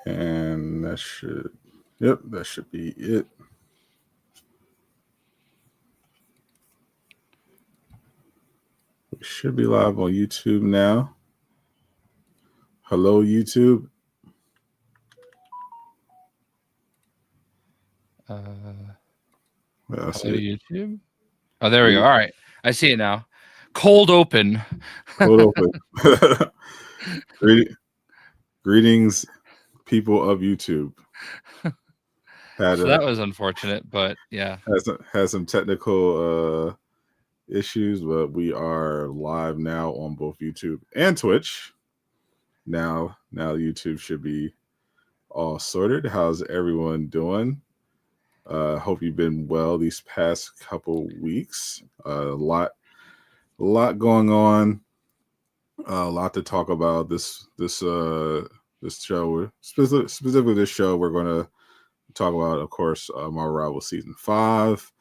And that should, yep, that should be it. We should be live on YouTube now. Hello, YouTube. I see Hello, it. YouTube. Oh, there we go. All right. I see it now. Cold open. Hold open. Greetings, people of YouTube. So that was unfortunate, but yeah. Has some technical issues, but we are live now on both YouTube and Twitch. Now YouTube should be all sorted. How's everyone doing? Hope you've been well these past couple weeks. A lot going on. A lot to talk about. This show, specifically this show, we're going to talk about, of course, Marvel Rivals Season 5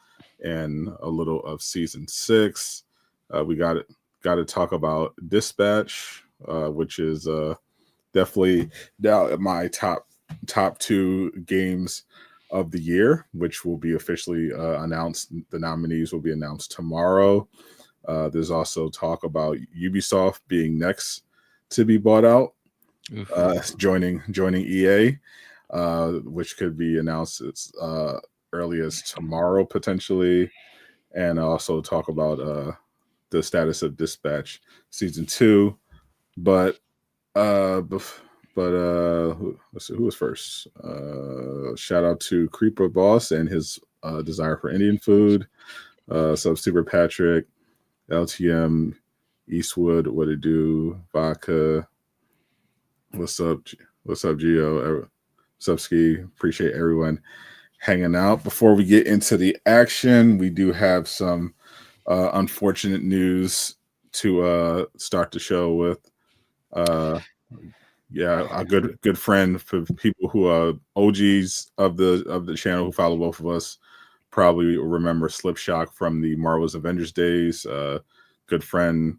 and a little of Season 6. We got to talk about Dispatch, which is definitely now my top 2 games of the year, which will be officially announced. The nominees will be announced tomorrow. There's also talk about Ubisoft being next to be bought out, joining EA, which could be announced as early as tomorrow potentially, and also talk about the status of Dispatch Season 2. But let's see who was first. Shout out to Creeper Boss and his desire for Indian food. Sub Super Patrick, LTM, Eastwood, what it do, Vodka. What's up, Gio? What's up, Ski? Appreciate everyone hanging out. Before we get into the action, we do have some unfortunate news to start the show with. Yeah, a good friend for people who are OGs of the channel who follow both of us probably remember Slipshock from the Marvel's Avengers days. Good friend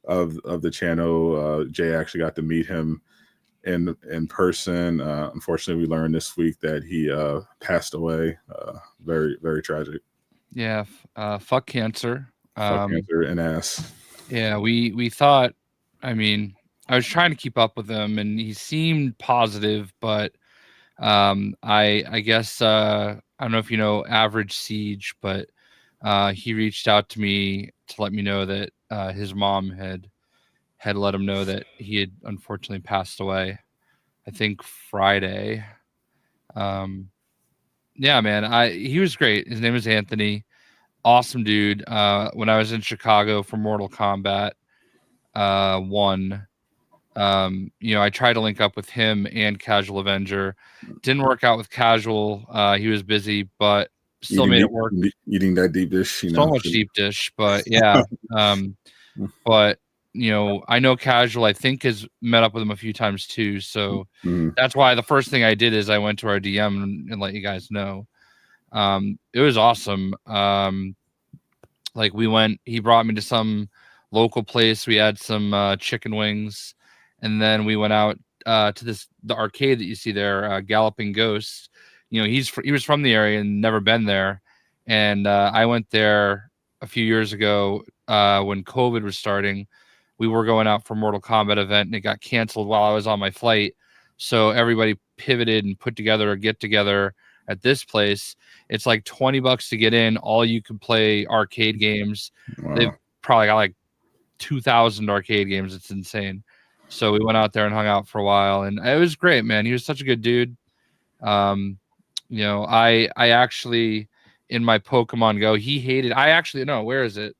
of the channel. Jay actually got to meet him in person. Unfortunately, we learned this week that he passed away. Very, very tragic. Yeah. Fuck cancer. Fuck cancer and ass. Yeah, we thought. I mean, I was trying to keep up with him, and he seemed positive, but I guess I don't know if you know Average Siege, but he reached out to me to let me know that his mom had let him know that he had unfortunately passed away. I think Friday. Yeah, man, he was great. His name is Anthony. Awesome dude. When I was in Chicago for Mortal Kombat 1, I tried to link up with him and Casual Avenger. Didn't work out with Casual. He was busy, but still made it work. Eating that deep dish, so much deep dish, but yeah. But I know Casual, I think, has met up with him a few times too. So that's why the first thing I did is I went to our DM and let you guys know. It was awesome. Like he brought me to some local place. We had some chicken wings, and then we went out to the arcade that you see there, Galloping Ghost. He was from the area and never been there, and I went there a few years ago when COVID was starting. We were going out for Mortal Kombat event, and it got canceled while I was on my flight. So everybody pivoted and put together a get together at this place. It's like $20 to get in. All you can play arcade games. Wow. They've probably got like 2,000 arcade games. It's insane. So we went out there and hung out for a while, and it was great, man. He was such a good dude. I actually, in my Pokemon Go, where is it?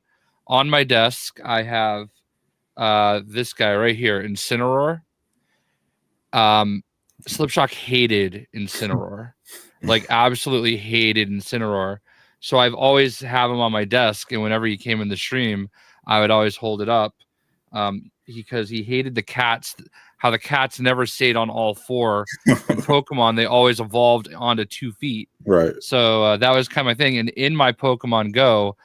On my desk, I have this guy right here, Incineroar. Slipshock hated Incineroar. Like absolutely hated Incineroar. So I've always have him on my desk, and whenever he came in the stream, I would always hold it up because he hated the cats. How the cats never stayed on all four. In Pokemon, they always evolved onto 2 feet. Right. So that was kind of my thing. And in my Pokemon Go,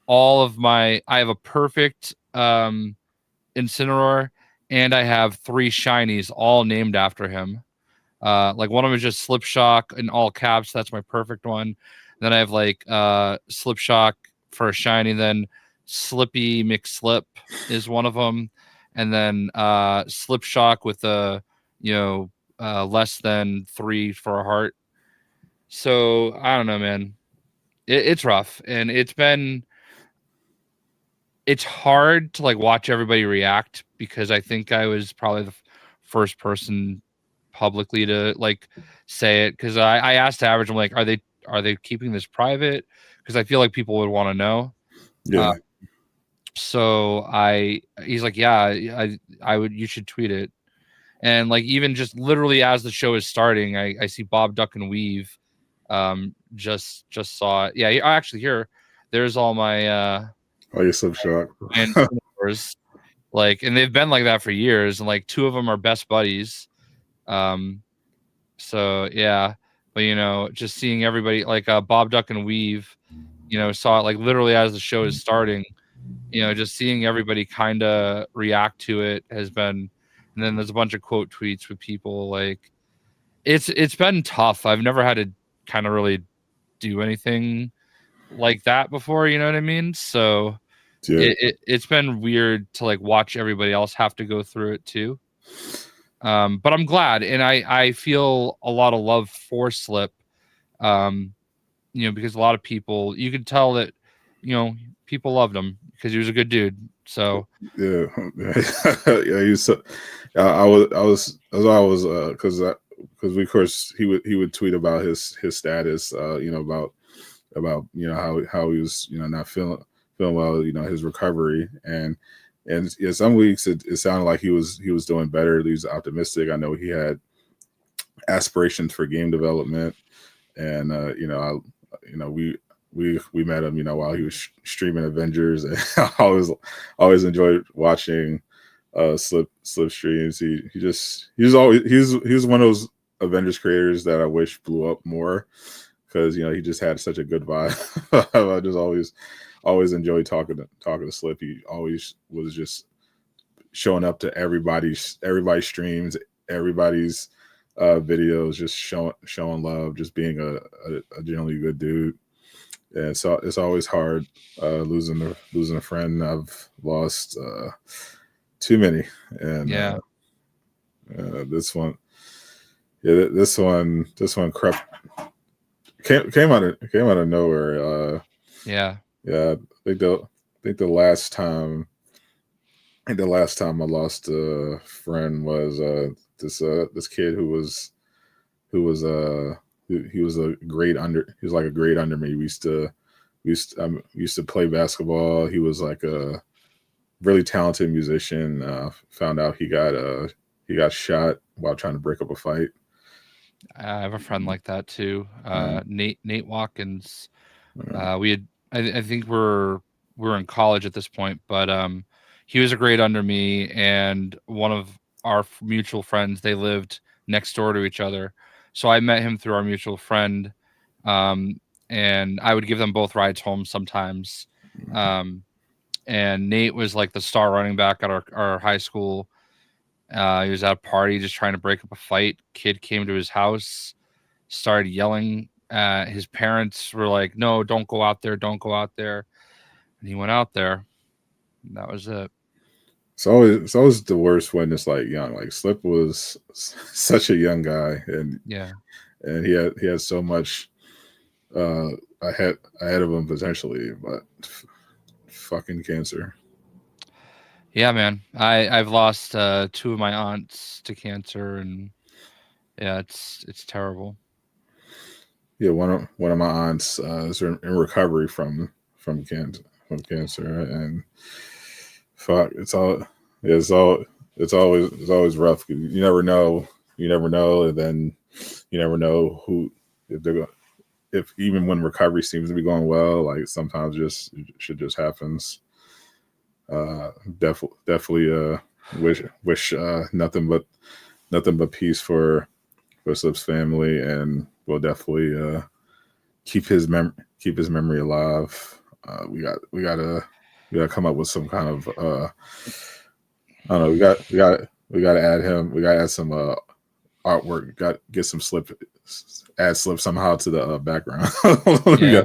I have a perfect Incineroar, and I have 3 shinies all named after him. Like one of them is just Slipshock in all caps. That's my perfect one. Then I have like Slipshock for a shiny. Then Slippy McSlip is one of them, and then Slipshock with a less than 3 for a heart. So I don't know, man. It's rough, and it's hard to like watch everybody react because I think I was probably the first person publicly to like say it, because I asked Average, I'm like, are they keeping this private? Because I feel like people would want to know. Yeah. So he's like, yeah, I would, you should tweet it. And like even just literally as the show is starting, I see Bob Duck and Weave just saw it. Yeah, actually here, there's all my Oh, you're Slipshock. and like, and they've been like that for years, and like 2 of them are best buddies. So yeah, but just seeing everybody like Bob Duck and Weave, saw it like literally as the show is starting. Just seeing everybody kind of react to it has been, and then there's a bunch of quote tweets with people like, it's been tough. I've never had to kind of really do anything like that before. You know what I mean? So Yeah. it's been weird to like watch everybody else have to go through it too. But I'm glad, and I feel a lot of love for Slip, because a lot of people, you could tell that, people loved him because he was a good dude. So yeah, yeah. Because we, of course, he would tweet about his status, about how he was, not feeling well, his recovery, and yeah, some weeks it sounded like he was doing better. He was optimistic. I know he had aspirations for game development, and we met him, while he was streaming Avengers, and I always enjoyed watching Slip streams. He was one of those Avengers creators that I wish blew up more, because he just had such a good vibe. I just always enjoyed talking to Slip. He always was just showing up to everybody's streams, everybody's videos, just showing love, just being a generally good dude. And so it's always hard losing a friend. I've lost too many, and yeah, this one crept came out of nowhere. yeah. I think the last time I lost a friend was this kid who was a grade under. He was like a grade under me. We used to play basketball. He was like a really talented musician. Found out he got shot while trying to break up a fight. I have a friend like that too. Nate Watkins. Yeah. I think we're in college at this point, but he was a grade under me, and one of our mutual friends, they lived next door to each other. So I met him through our mutual friend, and I would give them both rides home sometimes. And Nate was like the star running back at our high school. He was at a party just trying to break up a fight. Kid came to his house, started yelling. His parents were like, "No, don't go out there. Don't go out there." And he went out there. And that was it. It's always the worst when it's like young. Like Slip was such a young guy, and Yeah. and he had so much ahead of him potentially, but fucking cancer. Yeah, man. I've lost 2 of my aunts to cancer, and yeah, it's terrible. Yeah, one of my aunts is in recovery from cancer, and fuck, it's always rough. You never know, and then you never know who, if even when recovery seems to be going well, like sometimes shit just happens. Definitely wish nothing but peace for Slip's family, and we'll definitely keep his memory alive. We gotta come up with some kind of I don't know. We got to add him. We got to add some artwork. Get some add slip somehow to the background. Yeah.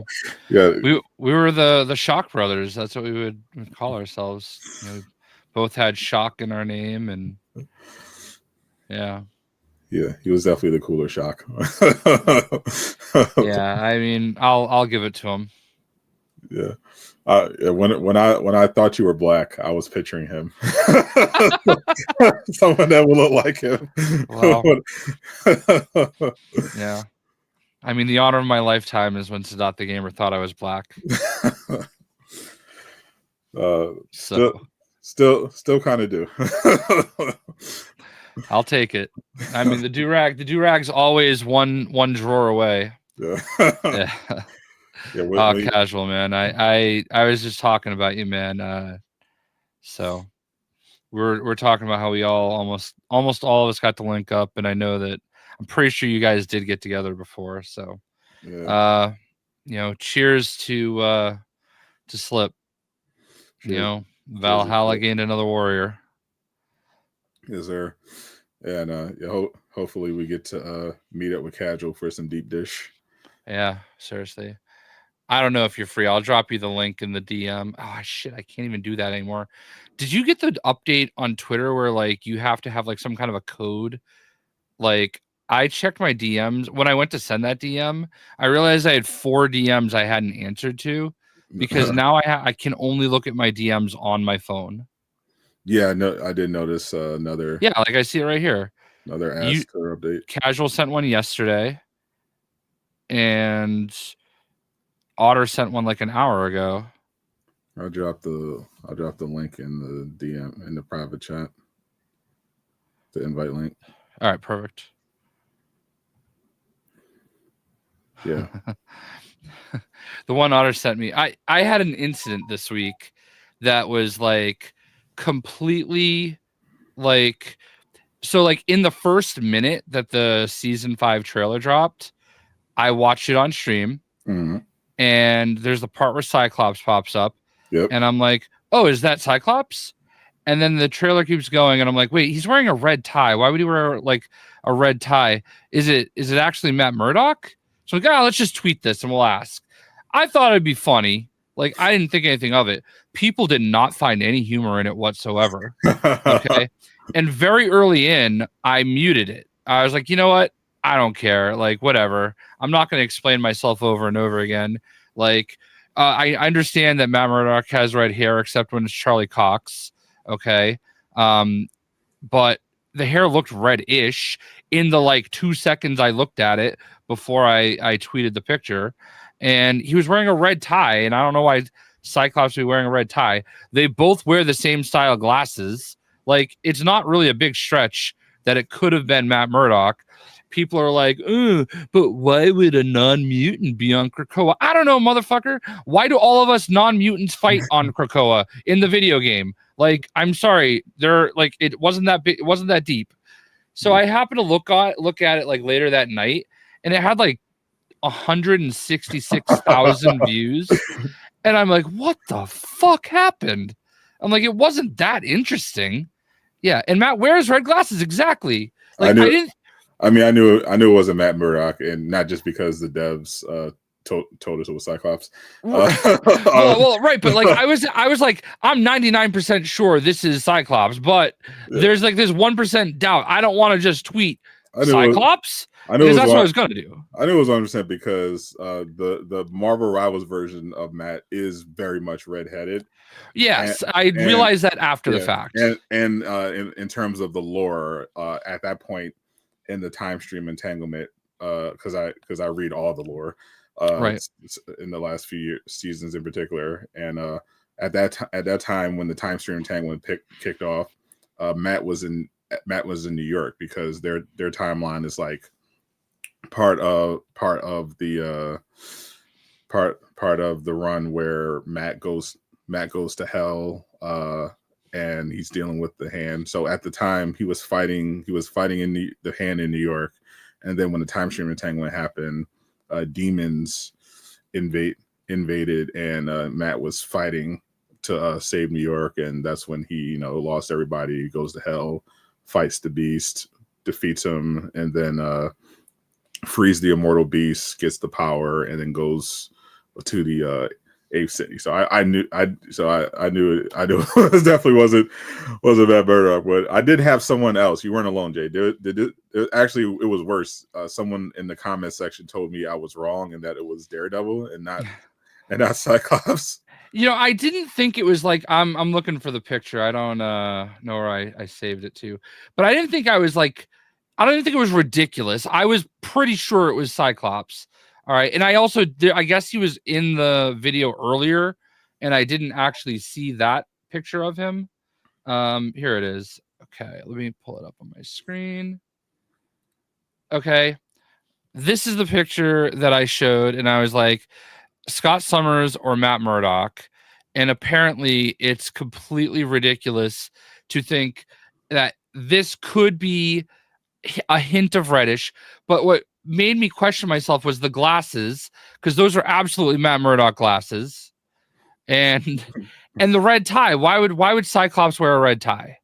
We were the Shock Brothers. That's what we would call ourselves. We both had Shock in our name, and yeah, he was definitely the cooler Shock. Yeah, I mean, I'll give it to him. Yeah. When I thought you were black, I was picturing him. Someone that will look like him. Well, yeah. I mean, the honor of my lifetime is when Sadat the Gamer thought I was black. Still kind of do. I'll take it. I mean, the do-rag's always one drawer away. Yeah. Casual, man. I was just talking about you, man. So we're talking about how we almost all of us got to link up, and I know that I'm pretty sure you guys did get together before. So, cheers to Slip. Cheers. Valhalla gained another warrior. Yes, sir. And hopefully we get to meet up with Casual for some deep dish. Yeah, seriously. I don't know if you're free. I'll drop you the link in the DM. Oh shit, I can't even do that anymore. Did you get the update on Twitter where like you have to have like some kind of a code? Like I checked my DMs when I went to send that DM. I realized I had 4 DMs I hadn't answered to because now I can only look at my DMs on my phone. Yeah, no, I did notice another. Yeah, like I see it right here. Another Asker update. Casual sent one yesterday, and Otter sent one like an hour ago. I'll drop the link in the DM in the private chat. The invite link. All right, perfect. Yeah. The one Otter sent me. I had an incident this week that was like completely like so like in the first minute that the season 5 trailer dropped, I watched it on stream. Mm-hmm. And there's the part where Cyclops pops up. Yep. And I'm like, oh, is that Cyclops? And then the trailer keeps going, and I'm like, wait, he's wearing a red tie. Why would he wear like a red tie? Is it actually Matt Murdock? So I'm like, let's just tweet this and we'll ask. I thought it'd be funny. Like, I didn't think anything of it. People did not find any humor in it whatsoever. Okay. And very early in, I muted it. I was like, you know what? I don't care. Like, whatever. I'm not going to explain myself over and over again. Like, I understand that Matt Murdock has red hair, except when it's Charlie Cox. Okay. But the hair looked red-ish in the like 2 seconds I looked at it before I tweeted the picture. And he was wearing a red tie. And I don't know why Cyclops would be wearing a red tie. They both wear the same style glasses. Like, it's not really a big stretch that it could have been Matt Murdock. People are like, but why would a non-mutant be on Krakoa? I don't know, motherfucker. Why do all of us non-mutants fight on Krakoa in the video game? Like, I'm sorry, they're like, it wasn't that big, it wasn't that deep. So I happened to look at it like later that night, and it had like 166,000 views, and I'm like, what the fuck happened? I'm like, it wasn't that interesting. Yeah, and Matt wears red glasses exactly. Like I knew it wasn't Matt Murdock, and not just because the devs told us it was Cyclops. Well, right, but like I was like, I'm 99% sure this is Cyclops, but there's like this 1% doubt. I don't want to just tweet Cyclops. Because that's what I was gonna do. I knew it was 100% because the Marvel Rivals version of Matt is very much redheaded. Yes, I realized that after the fact. And in terms of the lore, at that point in the time stream entanglement, because I read all the lore, right, in the last few seasons in particular, and at that time when the time stream entanglement kicked off, Matt was in New York because their timeline is like part of the run where Matt goes to hell, and he's dealing with the hand. So at the time he was fighting in the hand in New York, and then when the time stream entanglement happened, demons invaded, and Matt was fighting to save New York, and that's when he lost everybody, goes to hell, fights the beast, defeats him, and then frees the immortal beast, gets the power, and then goes to the Ape City. So I knew it definitely wasn't Matt Murdock, but I did have someone else. You weren't alone, Jay. Actually, it was worse. Someone in the comment section told me I was wrong and that it was Daredevil and not Cyclops. I didn't think it was like I'm looking for the picture. I don't know where I saved it to, but I didn't think I was like, I don't even think it was ridiculous. I was pretty sure it was Cyclops. All right. And I also did, I guess he was in the video earlier and I didn't actually see that picture of him. Here it is. Okay. Let me pull it up on my screen. Okay. This is the picture that I showed. And I was like, Scott Summers or Matt Murdock. And apparently it's completely ridiculous to think that this could be a hint of reddish, but what made me question myself was the glasses, because those are absolutely Matt Murdock glasses, and the red tie. Why would Cyclops wear a red tie?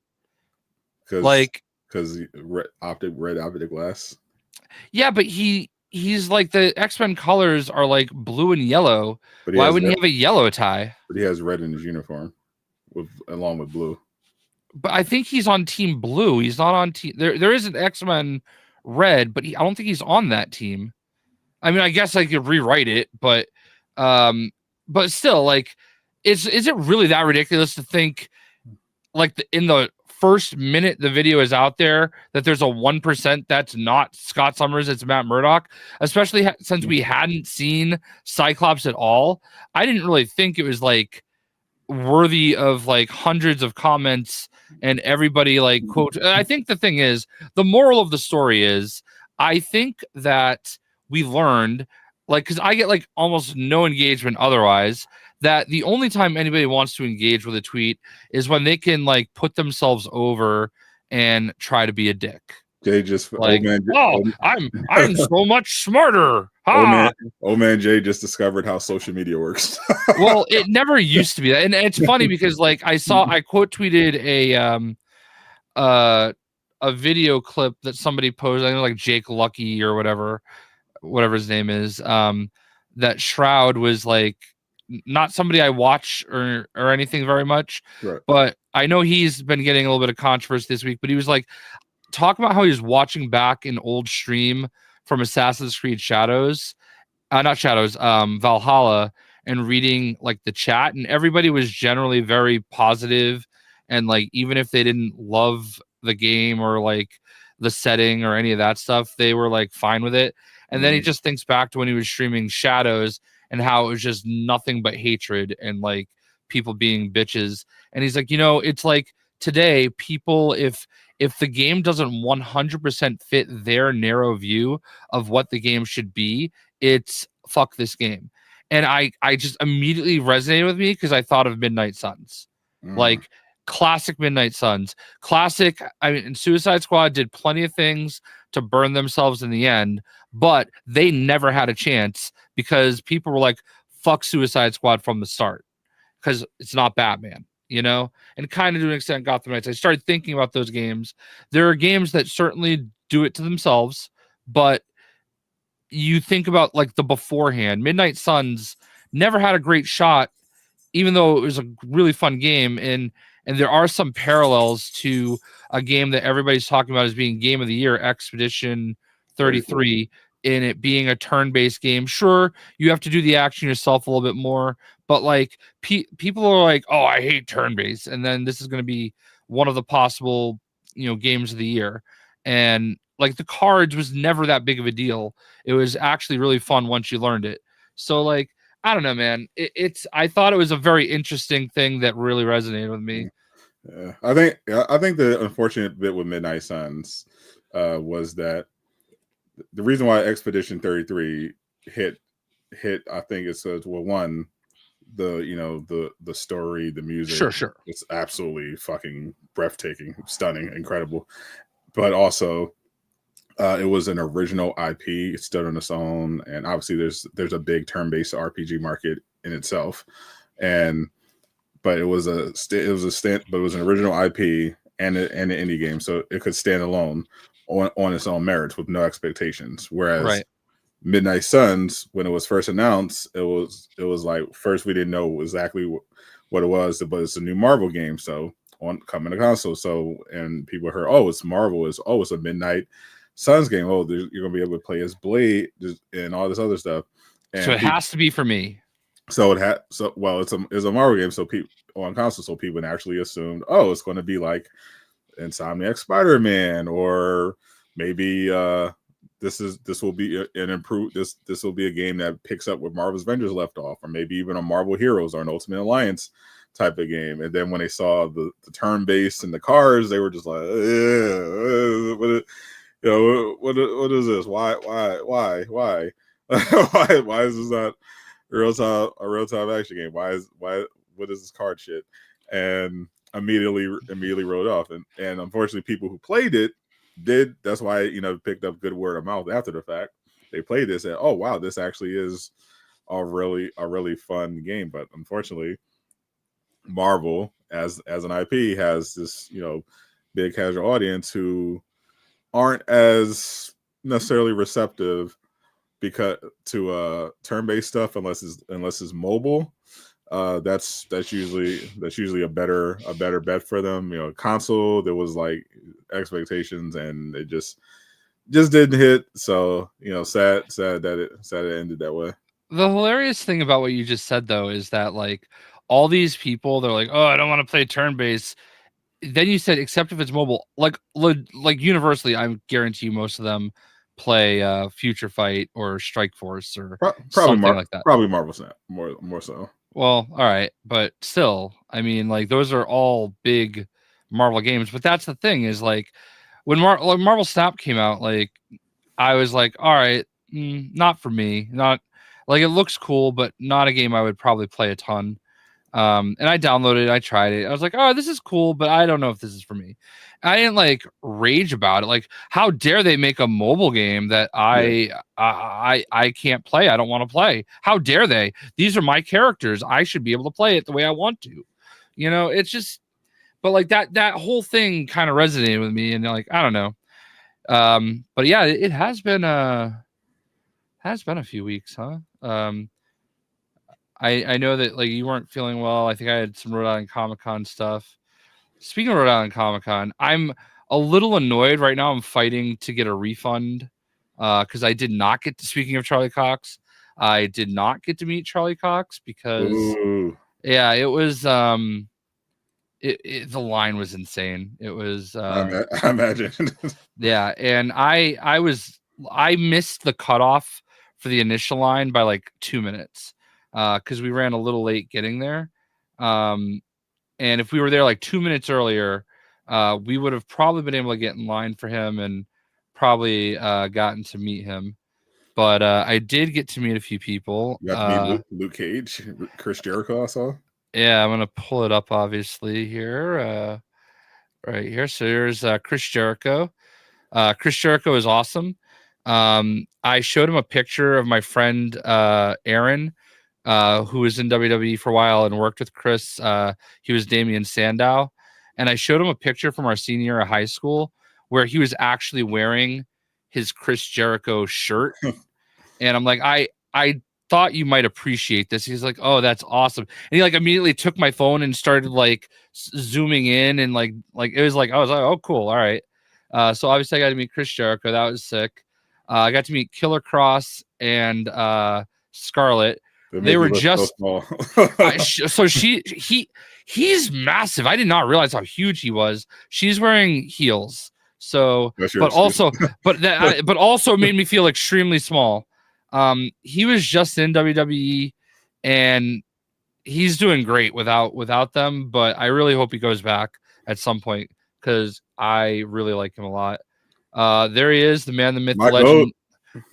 Because red optic glass. Yeah, but he's like, the X-Men colors are like blue and yellow. Why wouldn't he have a yellow tie? But he has red in his uniform, along with blue. But I think he's on Team Blue. He's not on team. There is an X-Men red, but I don't think he's on that team. I mean, I guess I could rewrite it, but still, like, is it really that ridiculous to think, like, in the first minute the video is out there, that there's a 1% that's not Scott Summers, it's Matt Murdock, especially since we hadn't seen Cyclops at all. I didn't really think it was like worthy of like hundreds of comments and everybody like quote. I think the thing is, the moral of the story is, I think that we learned, like, because I get like almost no engagement otherwise, that the only time anybody wants to engage with a tweet is when they can like put themselves over and try to be a dick. Jay just like, I'm so much smarter. Old man Jay just discovered how social media works. Well, it never used to be that, and it's funny because like I quote tweeted a video clip that somebody posted, I think like Jake Lucky or whatever his name is, that Shroud was like not somebody I watch or anything very much, right. But I know he's been getting a little bit of controversy this week, but he was like, talk about how he was watching back an old stream from Assassin's Creed Valhalla, and reading like the chat, and everybody was generally very positive, and like even if they didn't love the game or like the setting or any of that stuff, they were like fine with it. And then he just thinks back to when he was streaming Shadows and how it was just nothing but hatred and like people being bitches. And he's like, it's like today, people, if the game doesn't 100% fit their narrow view of what the game should be, it's fuck this game. And I just immediately resonated with me because I thought of Midnight Suns. Like classic Midnight Suns. Classic. I mean, Suicide Squad did plenty of things to burn themselves in the end, but they never had a chance because people were like, fuck Suicide Squad from the start because it's not Batman. And kind of to an extent Gotham Knights. I started thinking about those games. There are games that certainly do it to themselves, but you think about like the beforehand. Midnight Suns never had a great shot, even though it was a really fun game. And there are some parallels to a game that everybody's talking about as being game of the year, Expedition 33, in it being a turn-based game. Sure, you have to do the action yourself a little bit more, but like people are like, oh, I hate turn-based, and then this is going to be one of the possible games of the year. And like the cards was never that big of a deal. It was actually really fun once you learned it. So like, I don't know, man. I thought it was a very interesting thing that really resonated with me. Yeah, I think the unfortunate bit with Midnight Suns was that the reason why Expedition 33 hit, I think it says, well, one, the story, the music, sure, it's absolutely fucking breathtaking, stunning, incredible, but also it was an original IP. It stood on its own, and obviously there's a big turn-based RPG market in itself, but it was an original IP and an indie game, so it could stand alone. on its own merits with no expectations. Whereas Right. Midnight Suns, when it was first announced, it was like first we didn't know exactly what it was, but it's a new Marvel game, so on coming to console. So and people heard, oh, it's Marvel, it's a Midnight Suns game. Oh, you're gonna be able to play as Blade and all this other stuff. And so it has to be for me. So it had it's a Marvel game, so people on console, so people actually assumed, oh, it's going to be like Insomniac Spider-Man, or maybe this will be an improved this will be a game that picks up where Marvel's Avengers left off, or maybe even a Marvel Heroes or an Ultimate Alliance type of game. And then when they saw the turn-based and the cars, they were just like, what is this? Why why is this not a real time action game? What is this card shit? And immediately wrote off. And unfortunately, people who played it that's why picked up good word of mouth after the fact. They played this and oh wow, this actually is a really fun game. But unfortunately, Marvel as an IP has this big casual audience who aren't as necessarily receptive because to turn-based stuff unless it's mobile. That's usually a better bet for them. Console, there was like expectations and it just didn't hit. So sad that it ended that way. The hilarious thing about what you just said though is that like all these people, they're like, oh, I don't want to play turn-based. Then you said except if it's mobile. Like universally, I guarantee you most of them play Future Fight or Strike Force or something like that. Probably Marvel Snap more so. Well, all right, but still, I mean, like those are all big Marvel games. But that's the thing is like when Marvel Snap came out, like I was like, all right, not for me. Not like it looks cool, but not a game I would probably play a ton. And I downloaded it, I tried it. I was like, oh, this is cool, but I don't know if this is for me. I didn't like rage about it. Like, how dare they make a mobile game that I can't play? I don't want to play. How dare they? These are my characters. I should be able to play it the way I want to. It's just, but like that whole thing kind of resonated with me, and like I don't know. But yeah, it has been a few weeks, huh? I know that like you weren't feeling well. I think I had some Rhode Island Comic-Con stuff. Speaking of Rhode Island Comic-Con, I'm a little annoyed right now. I'm fighting to get a refund because I did not get to, speaking of Charlie Cox, I did not get to meet Charlie Cox because yeah, it was the line was insane. It was I imagine. yeah, and I missed the cutoff for the initial line by like 2 minutes. Because we ran a little late getting there. And if we were there like 2 minutes earlier, we would have probably been able to get in line for him and probably gotten to meet him. But I did get to meet a few people. You got to meet Luke Cage, Chris Jericho, I saw. Yeah, I'm going to pull it up, obviously, here. Right here. So here's Chris Jericho. Chris Jericho is awesome. I showed him a picture of my friend Aaron, who was in WWE for a while and worked with Chris. He was Damian Sandow. And I showed him a picture from our senior year of high school where he was actually wearing his Chris Jericho shirt. And I'm like, I thought you might appreciate this. He's like, oh, that's awesome. And he like immediately took my phone and started like zooming in and like it was like, I was like, oh, cool. All right. So obviously I got to meet Chris Jericho. That was sick. I got to meet Killer Cross and Scarlett. They were just so small. He's massive. I did not realize how huge he was. She's wearing heels. So, but also made me feel extremely small. He was just in WWE and he's doing great without them, but I really hope he goes back at some point because I really like him a lot. There he is, the man, the myth, the legend,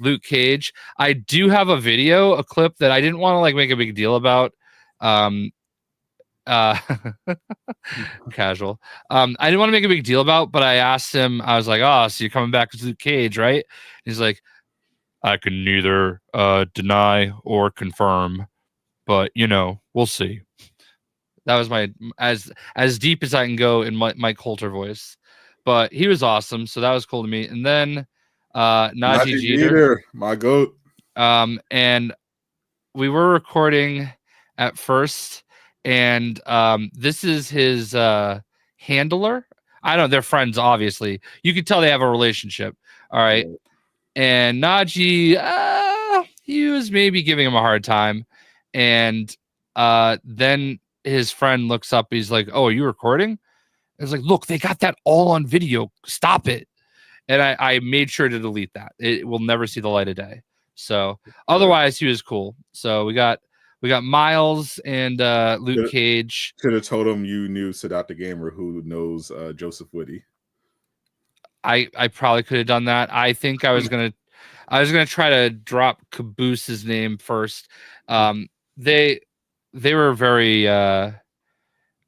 Luke Cage. I do have a clip that I didn't want to like make a big deal about. Casual. I didn't want to make a big deal about, but I asked him, I was like, oh, so you're coming back as Luke Cage, right? He's like, I can neither deny or confirm, but we'll see. That was my as deep as I can go in my Mike Coulter voice. but he was awesome. So that was cool to meet. And then Najee Jeter, my goat. And we were recording at first, and this is his handler. I don't know, they're friends, obviously. You can tell they have a relationship. All right. Yeah. And Najee, he was maybe giving him a hard time. And then his friend looks up. He's like, "Oh, are you recording?" It's like, "Look, they got that all on video. Stop it." And I made sure to delete that. It will never see the light of day. So otherwise, he was cool. So we got Miles and Luke Cage. Should have told him you knew Sadat the Gamer, who knows Joseph Woody. I probably could have done that. I think I was gonna try to drop Caboose's name first. They were very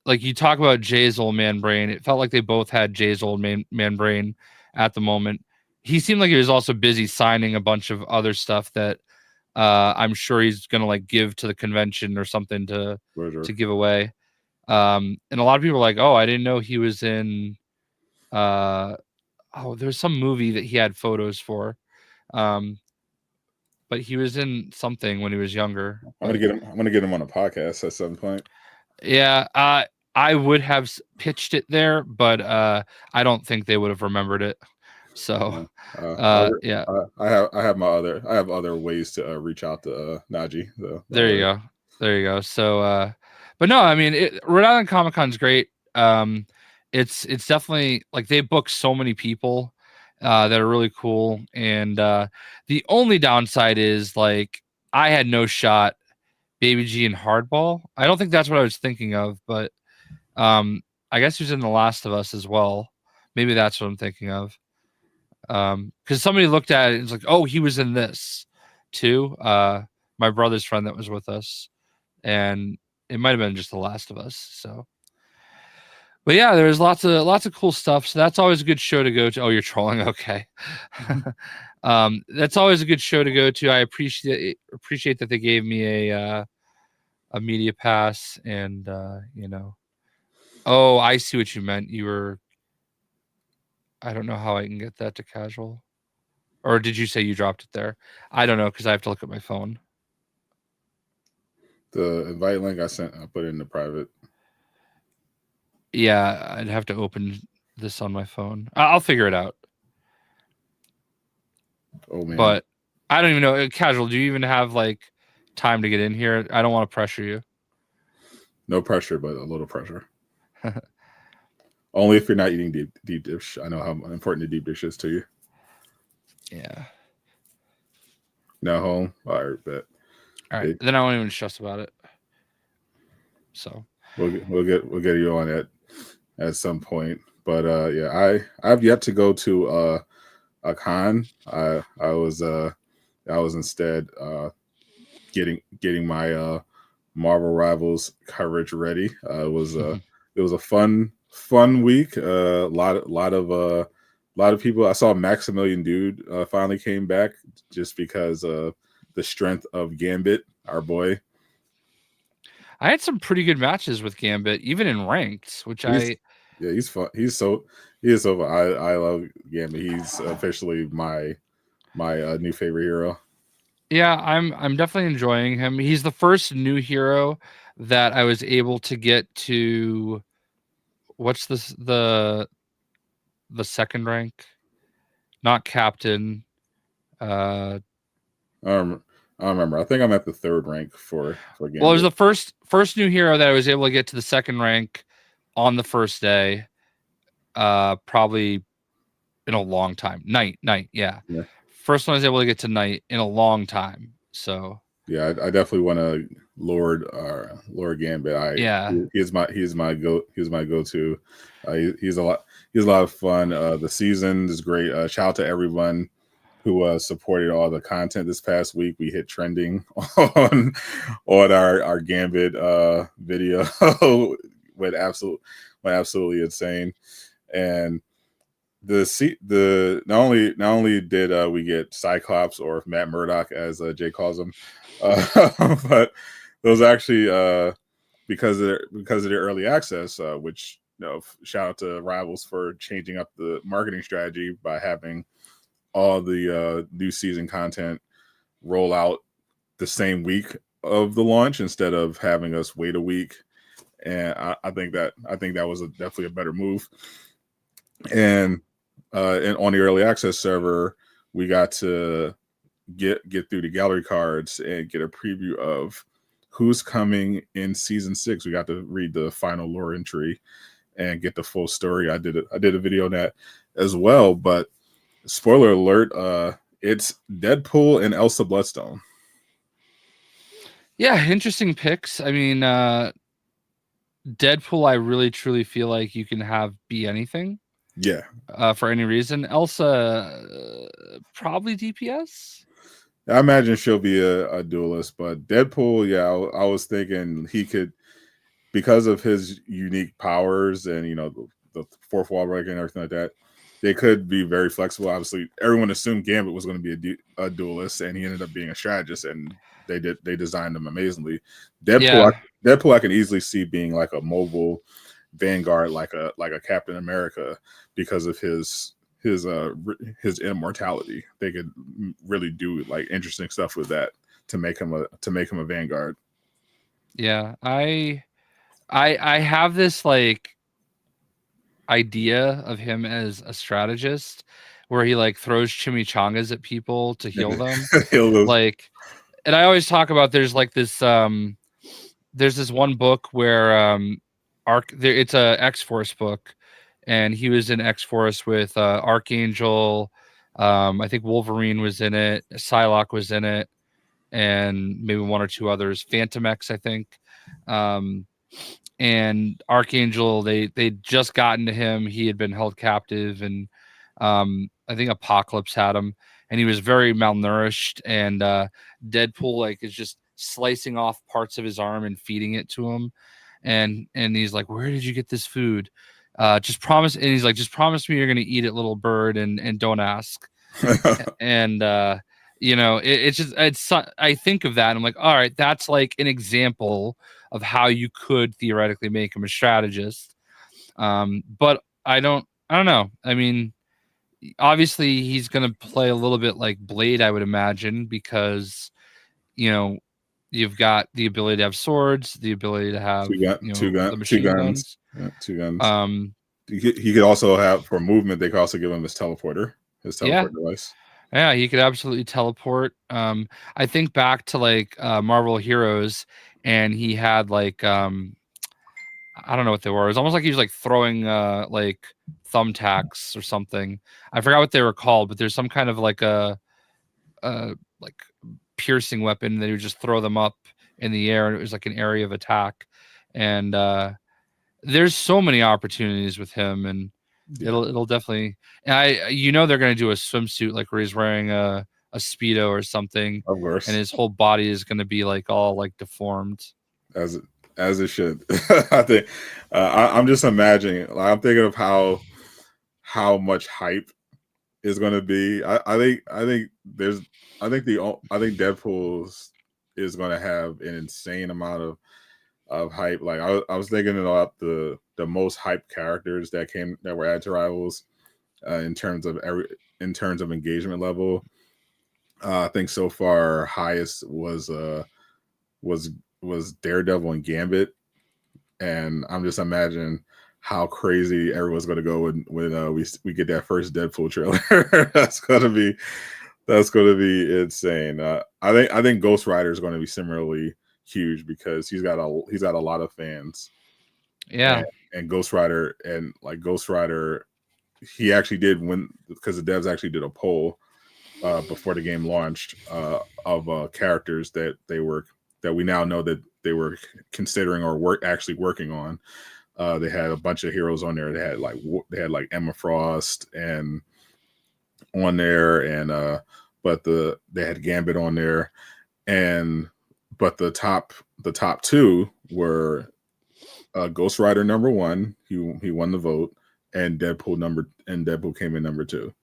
like, you talk about Jay's old man brain. It felt like they both had Jay's old man brain at the moment. He seemed like he was also busy signing a bunch of other stuff that I'm sure he's gonna like give to the convention or something to give away. And a lot of people were like, "Oh, I didn't know he was in." There's some movie that he had photos for, but he was in something when he was younger. I'm gonna get him on a podcast at some point. Yeah, I would have pitched it there, but I don't think they would have remembered it. So yeah, I have other ways to reach out to Najee. So there you go. So but no, I mean, Rhode Island Comic Con's great. It's definitely like they book so many people that are really cool, and the only downside is like I had no shot Baby G and Hardball. I don't think that's what I was thinking of, but I guess he was in The Last of Us as well. Maybe that's what I'm thinking of. Because somebody looked at it and was like, "Oh, he was in this too." My brother's friend that was with us, and it might have been just The Last of Us. So, but yeah, there's lots of cool stuff. So that's always a good show to go to. Oh, you're trolling. Okay. That's always a good show to go to. I appreciate that they gave me a media pass, and you know. Oh, I see what you meant. You were. I don't know how I can get that to casual. Or did you say you dropped it there? I don't know, because I have to look at my phone. The invite link I put it in the private. Yeah, I'd have to open this on my phone. I'll figure it out. Oh man. But I don't even know. Casual, do you even have like time to get in here? I don't want to pressure you. No pressure, but a little pressure. Only if you're not eating deep dish. I know how important the deep dish is to you. Yeah. Now home. All right, bet. All right. Then I won't even stress about it. So we'll get you on it at some point. But yeah, I've yet to go to a con. I was instead getting my Marvel Rivals coverage ready. It was a fun week. A lot of people. I saw Maximilian Dude finally came back just because of the strength of Gambit, our boy. I had some pretty good matches with Gambit, even in ranked, which he's fun. He is so fun. I love Gambit. He's officially my new favorite hero. Yeah, I'm definitely enjoying him. He's the first new hero that I was able to get to. What's this? The second rank, not captain. I don't remember. I think I'm at the third rank for Gambit. Well, it was the first new hero that I was able to get to the second rank on the first day. Probably in a long time. Night, yeah. First one I was able to get to night in a long time. So yeah, I definitely want to Lord Gambit. He's my go-to. He's a lot of fun. The season is great. Shout out to everyone who supported all the content this past week. We hit trending on our Gambit video. went absolutely insane. And not only did we get Cyclops, or Matt Murdock as Jay calls him, but those actually because of their early access, which shout out to Rivals for changing up the marketing strategy by having all the new season content roll out the same week of the launch instead of having us wait a week. And I think that was definitely a better move. And on the early access server, we got to get through the gallery cards and get a preview of who's coming in season 6. We got to read the final lore entry and get the full story. I did a video on that as well. But spoiler alert, it's Deadpool and Elsa Bloodstone. Yeah, interesting picks. I mean, Deadpool, I really truly feel like you can have be anything. Yeah. For any reason. Elsa, probably DPS. I imagine she'll be a duelist, but Deadpool, yeah, I was thinking he could, because of his unique powers and the fourth wall breaking and everything like that, they could be very flexible. Obviously, everyone assumed Gambit was going to be a duelist, and he ended up being a strategist, and they designed him amazingly. Deadpool, Deadpool, I can easily see being like a mobile Vanguard, like a Captain America, because of his immortality. They could really do like interesting stuff with that to make him a Vanguard. Yeah, I have this like idea of him as a strategist where he like throws chimichangas at people to heal them. Like, and I always talk about there's this one book where it's a X-Force book, and he was in X-Force with Archangel. I think Wolverine was in it, Psylocke was in it, and maybe one or two others. Phantom X, I think. And Archangel, they just gotten to him. He had been held captive, and I think Apocalypse had him, and he was very malnourished. And Deadpool like is just slicing off parts of his arm and feeding it to him, and he's like, "Where did you get this food? Just promise." And he's like, "Just promise me you're gonna eat it, little bird, and don't ask." And it's I think of that and I'm like, all right, that's like an example of how you could theoretically make him a strategist. But I don't know. I mean, obviously he's going to play a little bit like Blade, I would imagine, because you've got the ability to have swords, the ability to have the machine guns. Yeah, 2 guns. He could also have, for movement, they could also give him his teleport device. Yeah, he could absolutely teleport. I think back to like Marvel Heroes, and he had like I don't know what they were. It was almost like he was like throwing like thumbtacks or something. I forgot what they were called, but there's some kind of like a like piercing weapon that he would just throw them up in the air, and it was like an area of attack. And there's so many opportunities with him, and it'll definitely. And they're going to do a swimsuit like where he's wearing a Speedo or something, of course, and his whole body is going to be like all like deformed, as it should. I think I'm just imagining. Like, I'm thinking of how much hype is going to be. I think Deadpool is going to have an insane amount of hype. Like I was thinking about the most hyped characters that were added to Rivals in terms of engagement level. I think so far highest was Daredevil and Gambit, and I'm just imagining how crazy everyone's going to go when we get that first Deadpool trailer. That's going to be insane. I think Ghost Rider is going to be similarly huge because he's got a lot of fans. Yeah, and Ghost Rider, he actually did win because the devs actually did a poll before the game launched of characters that we now know that they were considering or actually working on. They had a bunch of heroes on there. They had like Emma Frost and on there, and but they had Gambit on there, but the top two were Ghost Rider number 1. He won the vote, and Deadpool came in number 2.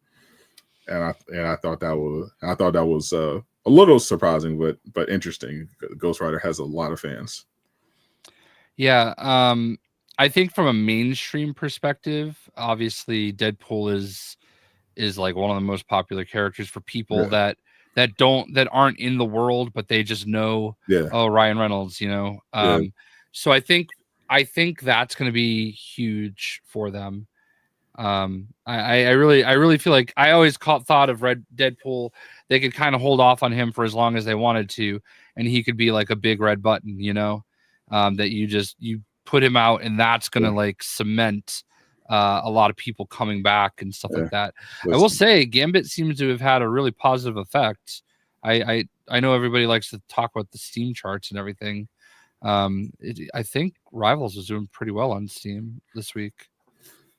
And I thought that was a little surprising, but interesting. Ghost Rider has a lot of fans. Yeah. I think from a mainstream perspective, obviously Deadpool is like one of the most popular characters for people that aren't in the world, but they just know, oh, Ryan Reynolds, you know. So I think that's going to be huge for them. I really feel like I always thought of Deadpool. They could kind of hold off on him for as long as they wanted to, and he could be like a big red button, you know, that you put him out, and that's gonna like cement a lot of people coming back and stuff like that. I will say Gambit seems to have had a really positive effect. I know everybody likes to talk about the Steam charts and everything. I think Rivals is doing pretty well on Steam this week.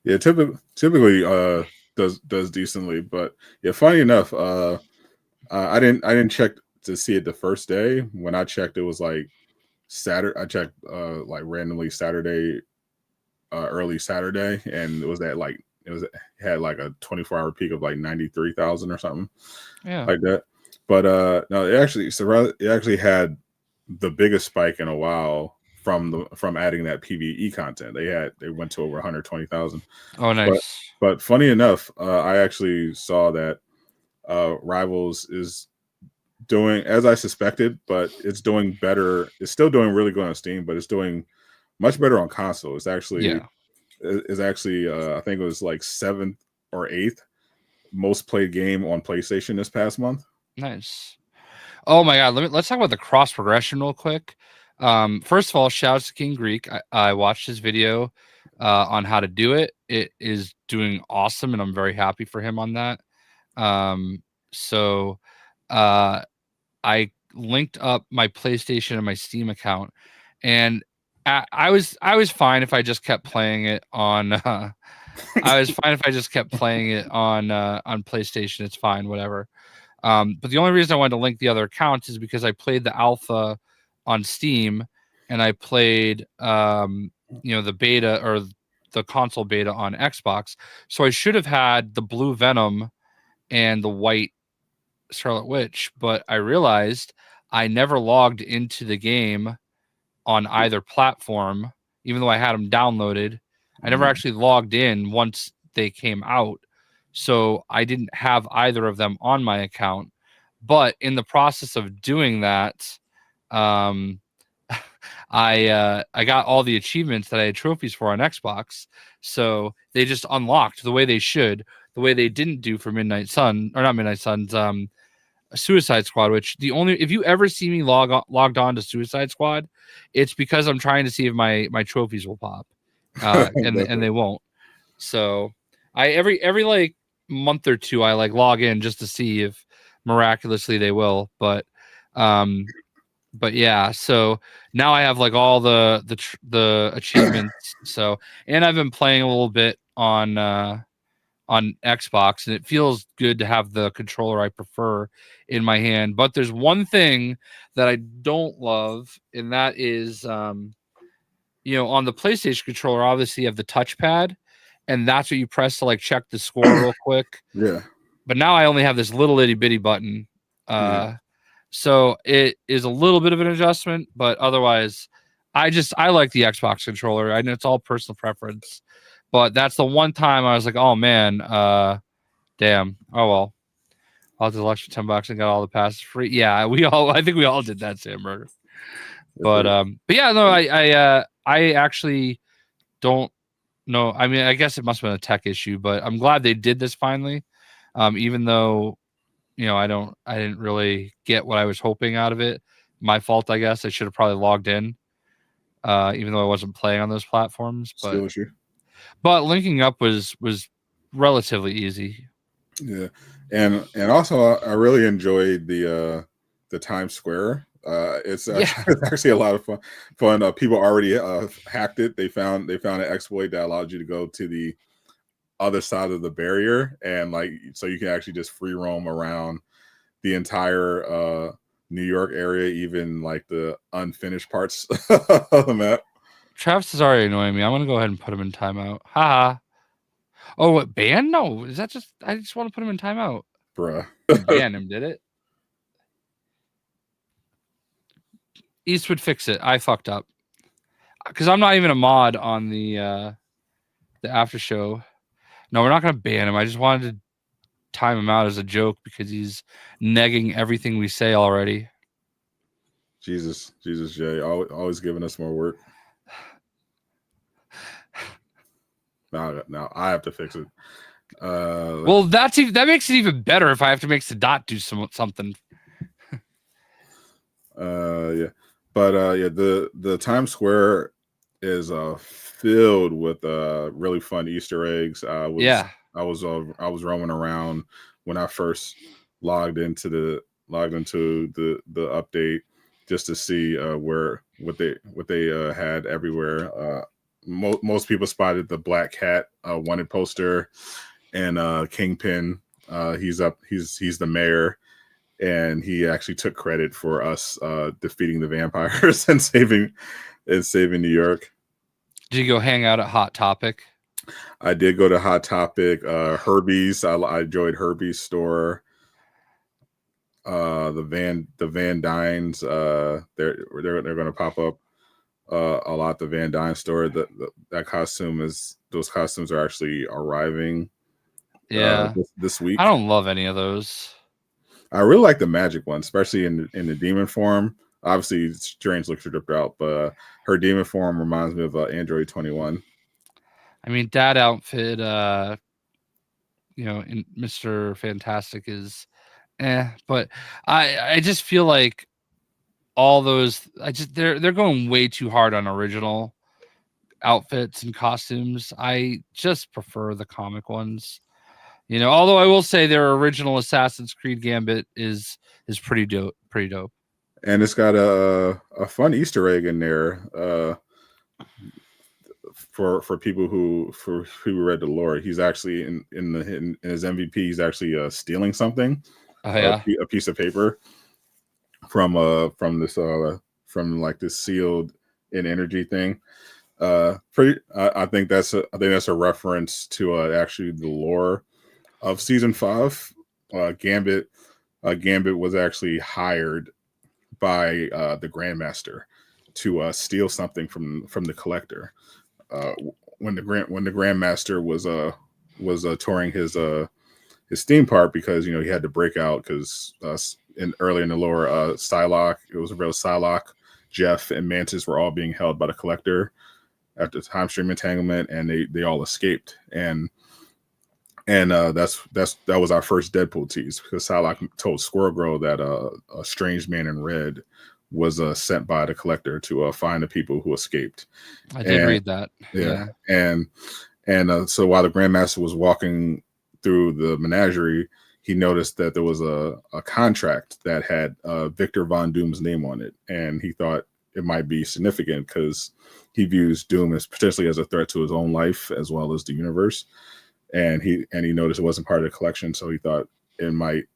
Yeah, typically does decently, but yeah, funny enough, I didn't check to see it the first day. When I checked, it was like Saturday. I checked like randomly Saturday, early Saturday, and it was had like a 24-hour peak of like 93,000 or something, like that. But no, it actually had the biggest spike in a while from adding that PvE content. They went to over 120,000. Oh, nice. But funny enough, I actually saw that Rivals is doing as I suspected, but it's doing better. It's still doing really good on Steam, but it's doing much better on console. It's actually I think it was like 7th or 8th most played game on PlayStation this past month. Nice. Oh my god, let's talk about the cross progression real quick. First of all, shouts to King Greek. I watched his video on how to do it. It is doing awesome, and I'm very happy for him on that. So I linked up my PlayStation and my Steam account, and I was fine if I just kept playing it on. I was fine if I just kept playing it on PlayStation. It's fine, whatever. But the only reason I wanted to link the other accounts is because I played the alpha on Steam, and I played the beta or the console beta on Xbox. So I should have had the blue Venom and the white Scarlet Witch, but I realized I never logged into the game on either platform, even though I had them downloaded. I never actually logged in once they came out. So I didn't have either of them on my account. But in the process of doing that, I got all the achievements that I had trophies for on Xbox. So they just unlocked the way they should, the way they didn't do for Midnight Sun, or not Midnight Suns, Suicide Squad, which if you ever see me logged on to Suicide Squad, it's because I'm trying to see if my trophies will pop, and they won't. So I every like month or two I like log in just to see if miraculously they will. But yeah, so now I have like all the achievements. So, and I've been playing a little bit on Xbox, and it feels good to have the controller I prefer in my hand. But there's one thing that I don't love, and that is, on the PlayStation controller, obviously you have the touchpad, and that's what you press to like check the score real quick. Yeah. But now I only have this little itty bitty button. So it is a little bit of an adjustment, but otherwise, I like the Xbox controller. I know it's all personal preference. But that's the one time I was like, oh man, damn. Oh well. I'll do the extra $10 and got all the passes free. Yeah, I think we all did that, Sam Murder. But yeah, no, I actually don't know. I mean, I guess it must have been a tech issue, but I'm glad they did this finally. Even though, I didn't really get what I was hoping out of it. My fault, I guess. I should have probably logged in, even though I wasn't playing on those platforms. But linking up was relatively easy. Yeah, and also I really enjoyed the Times Square. It's actually a lot of fun. People already hacked it. They found an exploit that allowed you to go to the other side of the barrier, and so you can actually just free roam around the entire New York area, even like the unfinished parts of the map. Travis is already annoying me. I'm gonna go ahead and put him in timeout. Haha. Oh, what, ban? No, is that just? I just want to put him in timeout. Bruh. Ban him, did it? Eastwood, fix it. I fucked up. because I'm not even a mod on the Aftershow. No, we're not gonna ban him. I just wanted to time him out as a joke because he's negging everything we say already. Jesus, Jay, always giving us more work. Now I have to fix it. Well, that makes it even better if I have to make Sadat do something. Yeah, but yeah, the Times Square is filled with really fun Easter eggs. I was roaming around when I first logged into the update just to see what they had everywhere. Most people spotted the Black Cat wanted poster, and Kingpin. He's the mayor, and he actually took credit for us defeating the vampires and saving New York. Did you go hang out at Hot Topic? I did go to Hot Topic. Herbie's. I enjoyed Herbie's store. The Van Dynes. They're going to pop up a lot. The Van Dyne store. Those costumes are actually arriving. This week. I don't love any of those. I really like the magic one, especially in the demon form. Obviously, Strange looks ripped out, but her demon form reminds me of Android 21. I mean, that outfit, in Mr. Fantastic is, but I just feel like all those, they're going way too hard on original outfits and costumes. I just prefer the comic ones. Although I will say their original Assassin's Creed Gambit is pretty dope. And it's got a fun Easter egg in there for people who read the lore. He's actually in his MVP. He's actually stealing something. Oh yeah, a piece of paper from this sealed in energy thing. I think that's a reference to actually the lore of season 5. Gambit was actually hired by the Grandmaster to steal something from the collector. When the Grandmaster was touring his theme park, because he had to break out because early in the lore, Psylocke, it was a real Psylocke, Jeff, and Mantis were all being held by the collector after the time stream entanglement, and they all escaped. And that was our first Deadpool tease, because Psylocke told Squirrel Girl that a strange man in red was sent by the collector to find the people who escaped. I did read that. Yeah. And so while the Grandmaster was walking through the menagerie, he noticed that there was a contract that had Victor Von Doom's name on it, and he thought it might be significant because he views Doom as potentially as a threat to his own life as well as the universe. And he noticed it wasn't part of the collection, so he thought it might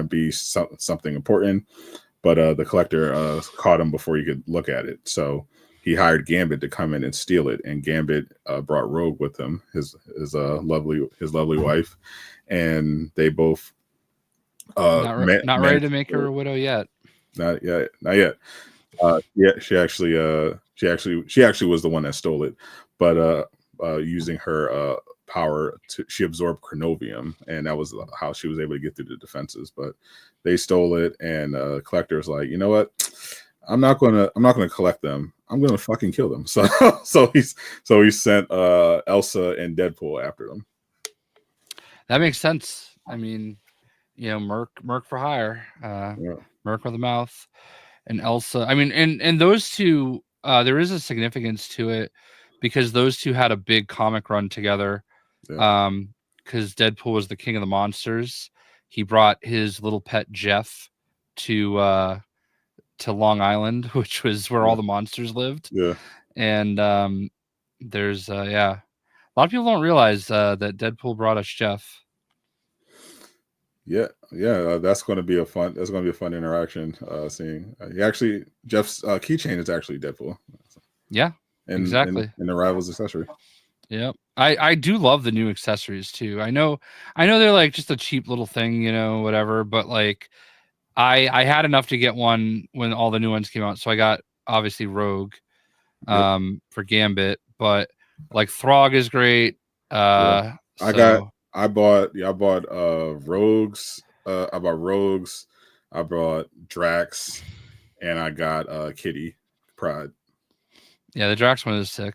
be something important. But the collector caught him before he could look at it, so he hired Gambit to come in and steal it. And Gambit brought Rogue with him, his lovely wife, and they both not ready to make her a widow yet. Not yet. Yeah, she actually was the one that stole it, but using her power she absorbed Chronovium, and that was how she was able to get through the defenses. But they stole it, and collector was like, you know what, I'm not gonna collect them, I'm gonna fucking kill them. So he sent Elsa and Deadpool after them. That makes sense. I mean, Merc for hire, Merc with a mouth, and Elsa. I mean, and those two, there is a significance to it because those two had a big comic run together. Because Deadpool was the king of the monsters. He brought his little pet Jeff to Long Island, which was where all the monsters lived. Yeah. And there's a lot of people don't realize that Deadpool brought us Jeff. Yeah, that's going to be a fun interaction. Seeing Jeff's keychain is actually Deadpool. Yeah, exactly. In the Rivals accessory. Yep. I do love the new accessories too. I know they're like just a cheap little thing, whatever, but like I had enough to get one when all the new ones came out. So I got obviously Rogue. for Gambit, but like Throg is great. I bought Rogues. I bought Rogues. I bought Drax, and I got Kitty Pride. Yeah, the Drax one is sick.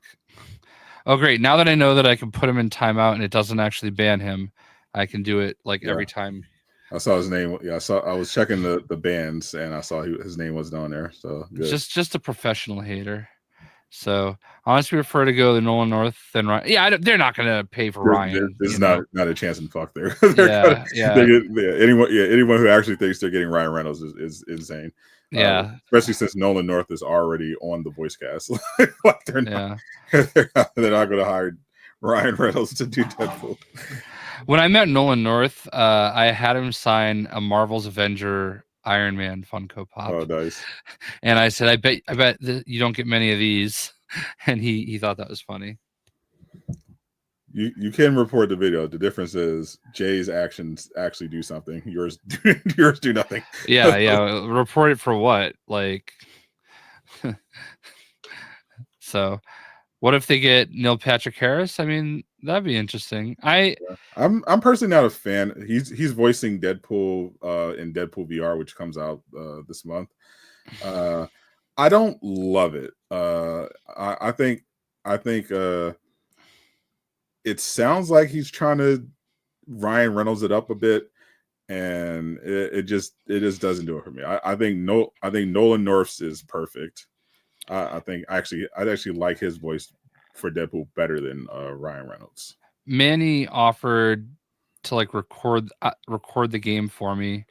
Oh, great! Now that I know that I can put him in timeout and it doesn't actually ban him, I can do it like every time. I saw his name. Yeah, I was checking the bans and I saw his name was down there. So good. Just a professional hater. So honestly, prefer to go to Nolan North than Ryan. Yeah, they're not going to pay for Ryan. There's not a chance in fuck there. Anyone who actually thinks they're getting Ryan Reynolds is insane. Yeah, especially since Nolan North is already on the voice cast. Like they're not going to hire Ryan Reynolds to do Deadpool. When I met Nolan North, I had him sign a Marvel's Avenger Iron Man Funko Pop. Oh, nice. And I said, I bet you don't get many of these. And he thought that was funny. You can report the video. The difference is Jay's actions actually do something. Yours do nothing. Yeah. Report it for what? Like, so what if they get Neil Patrick Harris? I mean, that'd be interesting. I'm personally not a fan. He's voicing Deadpool in Deadpool VR, which comes out this month. I don't love it. I think it sounds like he's trying to Ryan Reynolds it up a bit, and it just doesn't do it for me. I think Nolan North's is perfect. I think I'd actually like his voice for Deadpool better than Ryan Reynolds. Manny offered to like record the game for me.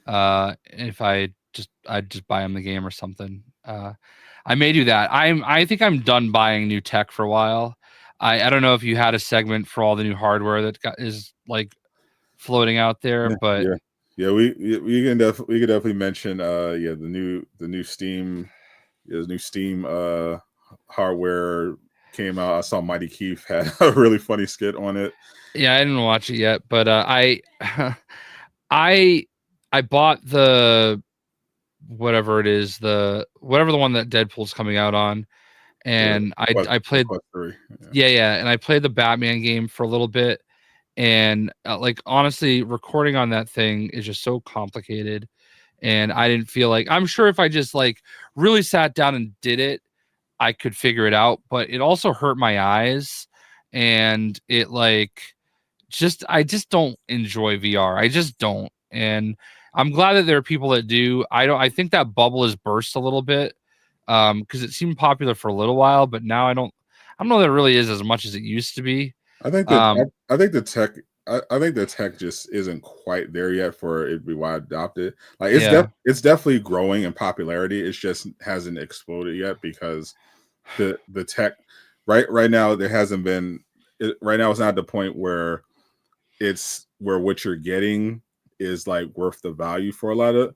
If I'd just buy him the game or something. I may do that. I think I'm done buying new tech for a while. I don't know if you had a segment for all the new hardware that is like floating out there, but we can definitely mention the new Steam hardware came out. I saw Mighty Keith had a really funny skit on it. Yeah, I didn't watch it yet, but I bought the whatever it is, the one that Deadpool's coming out on, and I played Quest 3. and I played the Batman game for a little bit, and like honestly, recording on that thing is just so complicated, and I didn't feel like, I'm sure if I just like really sat down and did it, I could figure it out, but it also hurt my eyes, and it like I just don't enjoy VR. I just don't. And I'm glad that there are people that do. I think that bubble has burst a little bit because it seemed popular for a little while, but now I don't know that it really is as much as it used to be. I think that I think the tech just isn't quite there yet for it to be wide adopted. Like it's definitely growing in popularity. It just hasn't exploded yet because the tech right now there hasn't been. Right now it's not the point where what you're getting is like worth the value for a lot of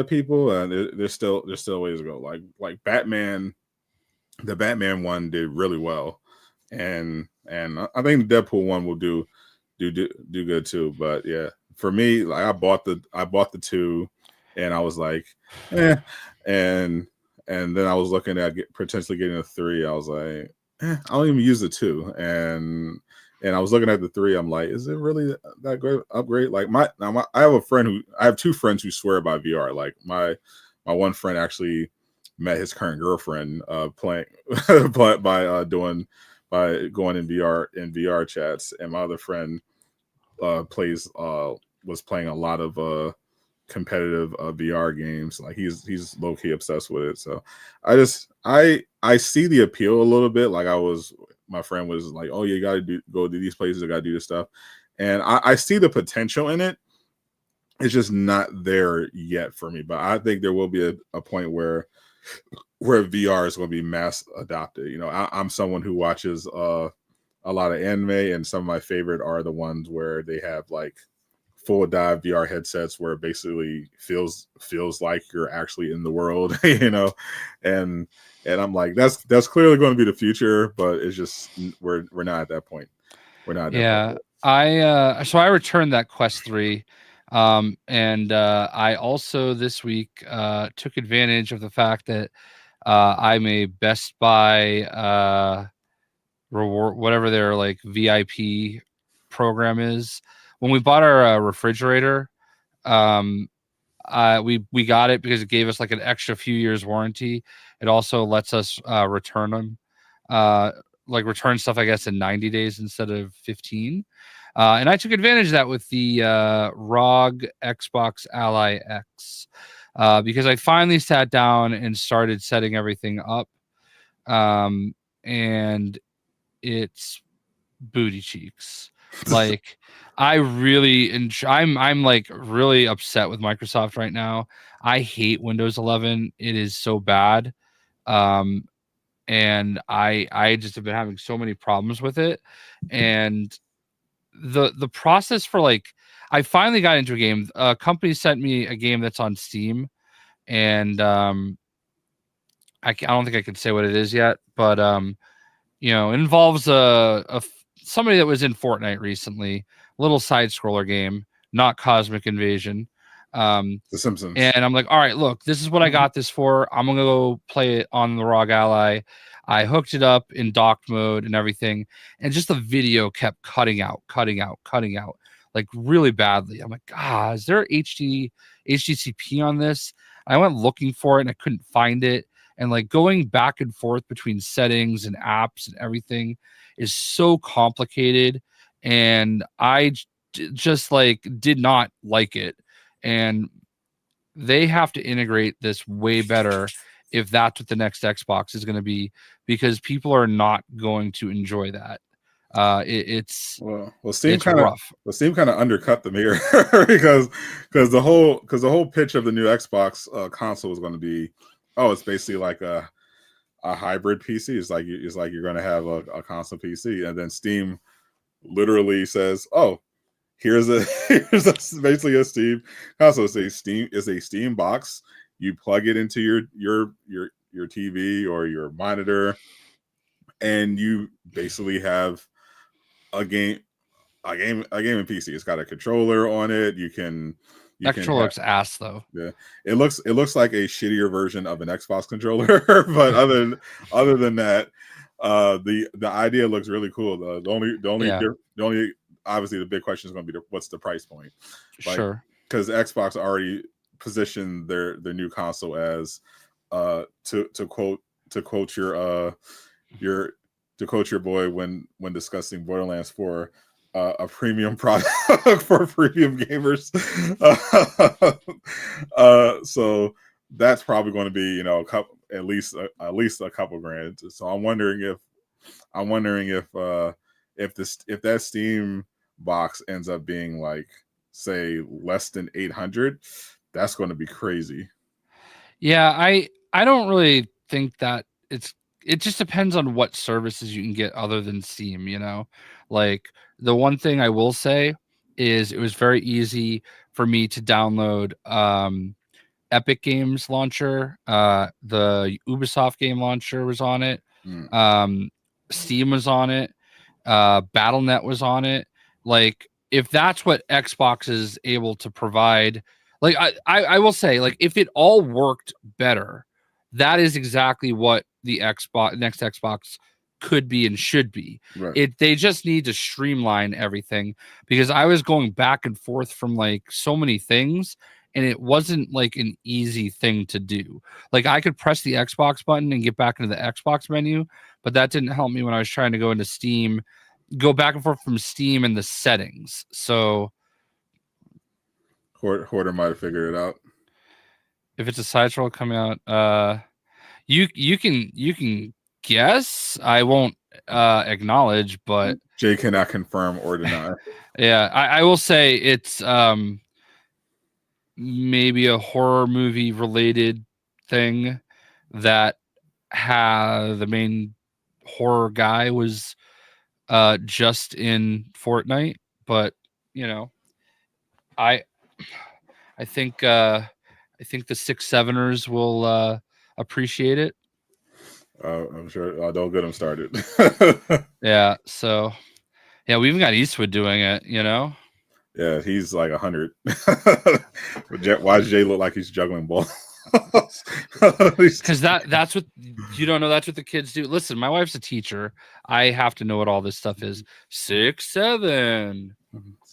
people, and there's still ways to go. Like Batman, the Batman one did really well, and I think the Deadpool one will do good too. But yeah, for me, like I bought the 2, and I was like, and then I was looking at potentially getting a 3. I was like, I don't even use the 2, and I was looking at the 3. I'm like, is it really that great upgrade? Like I have 2 friends who swear by VR. Like my one friend actually met his current girlfriend playing by going in VR chats, and my other friend was playing a lot of competitive VR games. Like he's low key obsessed with it. So I see the appeal a little bit. Like my friend was like, oh, you got to go to these places. I got to do this stuff. And I see the potential in it. It's just not there yet for me. But I think there will be a point where VR is going to be mass adopted. You know, I'm someone who watches a lot of anime, and some of my favorite are the ones where they have like full dive VR headsets where it basically feels like you're actually in the world, you know, and I'm like, that's clearly going to be the future, but it's just we're not at that point. We're not. Yeah, I returned that Quest 3, and I also this week took advantage of the fact that I'm a Best Buy reward, whatever their like VIP program is. When we bought our refrigerator, we got it because it gave us like an extra few years warranty. It also lets us return them, like return stuff, I guess, in 90 days instead of 15. And I took advantage of that with the ROG Xbox Ally X because I finally sat down and started setting everything up. And it's booty cheeks. Like I really I'm like really upset with Microsoft right now. I hate Windows 11. It is so bad. And I just have been having so many problems with it. And the process for like I finally got into a game. A company sent me a game that's on Steam, and I don't think I can say what it is yet, but it involves somebody that was in Fortnite recently, little side scroller game, not Cosmic Invasion. The Simpsons. And I'm like, all right, look, this is what I got this for. I'm gonna go play it on the ROG Ally. I hooked it up in docked mode and everything, and just the video kept cutting out, like really badly. I'm like, is there HDCP on this? I went looking for it and I couldn't find it. And like going back and forth between settings and apps and everything is so complicated. And I just like did not like it. And they have to integrate this way better if that's what the next Xbox is going to be, because people are not going to enjoy that. It's Steam kind of undercut them here because the whole pitch of the new Xbox console is going to be, it's basically like a hybrid PC. It's like you're going to have a console PC, and then Steam literally says, here's basically a Steam console. It's a Steam box. You plug it into your TV or your monitor, and you basically have a game in PC. It's got a controller on it. That controller looks ass though. Yeah, it looks like a shittier version of an Xbox controller. But other than that, the idea looks really cool. The only obviously the big question is going to be what's the price point? Sure, because Xbox already positioned their new console as to quote your boy when discussing Borderlands 4. A premium product for premium gamers. So that's probably going to be at least a couple grand. So I'm wondering if that Steam box ends up being like, say, less than 800, that's going to be crazy. Yeah, I don't really think that it just depends on what services you can get other than Steam, like the one thing I will say is it was very easy for me to download Epic Games launcher. The Ubisoft game launcher was on it. Steam was on it. Battle.net was on it. Like if that's what Xbox is able to provide, like I will say, like if it all worked better, that is exactly what the next Xbox could be and should be. Right. They just need to streamline everything, because I was going back and forth from like so many things, and it wasn't like an easy thing to do. Like I could press the Xbox button and get back into the Xbox menu, but that didn't help me when I was trying to go into Steam, go back and forth from Steam and the settings. So Hoarder might have figured it out. If it's a side scroll coming out, you can guess. I won't acknowledge, but Jay cannot confirm or deny. Yeah, I will say it's maybe a horror movie related thing that the main horror guy was just in Fortnite, but I think the 6-7ers will appreciate it. I'm sure. Don't get them started. Yeah. So, yeah, we even got Eastwood doing it. Yeah, he's like 100. Why does Jay look like he's juggling balls? Because that's what you don't know. That's what the kids do. Listen, my wife's a teacher. I have to know what all this stuff is. 6, 7.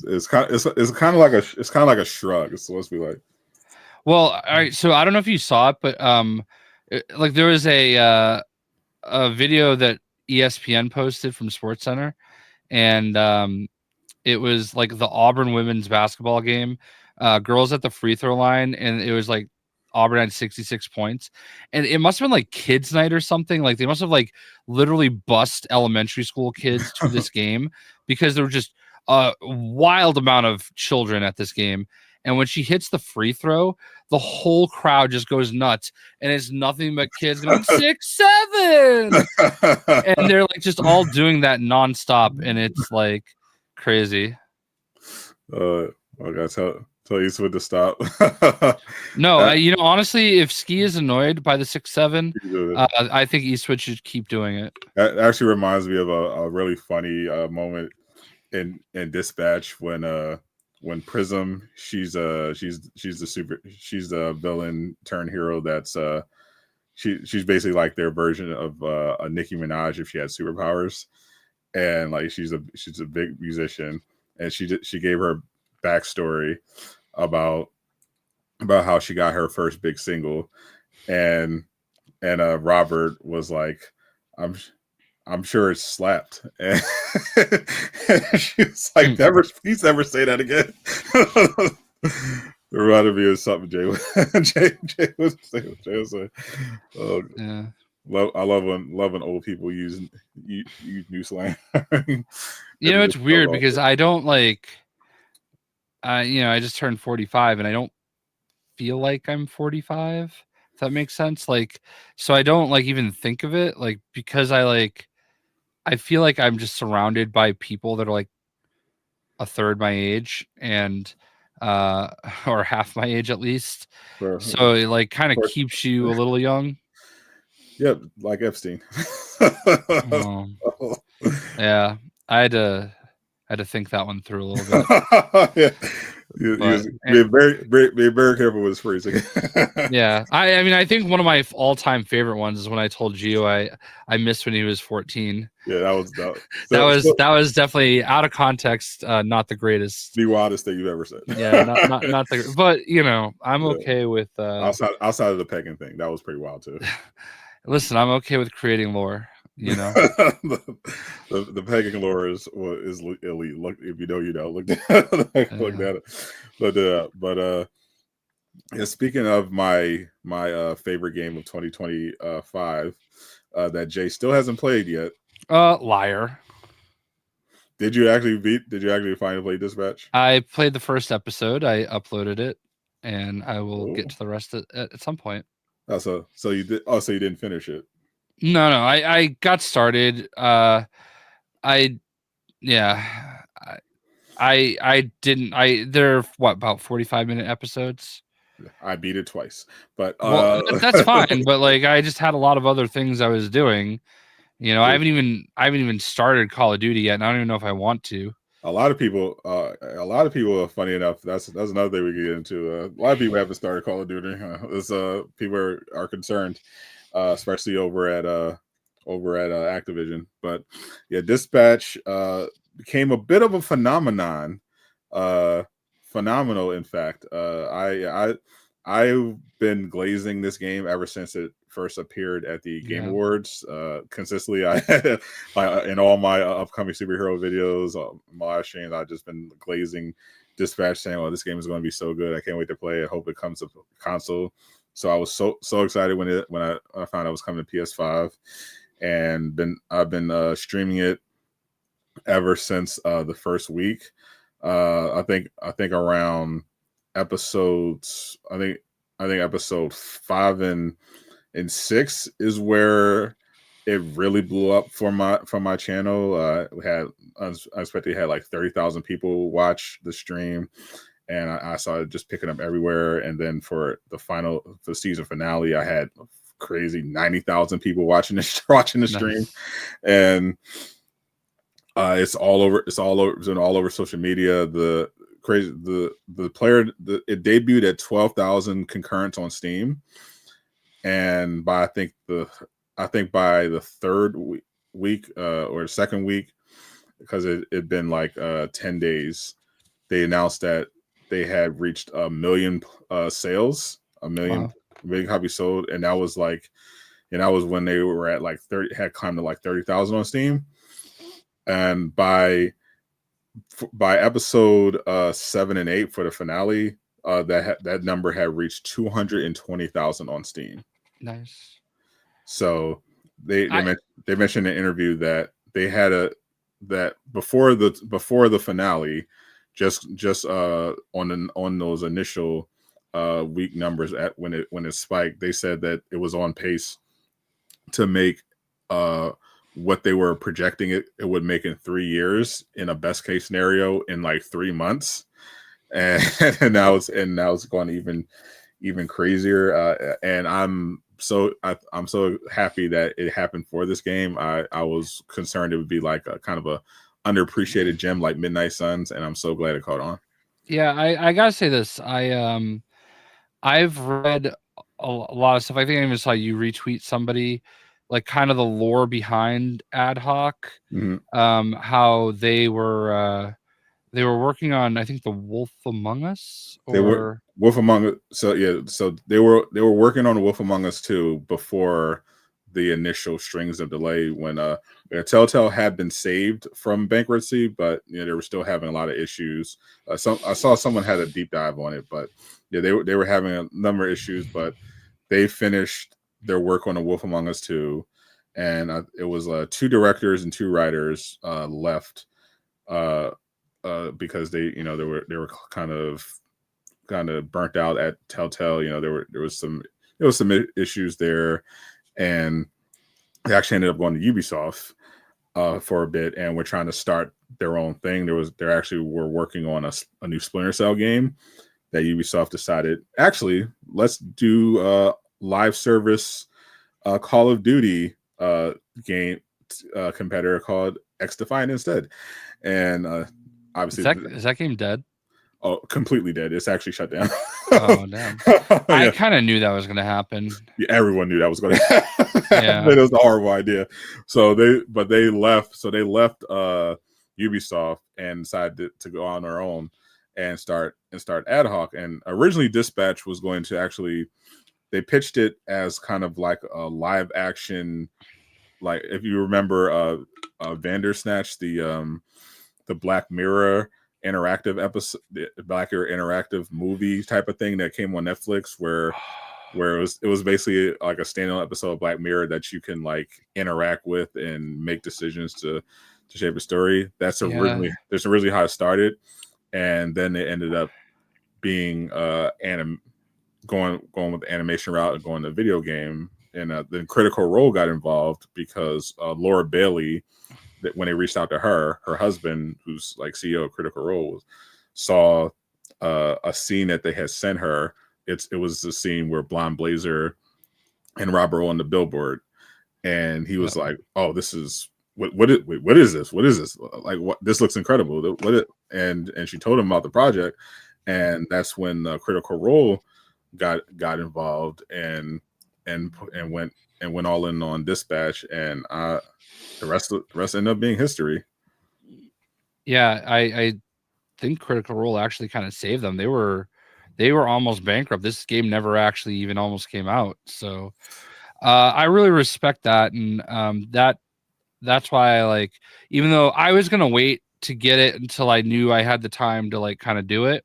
It's kind of like a shrug. It's supposed to be like. Well, all right. So I don't know if you saw it, but like there was a video that ESPN posted from SportsCenter, and it was like the Auburn women's basketball game, girls at the free throw line, and it was like Auburn had 66 points, and it must have been like kids night or something. Like they must have like literally bussed elementary school kids to this game because there were just a wild amount of children at this game. And when she hits the free throw, the whole crowd just goes nuts, and it's nothing but kids going 6, 7, and they're like just all doing that nonstop, and it's like crazy. I gotta tell Eastwood to stop. No, honestly, if Ski is annoyed by the 6, 7, I think Eastwood should keep doing it. That actually reminds me of a really funny moment in Dispatch when Prism, she's the villain turned hero. That's she's basically like their version of a Nicki Minaj if she had superpowers, and like she's a big musician, and she gave her backstory about how she got her first big single, and Robert was like, I'm sure it's slapped. And she was like, please never say that again. It reminded me of something Jay was saying. Yeah. I love when old people use new slang. It's weird because I don't like, I just turned 45 and I don't feel like I'm 45. If that makes sense. Like, so I don't like even think of it like because I feel like I'm just surrounded by people that are like a third my age and or half my age at least. Sure. So it like kind of keeps you a little young. Yep, like Epstein. Yeah, I had to think that one through a little bit. Yeah. Be very careful with his phrasing. Yeah, I mean, I think one of my all-time favorite ones is when I told Gio I missed when he was 14. Yeah, that was that was definitely out of context, not the greatest. The wildest thing you've ever said. Yeah, not the. But I'm okay with outside of the pegging thing. That was pretty wild too. Listen, I'm okay with creating lore. The pegging lore is elite. Look, if you know, you know. Look at it. But yeah, speaking of my favorite game of 2025 that Jay still hasn't played yet. Liar. Did you actually finally play Dispatch? I played the first episode. I uploaded it, and I will get to the rest at some point. Oh, so you did. Oh, so you didn't finish it? No. I got started. I didn't. They're about 45-minute episodes. I beat it twice, but that's fine. But like, I just had a lot of other things I was doing. I haven't even started Call of Duty yet, and I don't even know if I want to. A lot of people, funny enough, that's another thing we can get into. A lot of people haven't started Call of Duty. People are concerned, especially over at Activision. But yeah, Dispatch became a bit of a phenomenon. Phenomenal, in fact. I've been glazing this game ever since it first appeared at the Game Awards. Consistently, I in all my upcoming superhero videos, my live streams, I've just been glazing Dispatch, saying, "Oh, this game is going to be so good! I can't wait to play it. I hope it comes to console." So I was so excited when I found out it was coming to PS5, and I've been streaming it ever since the first week. I think around episodes. I think episode 5 and 6 is where it really blew up for my channel. We had unexpectedly had like 30,000 people watch the stream, and I saw it just picking up everywhere. And then for the season finale, I had crazy 90,000 people watching the stream, and it's all over. It's been all over social media. Of crazy. The player it debuted at 12,000 concurrents on Steam, and by I think by the third week or second week, because it'd been like 10 days, they announced that they had reached 1 million sales, a million copies sold, and that was when they were at like 30, had climbed to like 30,000 on Steam, and by episode 7 and 8 for the finale, that number had reached 220,000 on Steam. Nice. So they mentioned in an interview that they had that before the finale, just on those initial week numbers when it spiked, they said that it was on pace to make what they were projecting it would make in 3 years in a best case scenario in like 3 months, and now it's going even crazier. And I'm so happy that it happened for this game. I was concerned it would be like a kind of a underappreciated gem like Midnight Suns, and I'm so glad it caught on. Yeah, I gotta say this. I've read a lot of stuff. I think I even saw you retweet somebody, like kind of the lore behind Ad Hoc, how they were working on, I think, The Wolf Among Us, or they were Wolf Among Us. So yeah, so they were working on Wolf Among Us 2 before the initial strings of delay when Telltale had been saved from bankruptcy, but they were still having a lot of issues. I saw someone had a deep dive on it, but yeah, they were having a number of issues, but they finished their work on the Wolf Among Us 2, and it was 2 directors and 2 writers left because they were kind of burnt out at Telltale. There was some issues there, and they actually ended up going to Ubisoft for a bit, and we're trying to start their own thing. They actually were working on a new Splinter Cell game that Ubisoft decided, actually, let's do live service Call of Duty game competitor called X Defiant instead. And obviously, is that game dead? Oh, completely dead. It's actually shut down. Oh, damn. I kind of knew that was going to happen. Yeah, everyone knew that was going to happen. Yeah. It was a horrible idea. So they left Ubisoft and decided to go on their own and start Ad Hoc. And originally Dispatch was going to they pitched it as kind of like a live action, like if you remember Bandersnatch, the Black Mirror interactive episode, the Black Mirror interactive movie type of thing that came on Netflix, where it was basically like a standalone episode of Black Mirror that you can like interact with and make decisions to shape a story. That's originally how it started, and then it ended up being going with the animation route and going to video game, and then Critical Role got involved because Laura Bailey, that when they reached out to her husband, who's like CEO of Critical Role, saw a scene that they had sent her. It was the scene where Blonde Blazer and Robert on the billboard, and he was like, "Oh, this is what is this? What is this? Like, what? This looks incredible." And she told him about the project, and that's when Critical Role got involved and went all in on Dispatch, and the rest ended up being history. Yeah, I think Critical Role actually kind of saved them. They were almost bankrupt. This game never actually even almost came out. So I really respect that, and that's why I like, even though I was gonna wait to get it until I knew I had the time to like kind of do it.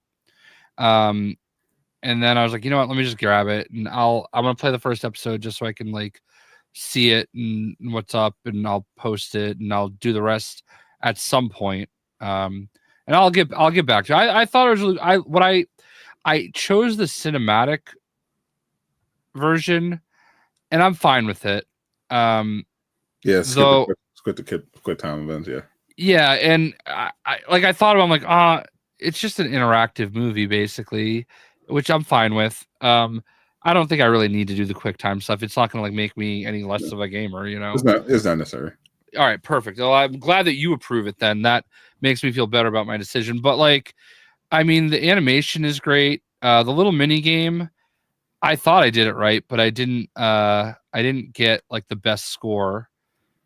And then I was like, you know what, let me just grab it, and I'm gonna play the first episode just so I can like see it and what's up, and I'll post it, and I'll do the rest at some point. And I'll get back to you. I thought it was I chose the cinematic version, and I'm fine with it. Skip the quick time events, yeah. Yeah, and I thought about, I'm like, it's just an interactive movie basically, which I'm fine with. I don't think I really need to do the quick time stuff. It's not going to like make me any less of a gamer, you know. It's not necessary. All right, perfect. Well, I'm glad that you approve it then. That makes me feel better about my decision. But like, I mean, the animation is great. The little mini game, I thought I did it right, but I didn't. I didn't get like the best score.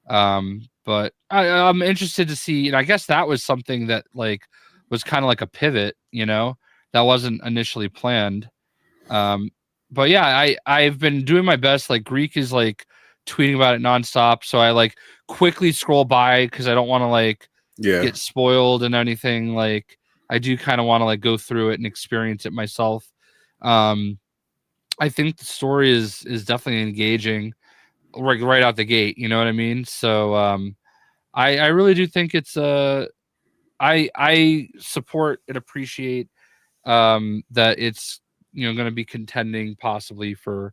But I'm interested to see, and I guess that was something that like was kind of like a pivot, that wasn't initially planned. Um, but yeah, I've been doing my best. Like Greek is like tweeting about it nonstop, so I like quickly scroll by because I don't want to like get spoiled and anything. Like I do kind of want to like go through it and experience it myself. Um, I think the story is definitely engaging right out the gate. You know what I mean? So I really do think it's I support and appreciate that it's going to be contending possibly for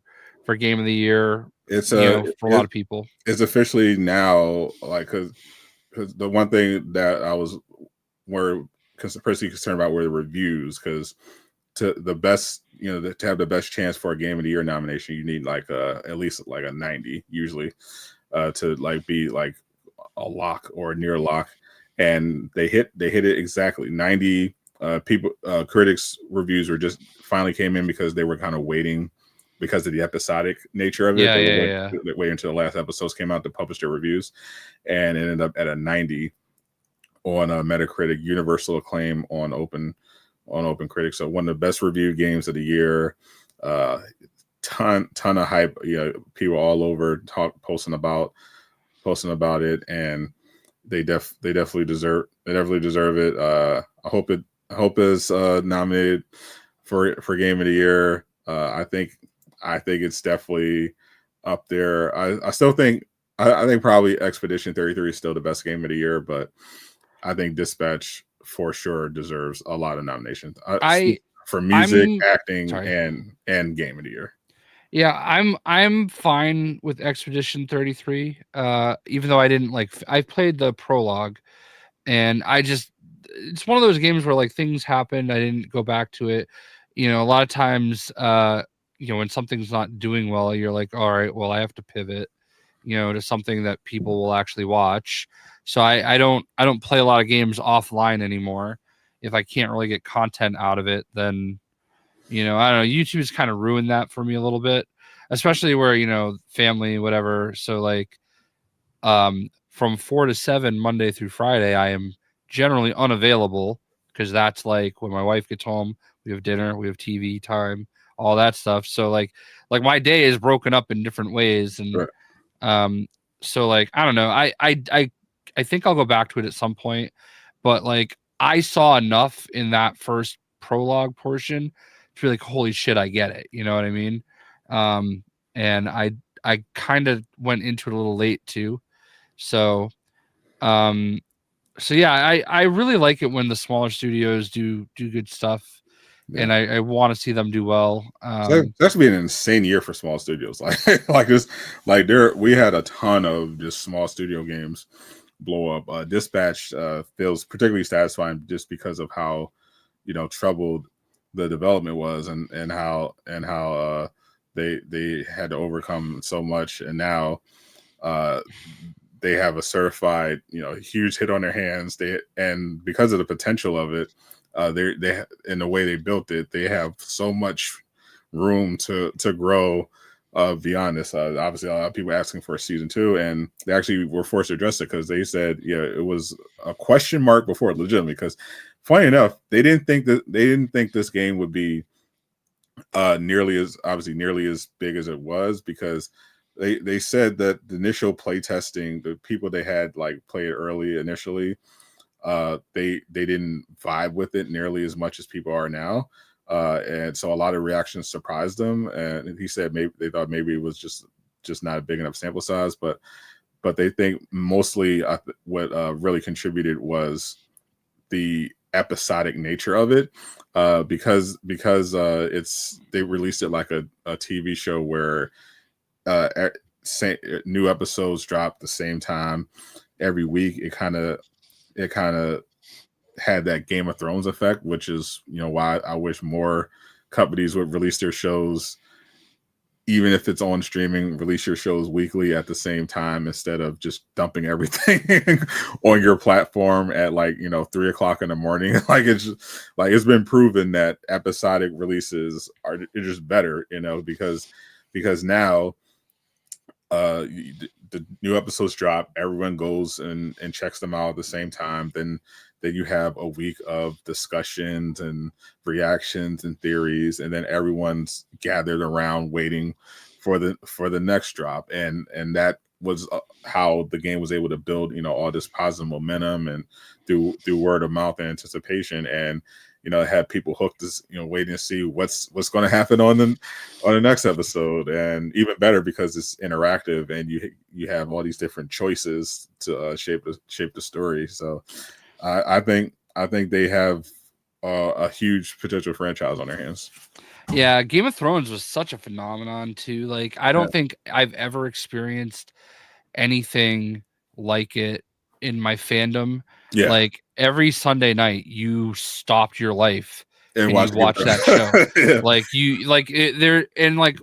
game of the year. It's for a lot of people. It's officially now, like, because the one thing that I was personally concerned about were the reviews, because to the best, to have the best chance for a game of the year nomination, you need like at least like a 90 usually to like be like a lock or near lock, and they hit it exactly 90. People, critics reviews were just finally came in because they were kind of waiting because of the episodic nature of it. They waited until the last episodes came out to publish their reviews, and it ended up at a 90 on Metacritic, universal acclaim on Open Critic. So one of the best reviewed games of the year. Ton of hype. People all over posting about it, and they definitely deserve it. I hope it's nominated for game of the year. I think it's definitely up there. I still think I think probably Expedition 33 is still the best game of the year, but I think Dispatch for sure deserves a lot of nominations. For music, acting, and game of the year. Yeah, I'm fine with Expedition 33. Even though I didn't I played the prologue, and it's one of those games where like things happened. I didn't go back to it. A lot of times, when something's not doing well, you're like, all right, well, I have to pivot, to something that people will actually watch. So I don't play a lot of games offline anymore. If I can't really get content out of it, then I don't know. YouTube's kind of ruined that for me a little bit, especially where family, whatever. So like, from 4 to 7 Monday through Friday, I am generally unavailable because that's like when my wife gets home. We have dinner, we have TV time, all that stuff. So like my day is broken up in different ways, and so like I don't know. I think I'll go back to it at some point, but like I saw enough in that first prologue portion to be like, holy shit, I get it. You know what I mean? And I kind of went into it a little late too. So yeah, I really like it when the smaller studios do good stuff. Yeah. And I want to see them do well. That's been an insane year for small studios. We had a ton of just small studio games blow up. Dispatch feels particularly satisfying just because of how troubled the development was, and how they had to overcome so much, and now they have a certified huge hit on their hands. And because of the potential of it, they in the way they built it, they have so much room to grow beyond this. Obviously, a lot of people asking for a season 2, and they actually were forced to address it because they said it was a question mark before, legitimately. Because funny enough, they didn't think this game would be nearly as big as it was, because they said that the initial play testing, the people they had like play it early initially, they didn't vibe with it nearly as much as people are now, and so a lot of reactions surprised them. And he said maybe they thought maybe it was just not a big enough sample size, but they think mostly what really contributed was the episodic nature of it, because they released it like a TV show where new episodes drop the same time every week. It kind of had that Game of Thrones effect, which is why I wish more companies would release their shows even if it's on streaming, release your shows weekly at the same time instead of just dumping everything on your platform at 3:00 in the morning. It's been proven that episodic releases are just better, because now the new episodes drop, everyone goes and checks them out at the same time. Then you have a week of discussions and reactions and theories, and then everyone's gathered around waiting for the next drop, and that was how the game was able to build all this positive momentum and through word of mouth and anticipation, and have people hooked, waiting to see what's going to happen on the next episode. And even better because it's interactive and you have all these different choices to shape the story. So I think they have a huge potential franchise on their hands. Yeah, Game of Thrones was such a phenomenon too. Like, I don't think I've ever experienced anything like it in my fandom. Yeah. Like, every Sunday night you stopped your life and you watch that show. Yeah.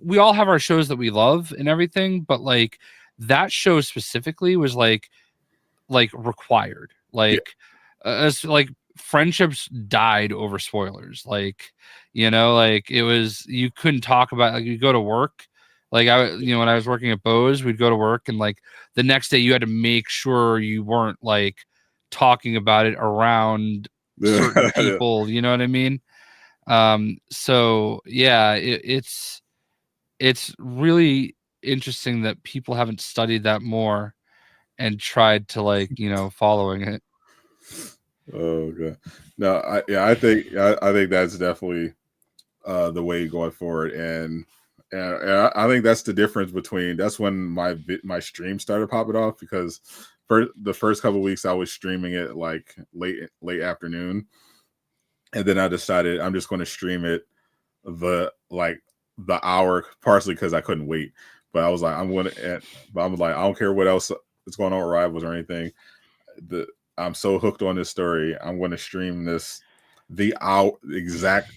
We all have our shows that we love and everything, but like that show specifically was like required. Friendships died over spoilers. It was, you couldn't talk about, you go to work. When I was working at Bose, we'd go to work and the next day you had to make sure you weren't talking about it around certain people. You know what I mean? So yeah, it's really interesting that people haven't studied that more and tried to following it. Oh god. No, I think that's definitely the way going forward, and I think that's the difference between, that's when my stream started popping off, because for the first couple of weeks I was streaming it late afternoon, and then I decided I'm just going to stream it the hour, partially because I couldn't wait, but I was like, I don't care what else is going on with Rivals or anything. I'm so hooked on this story. I'm going to stream this the exact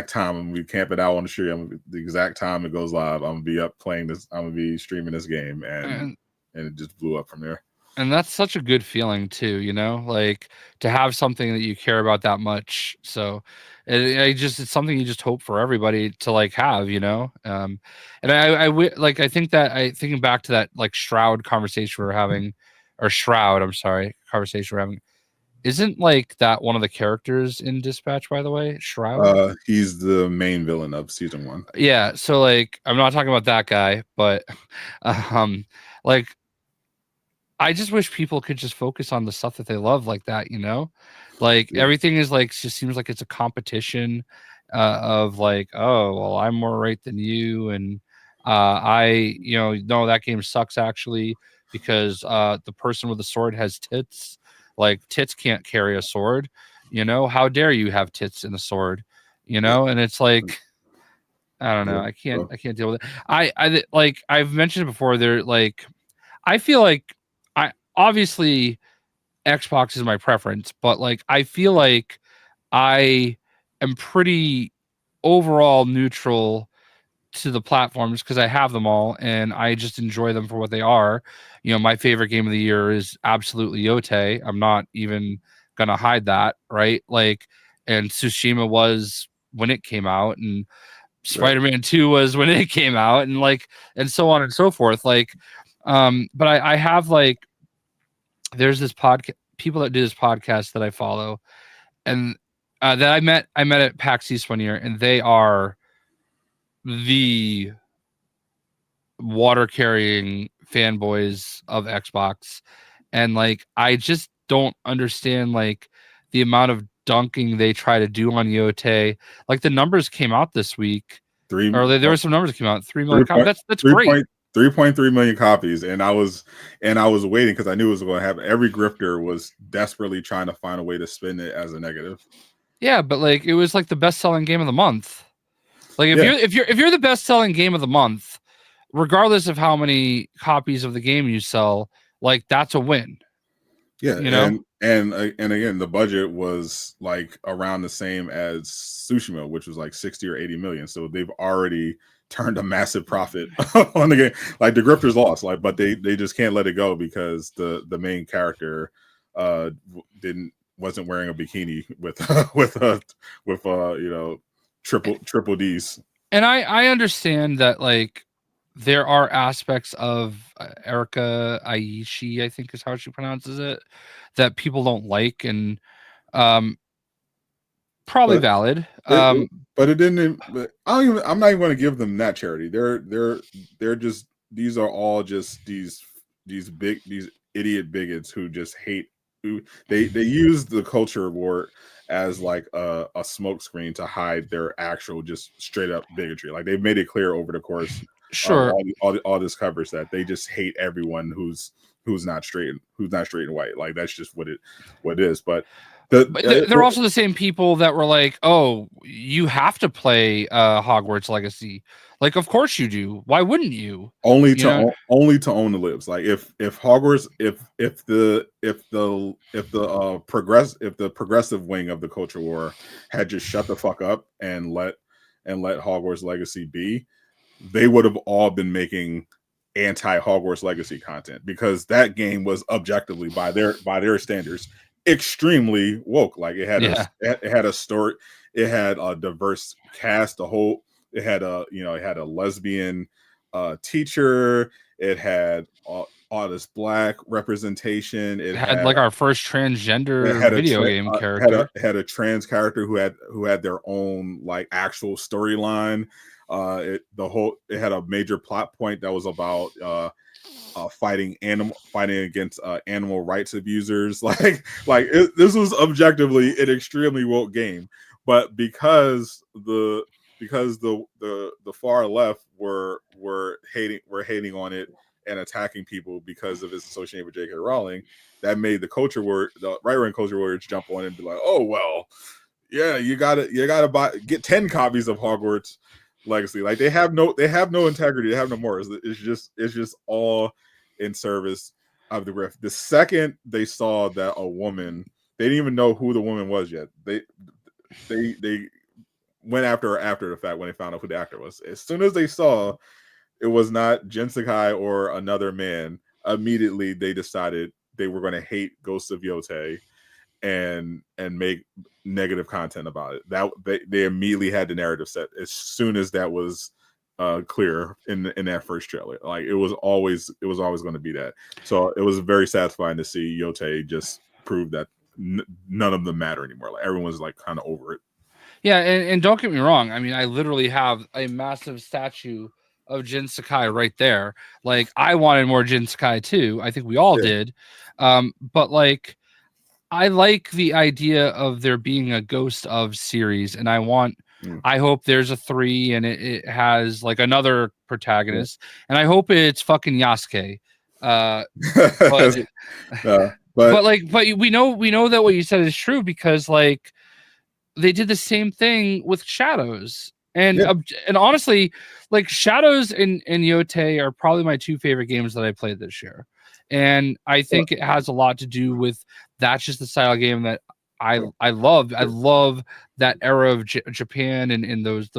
time. I'm going to be camping out on the street. The exact time it goes live, I'm going to be up playing this. I'm going to be streaming this game, and it just blew up from there. And that's such a good feeling too, to have something that you care about that much. So it's something you just hope for everybody to have, and I think that thinking back to that Shroud conversation we're having, or Shroud, I'm sorry, conversation we're having, isn't that one of the characters in Dispatch, by the way? Shroud? He's the main villain of season 1. Yeah, so I'm not talking about that guy, but I just wish people could just focus on the stuff that they love like that, everything is just seems like it's a competition of oh, well, I'm more right than you, and no, that game sucks actually, because the person with the sword has tits. Tits can't carry a sword, how dare you have tits in a sword, and it's I don't know, I can't deal with it. I've mentioned it before, I feel obviously Xbox is my preference, but I feel like I am pretty overall neutral to the platforms because I have them all and I just enjoy them for what they are. My favorite game of the year is absolutely Yote. I'm not even gonna hide that, right? And Tsushima was when it came out, and Spider-Man 2 was when it came out, and and so on and so forth. But I have there's this people that do this podcast that I follow, and that I met at PAX East one year, and they are the water carrying fanboys of Xbox, and I just don't understand the amount of dunking they try to do on Yote. The numbers came out this week. There were some numbers that came out. 3 million copies. That's great. 3.3 million copies, and I was waiting because I knew it was going to happen. Every grifter was desperately trying to find a way to spin it as a negative. Yeah, but it was the best-selling game of the month. If you're the best-selling game of the month, regardless of how many copies of the game you sell, that's a win. Yeah, you know. and again, the budget was like around the same as Tsushima, which was like 60 or 80 million. So they've already turned a massive profit on the game. Like the grifters lost, like, but they just can't let it go because the main character didn't wasn't wearing a bikini with you know, triple D's. And I understand that, like, there are aspects of Erika Aishi, I think is how she pronounces it, that people don't like, and probably But valid. but it didn't. But I'm not even going to give them that charity. They're just, these are all just these idiot bigots who just hate. They use the culture war as like a smokescreen to hide their actual just straight up bigotry. Like they've made it clear over the course of Sure. all this covers that they just hate everyone who's not straight and white. Like that's just what it is. But they're also the same people that were like, "Oh, you have to play Hogwarts Legacy." Like, of course you do. Why wouldn't you? Only to own the libs. Like if Hogwarts, if the progressive wing of the culture war had just shut the fuck up and let Hogwarts Legacy be, they would have all been making anti Hogwarts Legacy content, because that game was objectively by their standards extremely woke. Like it had a story, it had a diverse cast, it had a lesbian teacher, it had all this black representation, it had had like our first transgender video game character, had a trans character who had their own like actual storyline. It had a major plot point that was about fighting against animal rights abusers. This was objectively an extremely woke game, but because the far left were hating on it and attacking people because of its association with J.K. Rowling, that made the right wing culture warriors jump on it and be like, oh well, yeah, you gotta get 10 copies of Hogwarts Legacy. Like they have no integrity, they have no morals. It's just all in service of the grift. The second they saw that a woman, they didn't even know who the woman was yet. They went after her after the fact when they found out who the actor was. As soon as they saw it was not Jin Sakai or another man, immediately they decided they were going to hate Ghosts of Yotei and make negative content about it. That they immediately had the narrative set as soon as that was clear in that first trailer. Like it was always going to be that. So it was very satisfying to see Yotei just prove that none of them matter anymore. Like everyone's like kind of over it. Yeah, and don't get me wrong. I mean, I literally have a massive statue of Jin Sakai right there. Like, I wanted more Jin Sakai too. I think we all did. But like, I like the idea of there being a Ghost of series, and I hope there's a 3 and it has like another protagonist, and I hope it's fucking Yasuke. But we know that what you said is true, because like they did the same thing with Shadows. And honestly, like Shadows and Yotei are probably my 2 favorite games that I played this year. And I think it has a lot to do with that's just the style of game that I love. I love that era of Japan and those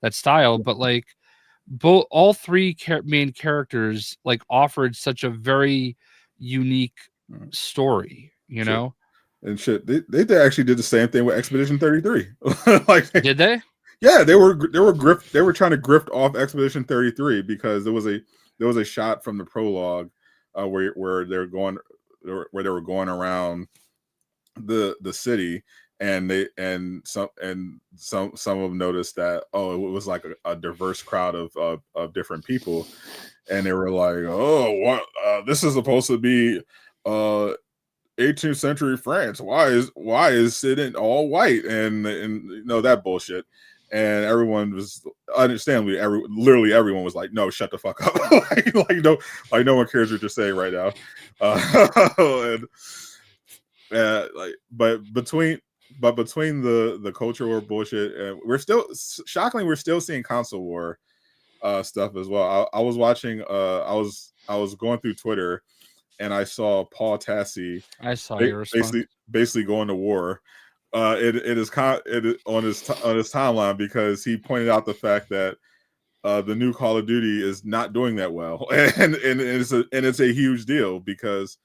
that style. But like all 3 main characters like offered such a very unique story, you know? And shit, they actually did the same thing with Expedition 33. Like, did they? Yeah, they were trying to grift off Expedition 33 because there was a shot from the prologue where they were going around the city, and some of them noticed that it was like a diverse crowd of different people, and they were like, oh, what this is supposed to be 18th century France. Why is it all white and that bullshit? And everyone was understandably, literally everyone was like, no, shut the fuck up. No one cares what you're saying right now. But between the culture war bullshit, we're still seeing console war stuff as well. I was watching, I was going through Twitter, and I saw Paul Tassi. I saw your response. Basically going to war. It is on his timeline because he pointed out the fact that the new Call of Duty is not doing that well, and it's a huge deal because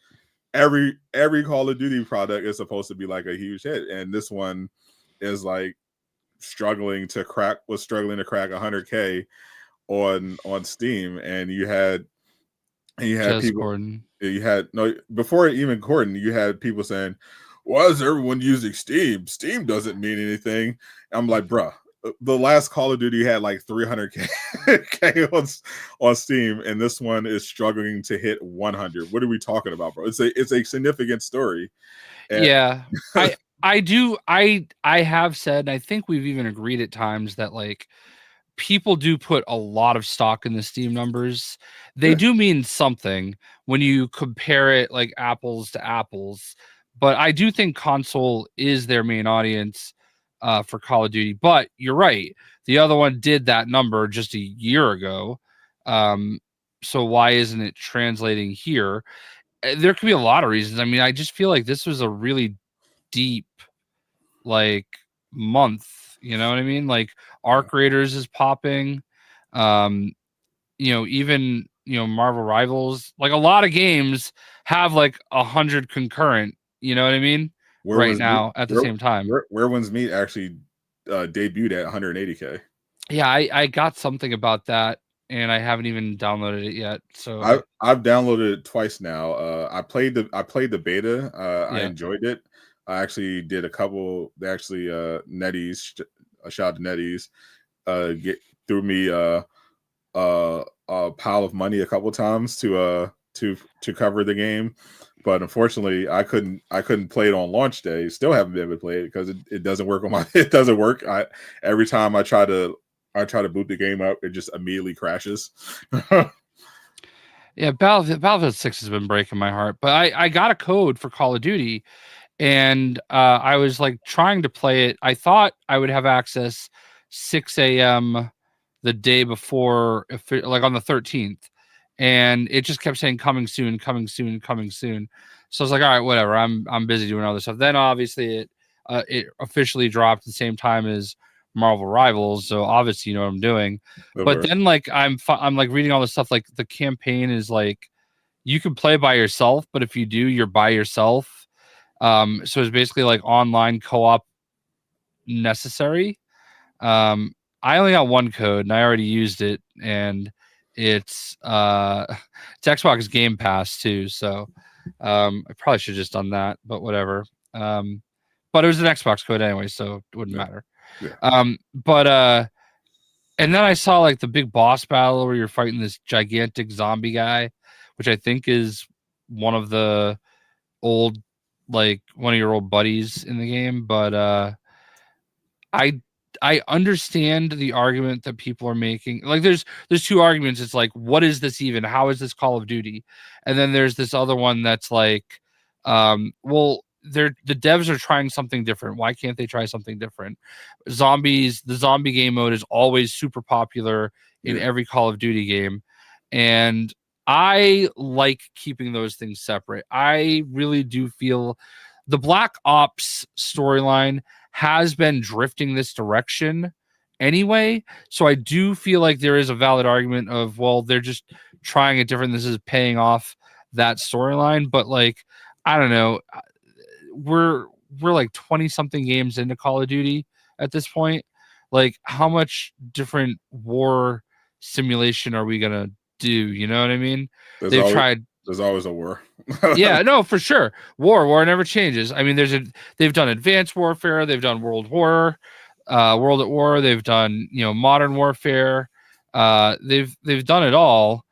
every Call of Duty product is supposed to be like a huge hit, and this one is like struggling to crack 100K on Steam, and you had people. Gordon. You had before even Gordon, you had people saying, "Why is everyone using Steam? Steam doesn't mean anything." I'm like, bruh, the last Call of Duty had like 300K on Steam, and this one is struggling to hit 100. What are we talking about, bro? It's a significant story. And yeah, I have said, I think we've even agreed at times that like people do put a lot of stock in the Steam numbers. They do mean something when you compare it like apples to apples. But I do think console is their main audience for Call of Duty. But you're right. The other one did that number just a year ago. So why isn't it translating here? There could be a lot of reasons. I mean, I just feel like this was a really deep like month. You know what I mean? Like Arc Raiders is popping. Even Marvel Rivals, like a lot of games have like 100 concurrent. You know what I mean? At the same time. Where One's Meat actually debuted at 180K. Yeah, I got something about that, and I haven't even downloaded it yet. So I've downloaded it twice now. I played the beta. I enjoyed it. I actually did a couple. Actually, NetEase, shout out to NetEase, threw me a pile of money a couple times to cover the game, but unfortunately, I couldn't play it on launch day. Still haven't been able to play it because it doesn't work on my. It doesn't work. Every time I try to boot the game up, it just immediately crashes. Yeah, Battlefield 6 has been breaking my heart, but I got a code for Call of Duty. And I was like trying to play it. I thought I would have access 6 a.m. the day before, like on the 13th. And it just kept saying coming soon, coming soon, coming soon. So I was like, all right, whatever. I'm busy doing other stuff. Then obviously it officially dropped at the same time as Marvel Rivals. So obviously you know what I'm doing. But then like I'm like reading all this stuff. Like the campaign is like you can play by yourself, but if you do, you're by yourself. So it's basically like online co-op necessary. I only got one code and I already used it, and it's Xbox Game Pass too. So I probably should have just done that, but whatever. But it was an Xbox code anyway, so it wouldn't matter. Yeah. And then I saw like the big boss battle where you're fighting this gigantic zombie guy, which I think is one of the old, like one of your old buddies in the game. But I understand the argument that people are making. Like there's two arguments. It's like, what is this even? How is this Call of Duty? And then there's this other one that's like, well, the devs are trying something different. Why can't they try something different? The zombie game mode is always super popular in every Call of Duty game. And I like keeping those things separate. I really do feel the Black Ops storyline has been drifting this direction anyway. So I do feel like there is a valid argument of, well, they're just trying it different. This is paying off that storyline. But like, I don't know. We're like 20 something games into Call of Duty at this point. Like, how much different war simulation are we gonna do? You know what I mean? There's always a war. Yeah, no, for sure. War never changes. I mean, they've done advanced warfare, they've done world at war, they've done modern warfare. They've done it all,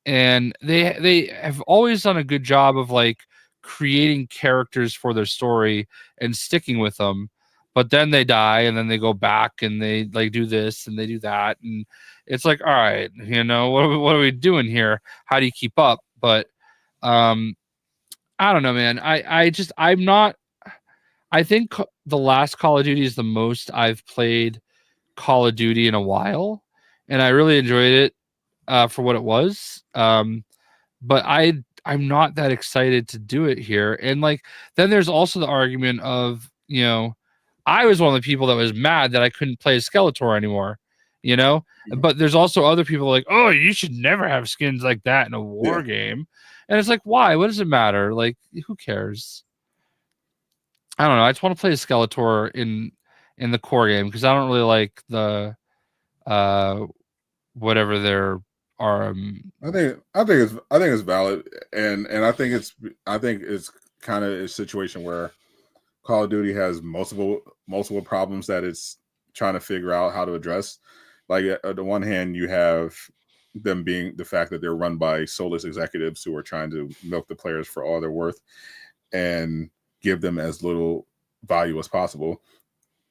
and they have always done a good job of like creating characters for their story and sticking with them. But then they die, and then they go back and they like do this and they do that, and it's like, all right, what are we doing here? How do you keep up? But I don't know, man. I think the last Call of Duty is the most I've played Call of Duty in a while, and I really enjoyed it for what it was. But I'm not that excited to do it here. And like, then there's also the argument of, I was one of the people that was mad that I couldn't play Skeletor anymore, but there's also other people like, oh, you should never have skins like that in a war game. And it's like, why? What does it matter? Like, who cares? I don't know. I just want to play Skeletor in the core game because I don't really like the whatever there are. I think it's valid, and I think it's kind of a situation where Call of Duty has multiple problems that it's trying to figure out how to address. Like on the one hand, you have them being the fact that they're run by soulless executives who are trying to milk the players for all they're worth and give them as little value as possible.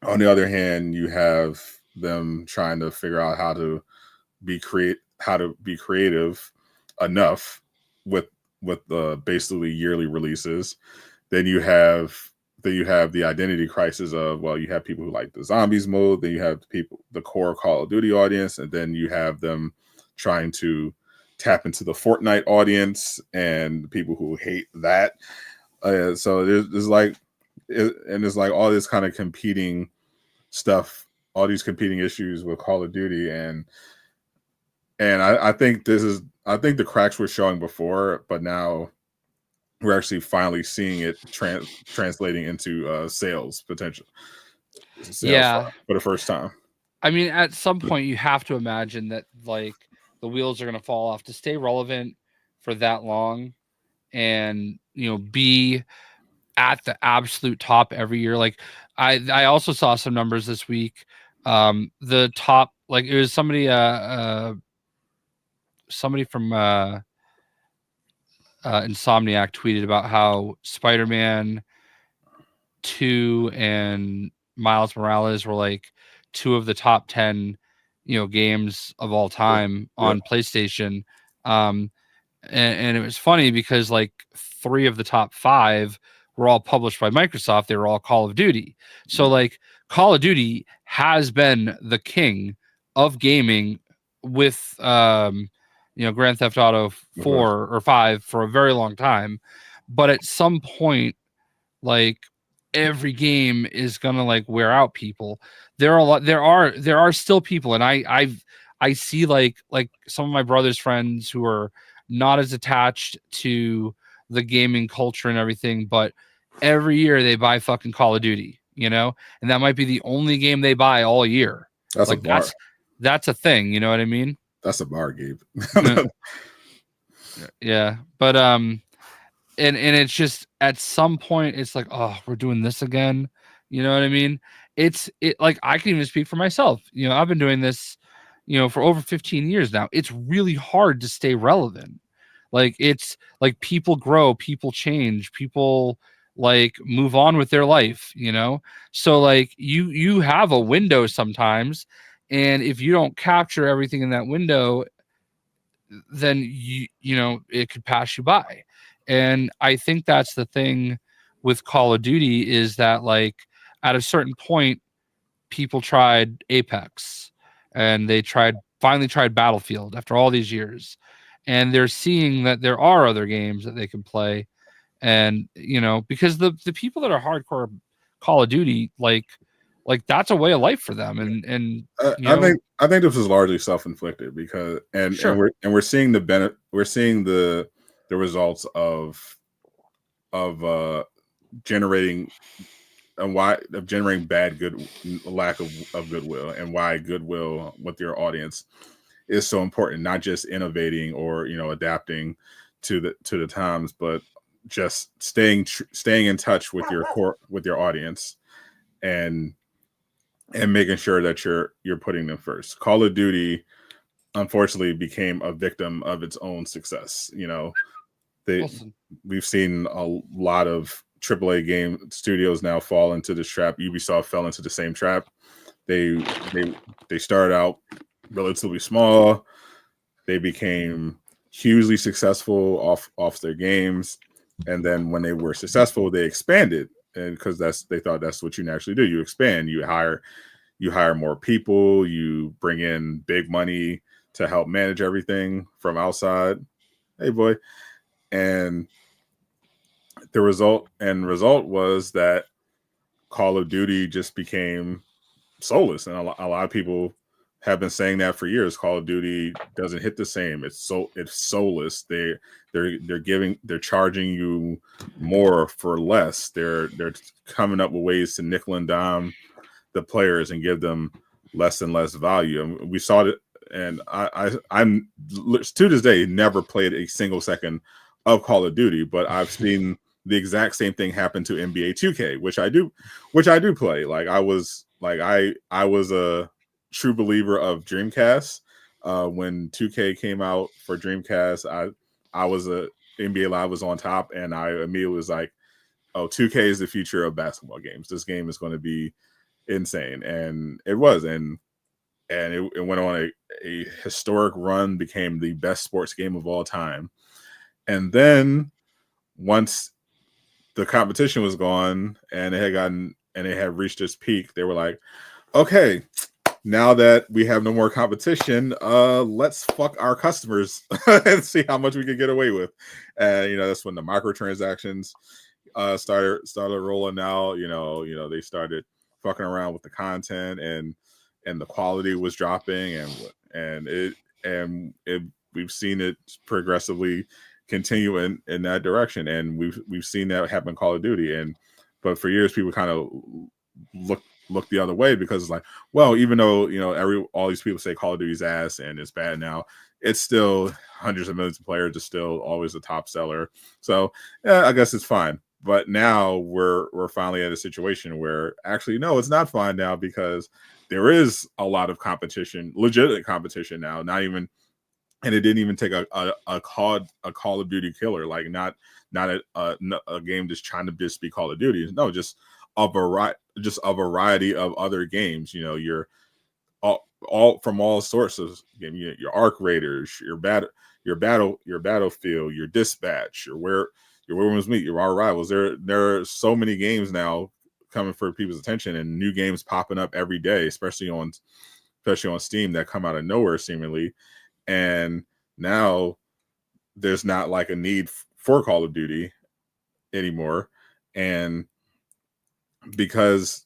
On the other hand, you have them trying to figure out how to be creative enough with basically yearly releases. Then you have the identity crisis of, well, you have people who like the zombies mode, then you have the core Call of Duty audience, and then you have them trying to tap into the Fortnite audience and people who hate that. So there's like all this kind of competing stuff, all these competing issues with Call of Duty, and I think the cracks were showing before, but now we're actually finally seeing it translating into sales potential. For the first time. I mean, at some point you have to imagine that like the wheels are going to fall off to stay relevant for that long, and be at the absolute top every year. Like I also saw some numbers this week. The top, like it was somebody from Insomniac tweeted about how Spider-Man 2 and Miles Morales were like 2 of the top 10 games of all time on PlayStation. And it was funny because like 3 of the top 5 were all published by Microsoft. They were all Call of Duty. So like Call of Duty has been the king of gaming with Grand Theft Auto 4 or 5 for a very long time. But at some point, like every game is gonna like wear out people. There are still people, and I see like some of my brother's friends who are not as attached to the gaming culture and everything, but every year they buy fucking Call of Duty, and that might be the only game they buy all year. That's like, a bar. That's a thing, you know what I mean? That's a bar, Gabe. Yeah, but and it's just at some point it's like, oh, we're doing this again. You know what I mean? It like I can even speak for myself. I've been doing this, for over 15 years now. It's really hard to stay relevant. Like it's like people grow, people change, people like move on with their life, So like you have a window sometimes, and if you don't capture everything in that window, then it could pass you by. And I think that's the thing with Call of Duty is that like at a certain point, people tried Apex and they finally tried Battlefield after all these years. And they're seeing that there are other games that they can play. And, because the people that are hardcore Call of Duty, like that's a way of life for them. And I think this is largely self-inflicted because we're seeing the results of generating lack of goodwill, and why goodwill with your audience is so important. Not just innovating or adapting to the times, but just staying in touch with your audience and making sure that you're putting them first. Call of Duty unfortunately became a victim of its own success. We've seen a lot of AAA game studios now fall into this trap. Ubisoft fell into the same trap. They started out relatively small. They became hugely successful off their games, and then when they were successful, they expanded, and because they thought that's what you naturally do. You expand. You hire more people. You bring in big money to help manage everything from outside. Hey, boy. And the result was that Call of Duty just became soulless, and a lot of people have been saying that for years. Call of Duty doesn't hit the same. It's soulless. They're charging you more for less. They're coming up with ways to nickel and dime the players and give them less and less value. And we saw it. And I'm to this day never played a single second of Call of Duty, but I've seen the exact same thing happen to NBA 2K, which I do play. Like I was a true believer of Dreamcast. When 2K came out for Dreamcast, I was a NBA Live was on top, and I immediately was like, "Oh, 2K is the future of basketball games. This game is going to be insane," and it was, and it went on a historic run, became the best sports game of all time, and then once the competition was gone and it had reached its peak, they were like, okay, now that we have no more competition, let's fuck our customers and see how much we can get away with. And that's when the microtransactions started rolling out. They started fucking around with the content, and the quality was dropping, and we've seen it progressively continue in that direction, and we've seen that happen in Call of Duty. But for years people kind of look the other way, because it's like, well, even though all these people say Call of Duty's ass and it's bad now, it's still hundreds of millions of players. It's still always the top seller. So yeah, I guess it's fine. But now we're finally at a situation where actually no, it's not fine now, because there is a lot of competition, legitimate competition now. Not even. And it didn't even take a Call of Duty killer, like not a game just trying to just be Call of Duty. No, just a variety of other games. You're all from all sorts of games. Your Arc Raiders, your Battlefield, your Dispatch, your Women's Meet, your Our Rivals. There are so many games now coming for people's attention, and new games popping up every day, especially on Steam, that come out of nowhere seemingly. And now there's not like a need for Call of Duty anymore. And because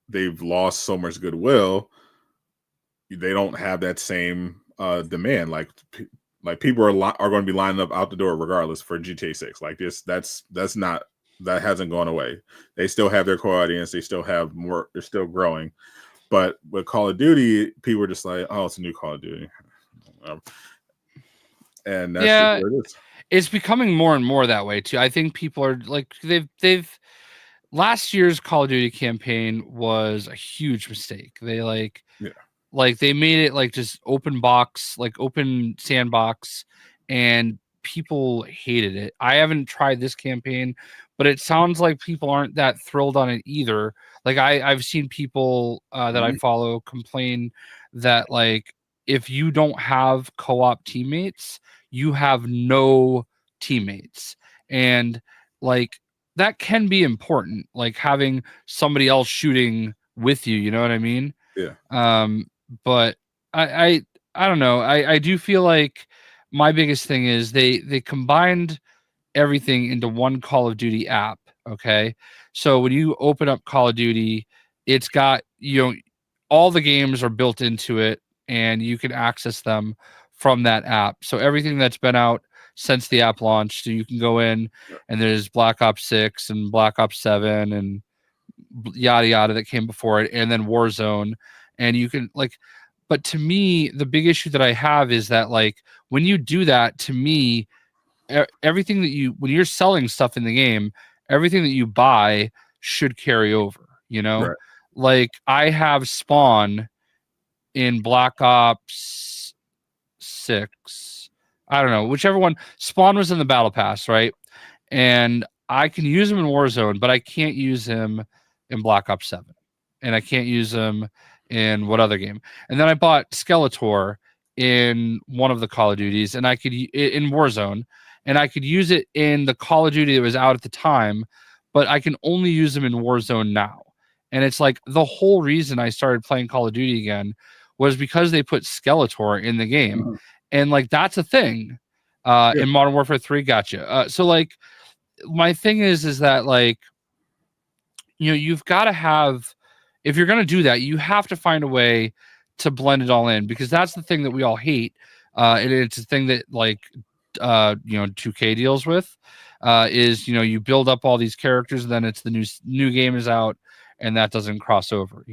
they've lost so much goodwill, they don't have that same demand. Like people are going to be lining up out the door regardless for GTA 6. Like this, that hasn't gone away. They still have their core audience. They still have more. They're still growing. But with Call of Duty, people are just like, oh, it's a new Call of Duty. And that's just where it is. It's becoming more and more that way too. I think people are like, they've last year's Call of Duty campaign was a huge mistake. They they made it like just open sandbox, and people hated it. I haven't tried this campaign, but it sounds like people aren't that thrilled on it either. Like I've seen people that I follow complain that like, if you don't have co-op teammates, you have no teammates. And like that can be important, like having somebody else shooting with you, you know what I mean? Yeah. But I don't know. I do feel like my biggest thing is they combined everything into one Call of Duty app. Okay. So when you open up Call of Duty, it's got, all the games are built into it, and you can access them from that app. So everything that's been out since the app launched, so you can go in and there's Black Ops 6 and Black Ops 7 and yada yada that came before it, and then Warzone. And you can but to me, the big issue that I have is that like when you do that, to me, everything that when you're selling stuff in the game, everything that you buy should carry over, Right. Like I have Spawn in Black Ops 6. I don't know, whichever one. Spawn was in the Battle Pass, right? And I can use him in Warzone, but I can't use him in Black Ops 7. And I can't use him in what other game? And then I bought Skeletor in one of the Call of Duties, and I could in Warzone, and I could use it in the Call of Duty that was out at the time, but I can only use them in Warzone now. And it's like the whole reason I started playing Call of Duty again was because they put Skeletor in the game. And like that's a thing. In Modern Warfare 3, gotcha. So like, my thing is that like, you've got to have, if you're going to do that, you have to find a way to blend it all in, because that's the thing that we all hate. And it's a thing that like, 2K deals with, is, you build up all these characters, and then it's the new game is out, and that doesn't cross over,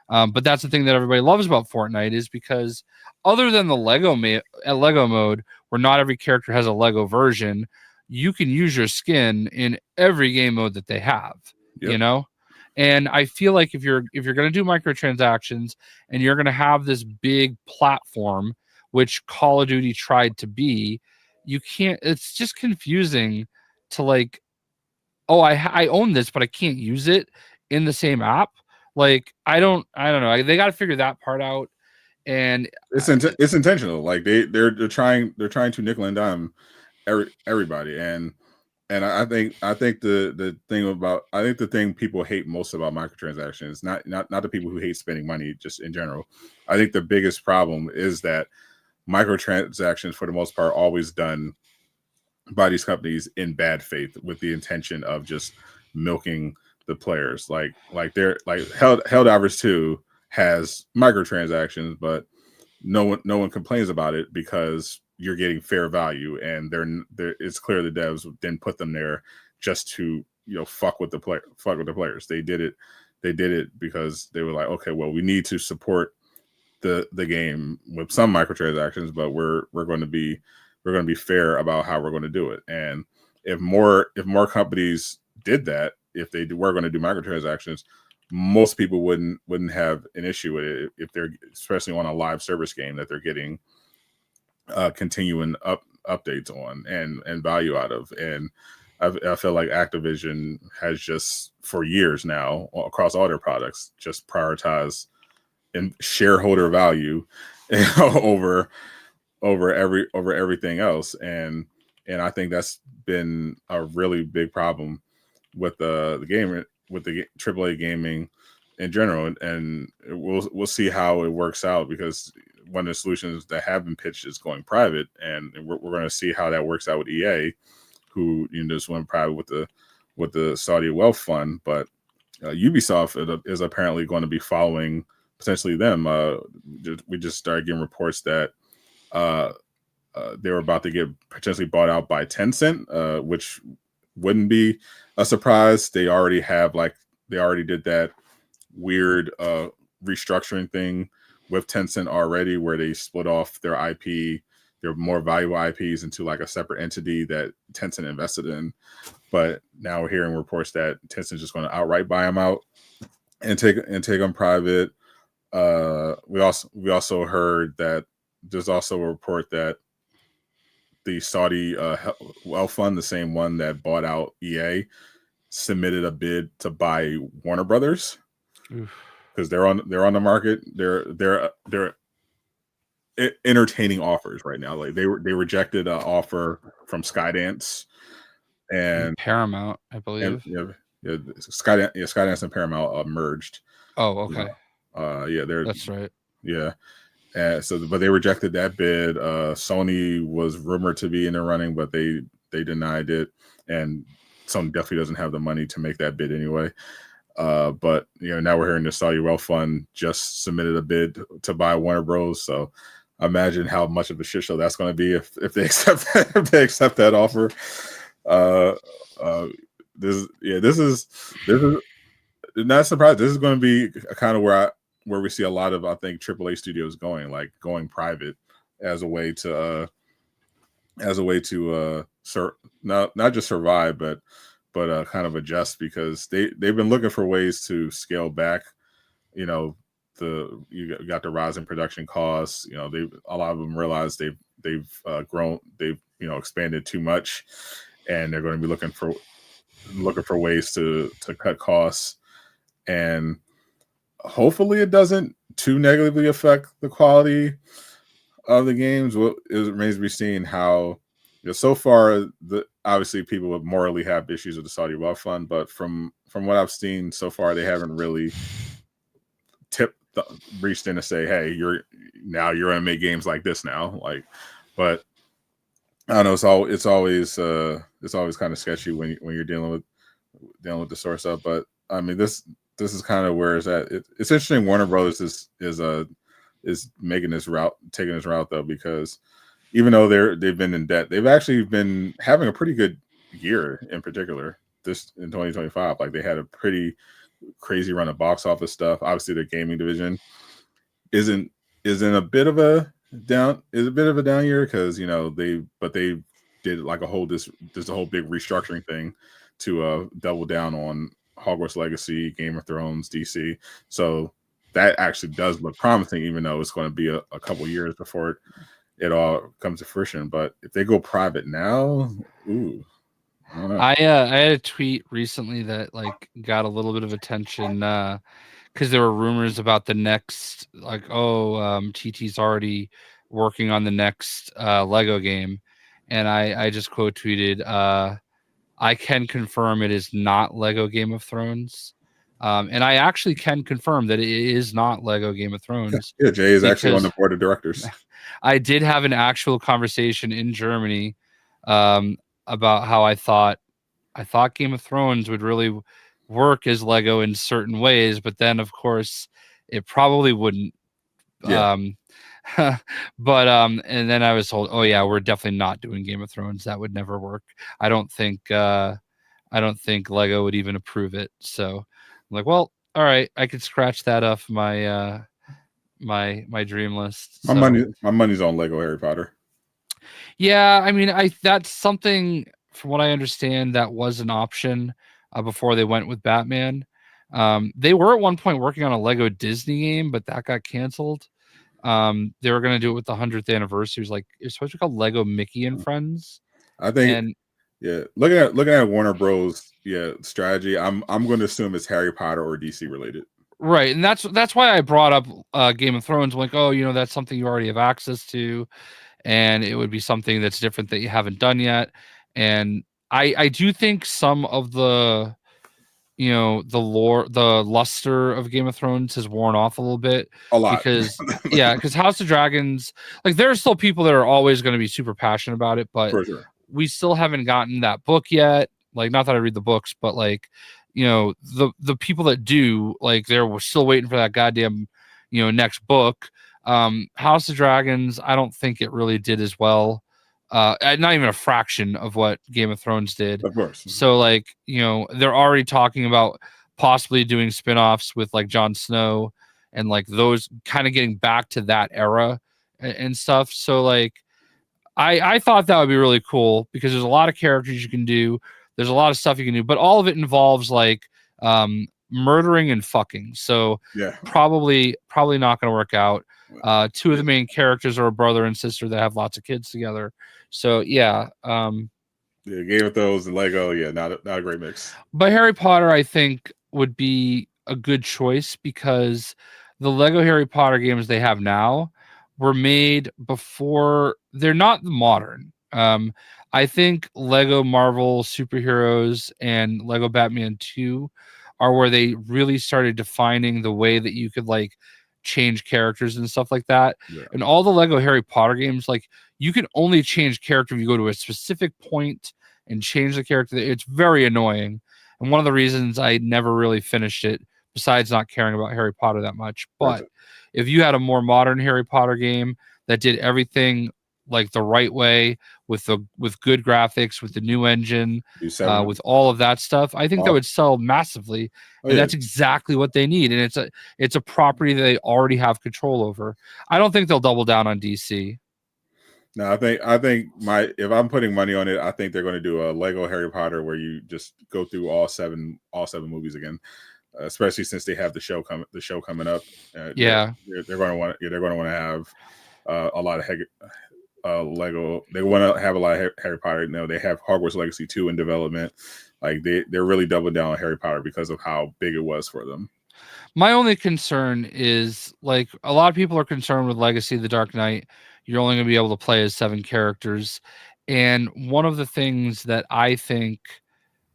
but that's the thing that everybody loves about Fortnite, is because other than the Lego mode, where not every character has a Lego version, you can use your skin in every game mode that they have. And I feel like if you're going to do microtransactions, and you're going to have this big platform, which Call of Duty tried to be, you can't, it's just confusing to like, oh, I own this, but I can't use it in the same app. Like, I don't know. They got to figure that part out. And it's intentional. Like they're trying to nickel and dime everybody. And I think the thing people hate most about microtransactions, not the people who hate spending money, just in general. I think the biggest problem is that microtransactions, for the most part, always done by these companies in bad faith, with the intention of just milking the players. Like Helldivers 2 has microtransactions, but no one complains about it, because you're getting fair value, and they're it's clear the devs didn't put them there just to fuck with the players. They did it because they were like, okay, well, we need to support the game with some microtransactions, but we're going to be fair about how we're going to do it. And if more companies did that, if they were going to do microtransactions, most people wouldn't have an issue with it, if they're, especially on a live service game that they're getting continuing updates on and value out of. And I feel like Activision has just for years now, across all their products, just prioritized and shareholder value over everything else. And I think that's been a really big problem with the game, with the AAA gaming in general. And we'll see how it works out, because one of the solutions that have been pitched is going private, and we're going to see how that works out with EA, who just went private with the Saudi wealth fund. But Ubisoft is apparently going to be following potentially them. We just started getting reports that they were about to get potentially bought out by Tencent, which wouldn't be a surprise. They already did that weird restructuring thing with Tencent already, where they split off their IP, their more valuable IPs, into like a separate entity that Tencent invested in. But now we're hearing reports that Tencent's just going to outright buy them out and take them private. We also heard that there's also a report that the Saudi wealth fund, the same one that bought out EA, submitted a bid to buy Warner Brothers, because they're on the market. They're entertaining offers right now. Like they rejected an offer from Skydance and Paramount, I believe. Skydance and Paramount merged. Oh, okay. That's right. Yeah. But they rejected that bid. Sony was rumored to be in the running, but they denied it, and Sony definitely doesn't have the money to make that bid anyway. But now we're hearing the Saudi wealth fund just submitted a bid to buy Warner Bros. So imagine how much of a shit show that's going to be if they accept that offer. This is not surprised. This is going to be kind of where we see a lot of, I think, AAA studios going private as a way to not just survive, but kind of adjust, because they've been looking for ways to scale back. You got the rise in production costs. A lot of them realize they've grown, they've expanded too much, and they're going to be looking for ways to cut costs. And hopefully it doesn't too negatively affect the quality of the games. It remains to be seen how, so far, obviously people would morally have issues with the Saudi wealth fund, but from what I've seen so far, they haven't really reached in to say, hey, you're going to make games like this now. But I don't know. It's always kind of sketchy when you're dealing with the source stuff. But I mean, this is kind of where it's at. It's interesting. Warner Brothers is making this route, taking this route though, because even though they've been in debt, they've actually been having a pretty good year in particular. This in 2025, like they had a pretty crazy run of box office stuff. Obviously, their gaming division is in a bit of a down year because they did like a whole big restructuring thing to double down on Hogwarts Legacy, Game of Thrones, DC. So that actually does look promising, even though it's going to be a couple years before it all comes to fruition. But if they go private now, ooh, I don't know. I had a tweet recently that like got a little bit of attention because there were rumors about the next, like, TT's already working on the next Lego game, and I just quote tweeted, I can confirm it is not Lego Game of Thrones. And I actually can confirm that it is not Lego Game of Thrones. Yeah, Jay is actually on the board of directors. I did have an actual conversation in Germany about how I thought Game of Thrones would really work as Lego in certain ways, but then of course it probably wouldn't. Yeah. But and then I was told, oh yeah, we're definitely not doing Game of Thrones. That would never work. I don't think Lego would even approve it. So I'm like, well, all right, I could scratch that off my my dream list. My money's on Lego Harry Potter. Yeah, I mean, that's something, from what I understand, that was an option before they went with Batman. They were at one point working on a Lego Disney game, but that got canceled. They were going to do it with the 100th anniversary. It was like, it's supposed to be called Lego Mickey and Friends. I think, yeah, looking at Warner Bros. Yeah, strategy. I'm going to assume it's Harry Potter or DC related. Right, and that's why I brought up Game of Thrones. Like, oh, that's something you already have access to, and it would be something that's different that you haven't done yet. And I do think some of the the luster of Game of Thrones has worn off a little bit. A lot. because House of Dragons, like, there are still people that are always going to be super passionate about it, but for sure, we still haven't gotten that book yet. Like, not that I read the books, but like, the people that do, like, they're still waiting for that goddamn next book. House of Dragons, I don't think it really did as well. Not even a fraction of what Game of Thrones did. Of course. So, like, they're already talking about possibly doing spin-offs with like Jon Snow and like those, kind of getting back to that era and stuff. So like, I thought that would be really cool because there's a lot of characters you can do. There's a lot of stuff you can do, but all of it involves like murdering and fucking. So yeah, probably not going to work out. Two of the main characters are a brother and sister that have lots of kids together. So yeah, Game of Thrones and Lego, not a great mix. But Harry Potter, I think, would be a good choice because the Lego Harry Potter games they have now were made before. They're not modern. I think Lego Marvel Superheroes and Lego Batman 2 are where they really started defining the way that you could like change characters and stuff like that. Yeah. And all the Lego Harry Potter games, like, you can only change character if you go to a specific point and change the character. It's very annoying. And one of the reasons I never really finished it, besides not caring about Harry Potter that much, but if you had a more modern Harry Potter game that did everything like the right way with good graphics, with the new engine, with all of that stuff, I think that would sell massively. And that's exactly what they need. And it's a property that they already have control over. I don't think they'll double down on DC. No, I think if I'm putting money on it, I think they're going to do a Lego Harry Potter where you just go through all seven movies again. Especially since they have the show coming up. They're going to want to have a lot of Lego. They want to have a lot of Harry Potter. They have Hogwarts Legacy 2 in development. Like they're really doubling down on Harry Potter because of how big it was for them. My only concern is, like, a lot of people are concerned with Legacy of the Dark Knight. You're only going to be able to play as 7 characters. And one of the things that I think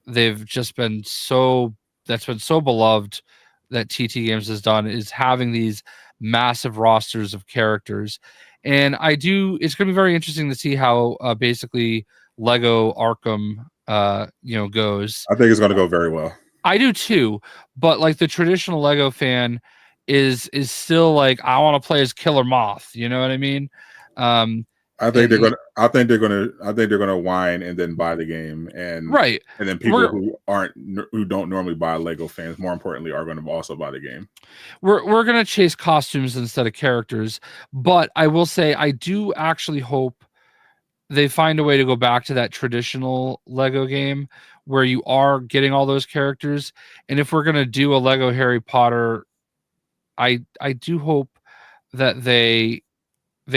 that's been so beloved that TT Games has done is having these massive rosters of characters. And it's going to be very interesting to see how basically Lego Arkham goes. I think it's going to go very well. I do too, but like the traditional Lego fan is still like, I want to play as Killer Moth. You know what I mean? I think they're gonna whine and then buy the game, and right, and then people who don't normally buy Lego fans, more importantly, are going to also buy the game. We're gonna chase costumes instead of characters, but I will say I do actually hope they find a way to go back to that traditional Lego game where you are getting all those characters. And if we're gonna do a Lego Harry Potter, I do hope that they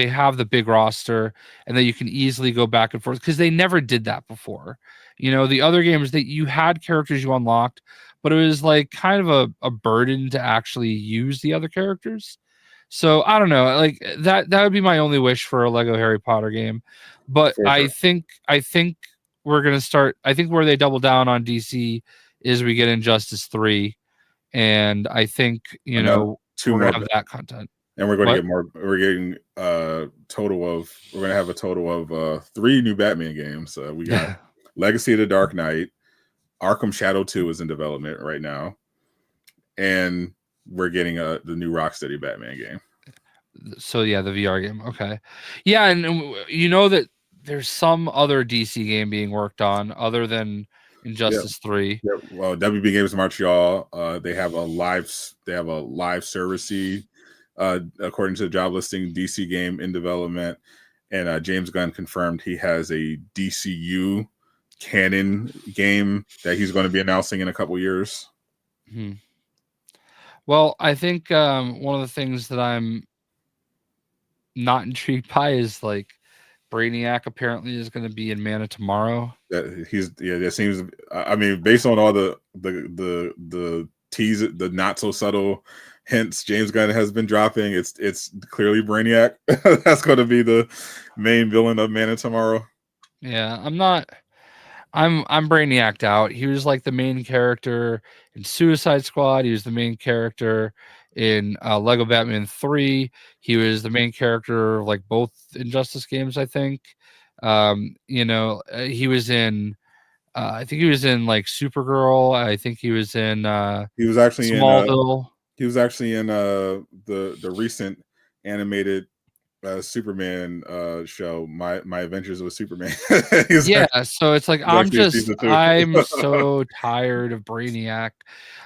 have the big roster and that you can easily go back and forth, because they never did that before. The other games that you had characters you unlocked, but it was like kind of a burden to actually use the other characters. So I don't know, like that would be my only wish for a Lego Harry Potter game. But I think we're gonna start. I think where they double down on DC is we get Injustice 3, and I think we're gonna have that content. And we're going to get more. We're getting we're going to have a total of 3 new Batman games. We got Legacy of the Dark Knight, Arkham Shadow 2 is in development right now, and we're getting the new Rocksteady Batman game. So yeah, the VR game. Okay, yeah, and that there's some other DC game being worked on other than Injustice 3. Yeah. Well, WB Games Montreal, they have a live service according to the job listing, DC game in development, and James Gunn confirmed he has a DCU canon game that he's going to be announcing in a couple years. Well, I think one of the things that I'm not intrigued by is like Brainiac apparently is going to be in Man of Tomorrow. That seems. I mean, based on all the tease, the not so subtle hints James Gunn has been dropping, it's clearly Brainiac. That's going to be the main villain of Man of Tomorrow. Yeah, I'm Brainiac'd out. He was like the main character in Suicide Squad. He was the main character in Lego Batman 3. He was the main character of like both Injustice games, I think. He was in I think he was in like Supergirl. I think he was in he was actually Smallville. He was actually in the recent animated Superman show, My Adventures with Superman. So it's like I'm so tired of Brainiac.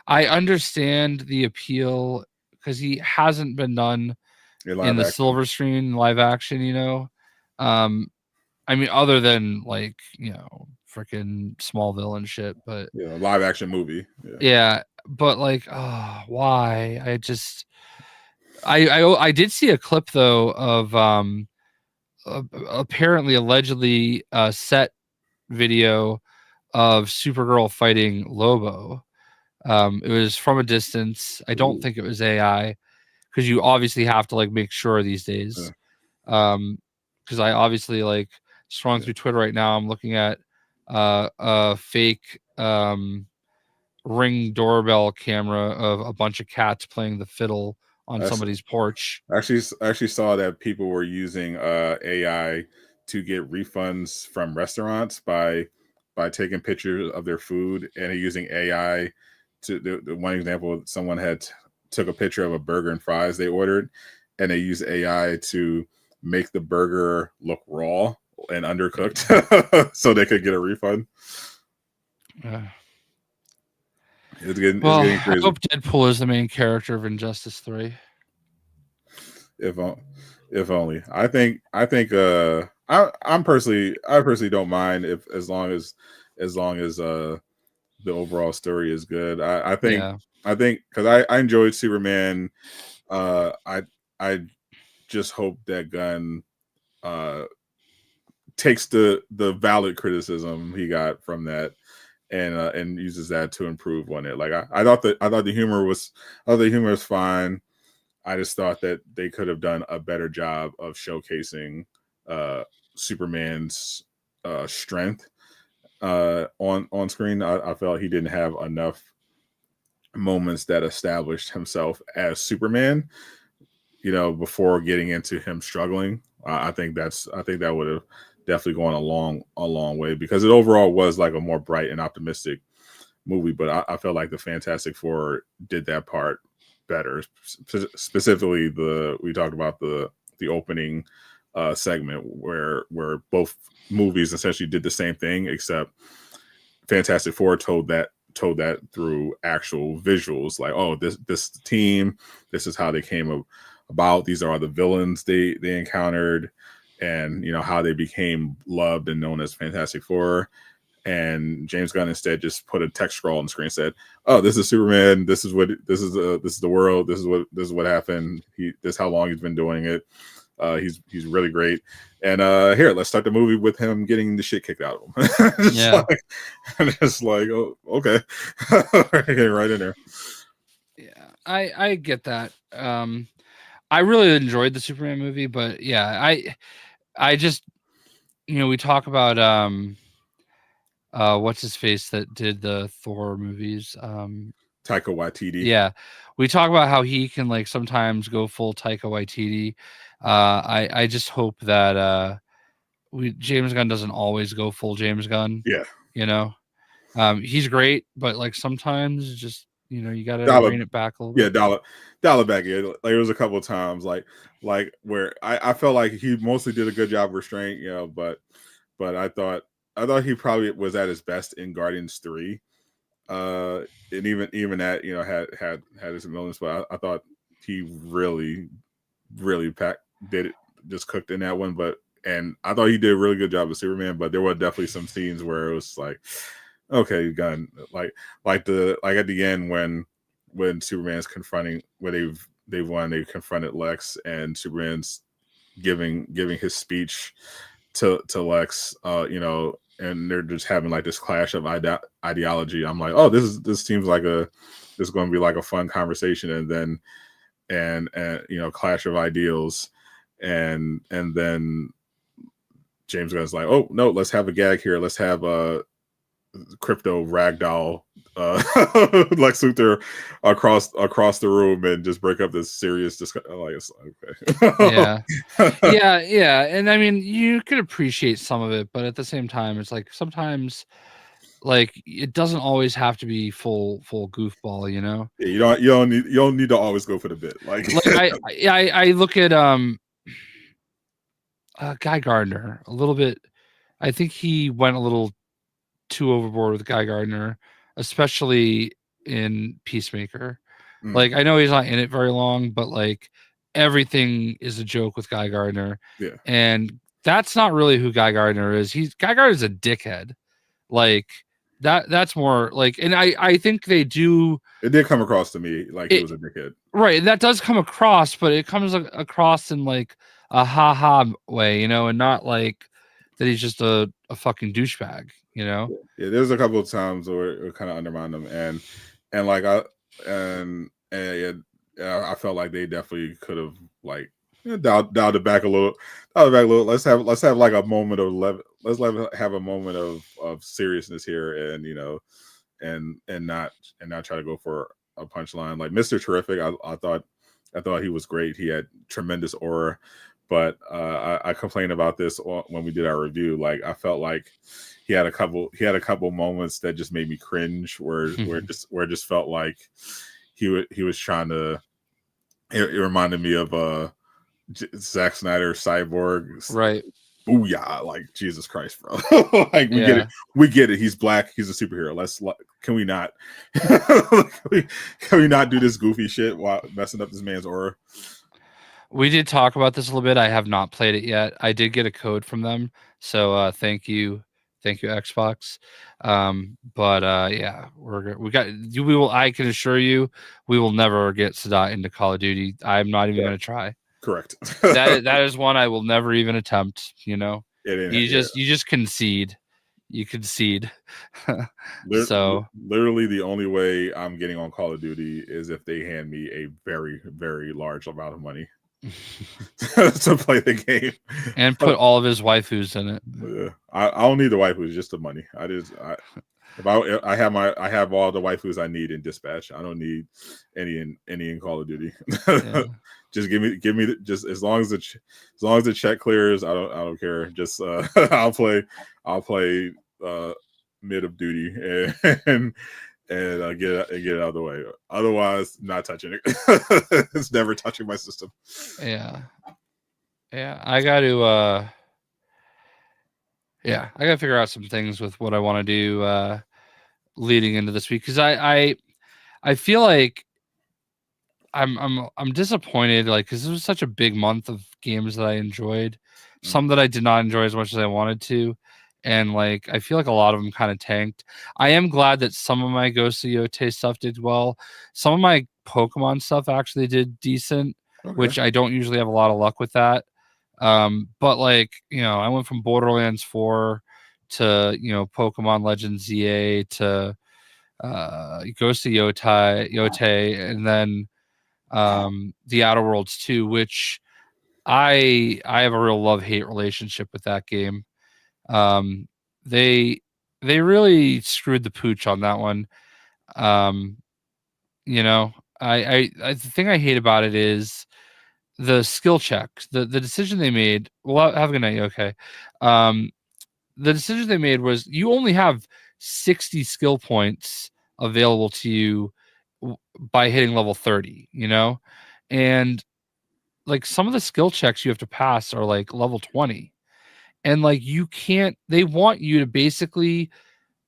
I understand the appeal because he hasn't been done in the silver screen live action, I mean, other than like, freaking Smallville and shit, but live action movie. Yeah, but like, why? I did see a clip though of apparently allegedly set video of Supergirl fighting Lobo. It was from a distance. I don't think it was AI, because you obviously have to like make sure these days. Because I obviously like scrolling through Twitter right now, I'm looking at a fake Ring doorbell camera of a bunch of cats playing the fiddle on somebody's porch. I actually saw that people were using AI to get refunds from restaurants by taking pictures of their food and using AI to the one example, someone had took a picture of a burger and fries they ordered, and they used AI to make the burger look raw and undercooked so they could get a refund. It's getting crazy. I hope Deadpool is the main character of Injustice 3. If only. I personally don't mind as long as the overall story is good. I think because I enjoyed Superman. I just hope that Gunn takes the valid criticism he got from that and uses that to improve on it. Like I thought the humor was fine. I just thought that they could have done a better job of showcasing Superman's strength on screen. I felt he didn't have enough moments that established himself as Superman, before getting into him struggling I think that would have definitely gone a long way, because it overall was like a more bright and optimistic movie. But I felt like the Fantastic Four did that part better. Specifically, we talked about the opening segment where both movies essentially did the same thing, except Fantastic Four told that through actual visuals, like, oh, this team, this is how they came about, these are the villains they encountered, and how they became loved and known as Fantastic Four. And James Gunn instead just put a text scroll on the screen and said, "Oh, this is Superman. This is the world. This is what happened. This is how long he's been doing it. He's really great. And here, let's start the movie with him getting the shit kicked out of him." Just like, oh, okay, right in there. Yeah, I get that. I really enjoyed the Superman movie, but yeah, I just, we talk about what's his face that did the Thor movies, Taika Waititi. Yeah, we talk about how he can like sometimes go full Taika Waititi. I just hope that James Gunn doesn't always go full James Gunn. Yeah, he's great, but like sometimes just you gotta rein it back a little bit. Yeah, dial it back in. Like there was a couple of times like where I felt like he mostly did a good job of restraint, but I thought he probably was at his best in Guardians 3. And even that, had his moments, but I thought he really did it, just cooked in that one. And I thought he did a really good job with Superman, but there were definitely some scenes where it was like, okay, Gunn, like at the end when Superman's confronting, where they confronted Lex, and Superman's giving his speech to Lex, and they're just having like this clash of ideology. I'm like, oh, this seems like this is going to be like a fun conversation, and then clash of ideals, and then James Gunn's like, oh no, let's have a gag here. Let's have a crypto ragdoll Lex Luthor across the room and just break up this serious discussion. Like, it's okay. yeah. And I mean, you could appreciate some of it, but at the same time, it's like sometimes, like, it doesn't always have to be full goofball, Yeah, you don't need to always go for the bit. Like I look at Guy Gardner a little bit. I think he went a little too overboard with Guy Gardner, especially in Peacemaker. Like, I know he's not in it very long, but like everything is a joke with Guy Gardner. Yeah. And that's not really who Guy Gardner is. Guy Gardner's a dickhead. Like that's more like, and I think they do. It did come across to me like he was a dickhead. Right. That does come across, but it comes across in like a ha way, and not like that he's just a fucking douchebag, Yeah, there's a couple of times where it kind of undermined him, and like I felt like they definitely could have like dialed it back a little. Let's have like a moment of have a moment of seriousness here, and and not try to go for a punchline. Like Mr. Terrific, I thought he was great. He had tremendous aura. But I complained about this when we did our review. Like I felt like he had a couple moments that just made me cringe, where it just felt like he was trying to. It reminded me of Zack Snyder Cyborg, right? Booyah! Like Jesus Christ, bro! Like we get it. He's black. He's a superhero. Can we not? Can we not do this goofy shit while messing up this man's aura? We did talk about this a little bit. I have not played it yet. I did get a code from them, so thank you, Xbox. But yeah, we will. I can assure you, we will never get Sadat into Call of Duty. I'm not even going to try. Correct. that is one I will never even attempt. You just concede. You concede. So literally the only way I'm getting on Call of Duty is if they hand me a very, very large amount of money. to play the game and put all of his waifus in it. Yeah, I don't need the waifus, just the money. I have all the waifus I need in Dispatch. I don't need any in Call of Duty. Yeah. Just give me just as long as the check clears, I don't care. Just I'll play mid of duty and get it out of the way. Otherwise, not touching it. It's never touching my system. Yeah, I got to figure out some things with what I want to do leading into this week, because I feel like I'm disappointed, like, because it was such a big month of games that I enjoyed, some that I did not enjoy as much as I wanted to, and like I feel like a lot of them kind of tanked. I am glad that some of my Ghost of Yote stuff did well. Some of my Pokemon stuff actually did decent, which I don't usually have a lot of luck with that. But like, I went from Borderlands 4 to Pokemon Legends ZA to Ghost of Yote, and then the Outer Worlds 2, which I have a real love-hate relationship with that game. They really screwed the pooch on that one. The thing I hate about it is the skill checks, the decision they made. Well, have a good night. Okay. The decision they made was you only have 60 skill points available to you by hitting level 30, and like some of the skill checks you have to pass are like level 20, and like they want you to basically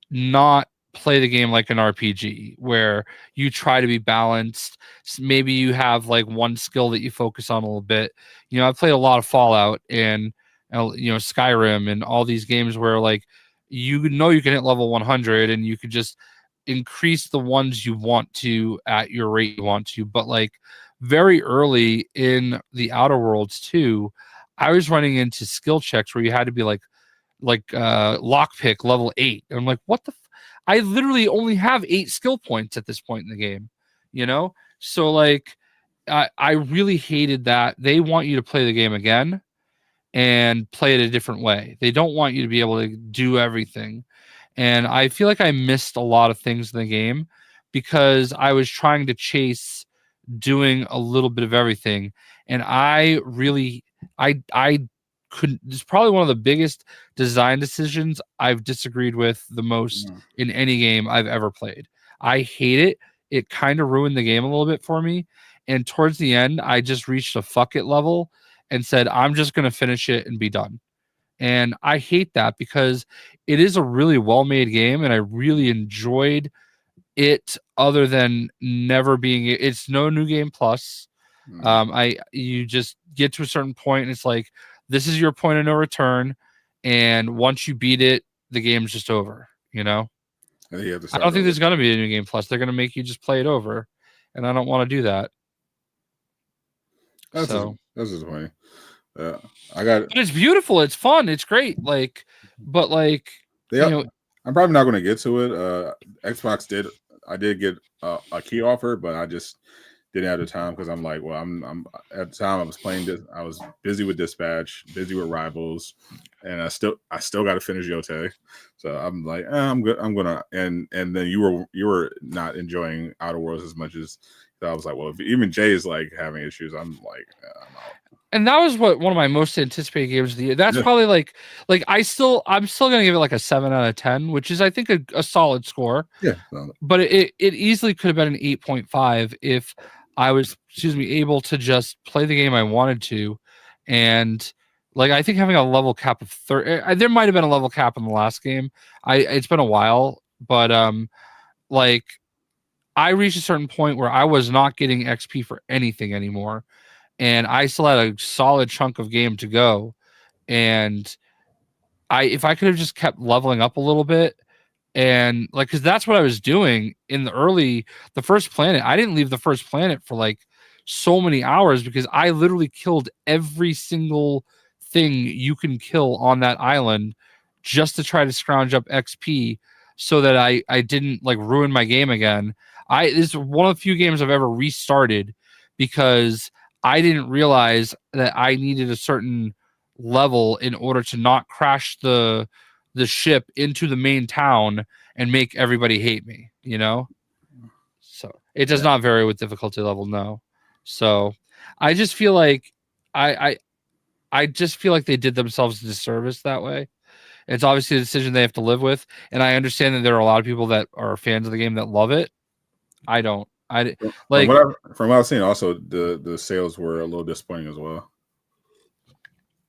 not play the game like an RPG where you try to be balanced. Maybe you have like one skill that you focus on a little bit. I've played a lot of Fallout and Skyrim and all these games where like you can hit level 100 and you could just increase the ones you want to at your rate you want to. But like very early in the Outer Worlds 2, I was running into skill checks where you had to be like lockpick level 8. And I'm like, what the I literally only have 8 skill points at this point in the game, so like I really hated that. They want you to play the game again and play it a different way. They don't want you to be able to do everything. And I feel like I missed a lot of things in the game because I was trying to chase doing a little bit of everything. And I couldn't. It's probably one of the biggest design decisions I've disagreed with the most in any game I've ever played. I hate it. It kind of ruined the game a little bit for me. And towards the end, I just reached a fuck it level and said, I'm just going to finish it and be done. And I hate that because it is a really well-made game and I really enjoyed it, other than never being, it's no new game plus. You just get to a certain point and it's like, this is your point of no return, and once you beat it, the game's just over. I don't think there's going to be a new game plus. They're going to make you just play it over, and I don't want to do that. That's disappointing. But it's beautiful. It's fun. It's great. Like, but like, I'm probably not going to get to it. Xbox did. I did get a key offer, but I just didn't have the time because I'm like, well, I'm at the time I was playing this. I was busy with Dispatch, busy with Rivals, and I still got to finish Yote. So I'm like, I'm good. I'm gonna. And then you were not enjoying Outer Worlds as much as. So I was like, well, if even Jay is like having issues, I'm like, I'm out. And that was one of my most anticipated games of the year. That's probably like I'm still gonna give it like a 7 out of 10, which is I think a solid score. Yeah, but it easily could have been an 8.5 if I was able to just play the game I wanted to. And like I think having a level cap of 30, there might have been a level cap in the last game. It's been a while, but like I reached a certain point where I was not getting XP for anything anymore. And I still had a solid chunk of game to go. And if I could have just kept leveling up a little bit, and like, because that's what I was doing in the first planet. I didn't leave the first planet for like so many hours because I literally killed every single thing you can kill on that island just to try to scrounge up XP so that I didn't like ruin my game again. This is one of the few games I've ever restarted because I didn't realize that I needed a certain level in order to not crash the ship into the main town and make everybody hate me, you know? So it does not vary with difficulty level, no. So I just feel like I just feel like they did themselves a disservice that way. It's obviously a decision they have to live with, and I understand that there are a lot of people that are fans of the game that love it. I don't. I like from what I've seen. Also, the sales were a little disappointing as well.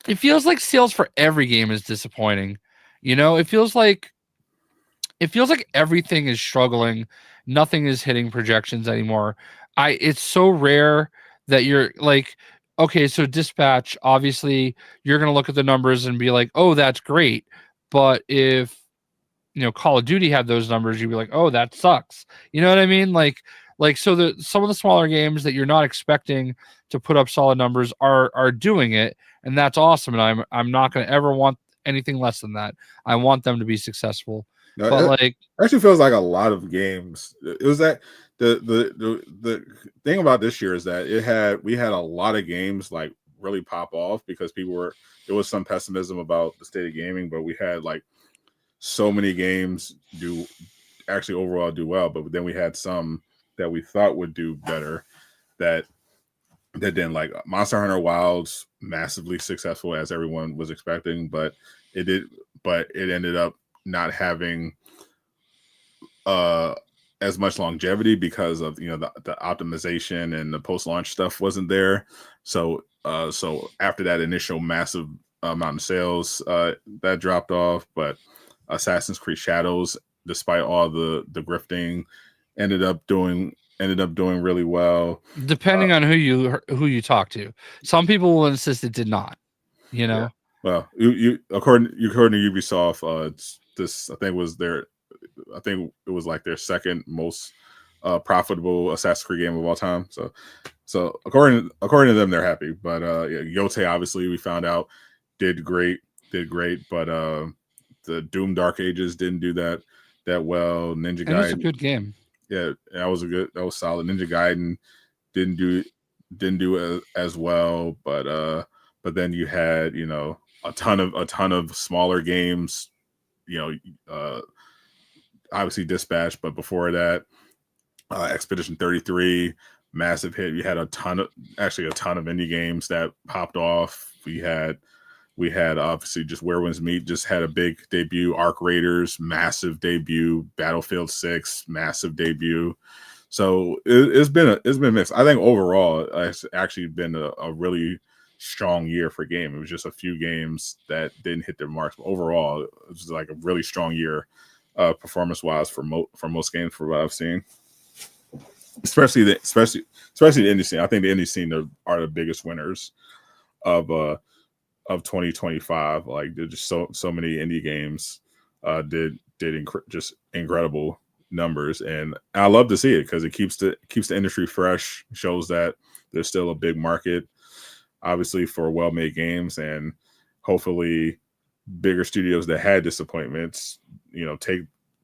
It feels like sales for every game is disappointing. You know, it feels like everything is struggling. Nothing is hitting projections anymore. It's so rare that you're like, okay, so Dispatch, obviously you're going to look at the numbers and be like, "Oh, that's great." But if, Call of Duty had those numbers, you'd be like, "Oh, that sucks." You know what I mean? Like so some of the smaller games that you're not expecting to put up solid numbers are doing it, and that's awesome, and I'm not going to ever want anything less than that. I want them to be successful. No, but it actually feels like a lot of games. It was that the thing about this year is that we had a lot of games like really pop off because there was some pessimism about the state of gaming, but we had like so many games overall do well, but then we had some that we thought would do better that didn't. Like Monster Hunter Wilds, massively successful as everyone was expecting, but it ended up not having as much longevity because of the optimization and the post-launch stuff wasn't there. So after that initial massive amount of sales, that dropped off. But Assassin's Creed Shadows, despite all the grifting, ended up doing really well. Depending on who you talk to, some people will insist it did not. Yeah. Well, according to Ubisoft, this I think it was like their second most profitable Assassin's Creed game of all time. So according to them, they're happy. But Yote, obviously, we found out did great. But the Doom Dark Ages didn't do that well. Ninja Gaiden, it's a good game. Yeah, that was solid. Ninja Gaiden didn't do as well. But then you had a ton of smaller games. Obviously Dispatch, but before that, Expedition 33, massive hit. You had a ton of indie games that popped off. We had obviously just Where Winds Meet just had a big debut. Arc Raiders, massive debut. Battlefield 6, massive debut. So it's been mixed. I think overall it's actually been a really strong year for game. It was just a few games that didn't hit their marks, but overall it was like a really strong year performance wise for most games for what I've seen. Especially the indie scene. I think the indie scene are the biggest winners of 2025. Like there's just so many indie games did just incredible numbers, and I love to see it because it keeps the industry fresh. Shows that there's still a big market, obviously, for well-made games, and hopefully bigger studios that had disappointments,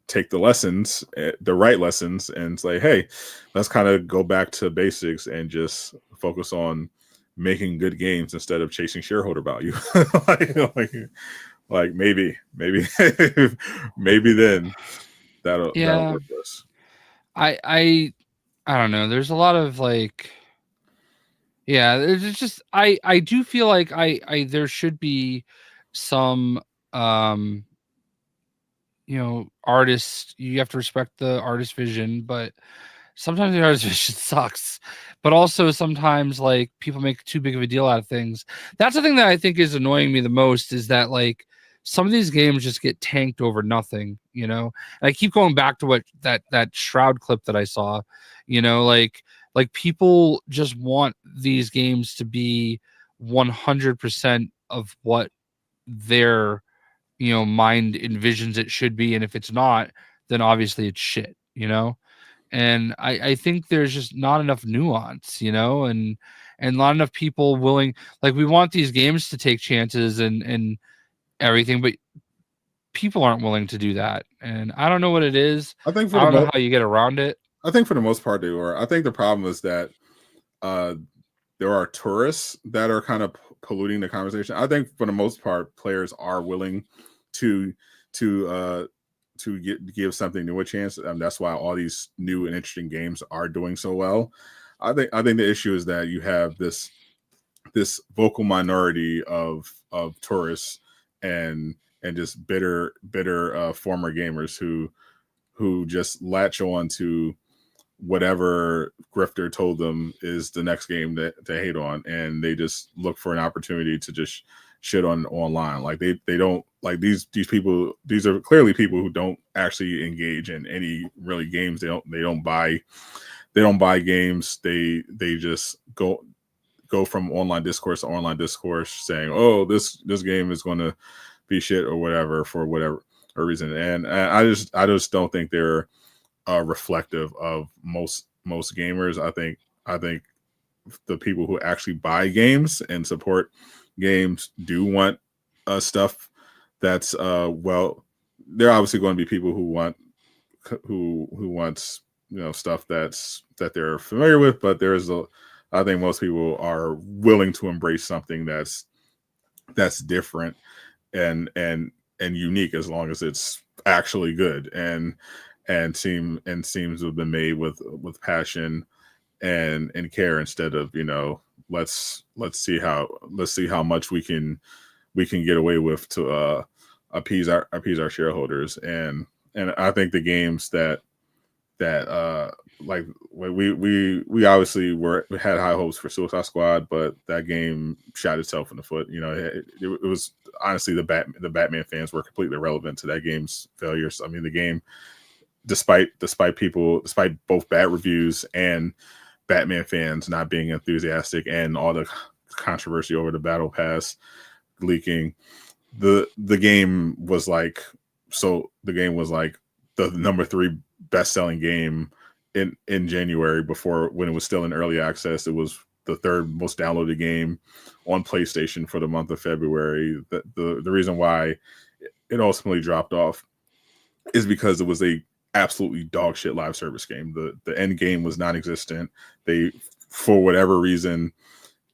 take the lessons, the right lessons, and say, hey, let's kind of go back to basics and just focus on making good games instead of chasing shareholder value. like maybe then that'll work for us. I don't know. There's a lot of there's just I do feel like there should be some artists. You have to respect the artist vision, but sometimes the artist vision sucks. But also sometimes people make too big of a deal out of things. That's the thing that I think is annoying me the most, is that some of these games just get tanked over nothing, and I keep going back to what that Shroud clip that I saw, like people just want these games to be 100% of what their mind envisions it should be, and if it's not, then obviously it's shit, and I think there's just not enough nuance, and not enough people willing. We want these games to take chances and everything, but people aren't willing to do that, and I don't know what it is. I don't know how you get around it. I think for the most part they were. I think the problem is that there are tourists that are kind of polluting the conversation. I think for the most part, players are willing to give something new a chance. That's why all these new and interesting games are doing so well. I think the issue is that you have this vocal minority of tourists and just bitter former gamers who just latch on to whatever grifter told them is the next game that they hate on, and they just look for an opportunity to just shit on online. Like they don't like these people. These are clearly people who don't actually engage in any really games. They don't buy games. They just go from online discourse to online discourse saying, oh, this game is going to be shit or whatever for whatever reason. And I just don't think they're reflective of most gamers. I think the people who actually buy games and support games do want stuff that's well, there are obviously going to be people who wants stuff that they're familiar with, but I think most people are willing to embrace something that's different and unique, as long as it's actually good and seems to have been made with passion and care, instead of let's see how much we can get away with to appease our shareholders. And I think the games that like we obviously had high hopes for Suicide Squad, but that game shot itself in the foot. It was honestly the Batman fans were completely irrelevant to that game's failures. I mean, the game, despite both bad reviews and Batman fans not being enthusiastic and all the controversy over the Battle Pass leaking, the game was like the number 3 best-selling game in January, when it was still in early access. It was the 3rd most downloaded game on PlayStation for the month of February. The reason why it ultimately dropped off is because it was a absolutely dog shit live service game. The end game was non-existent. They, for whatever reason,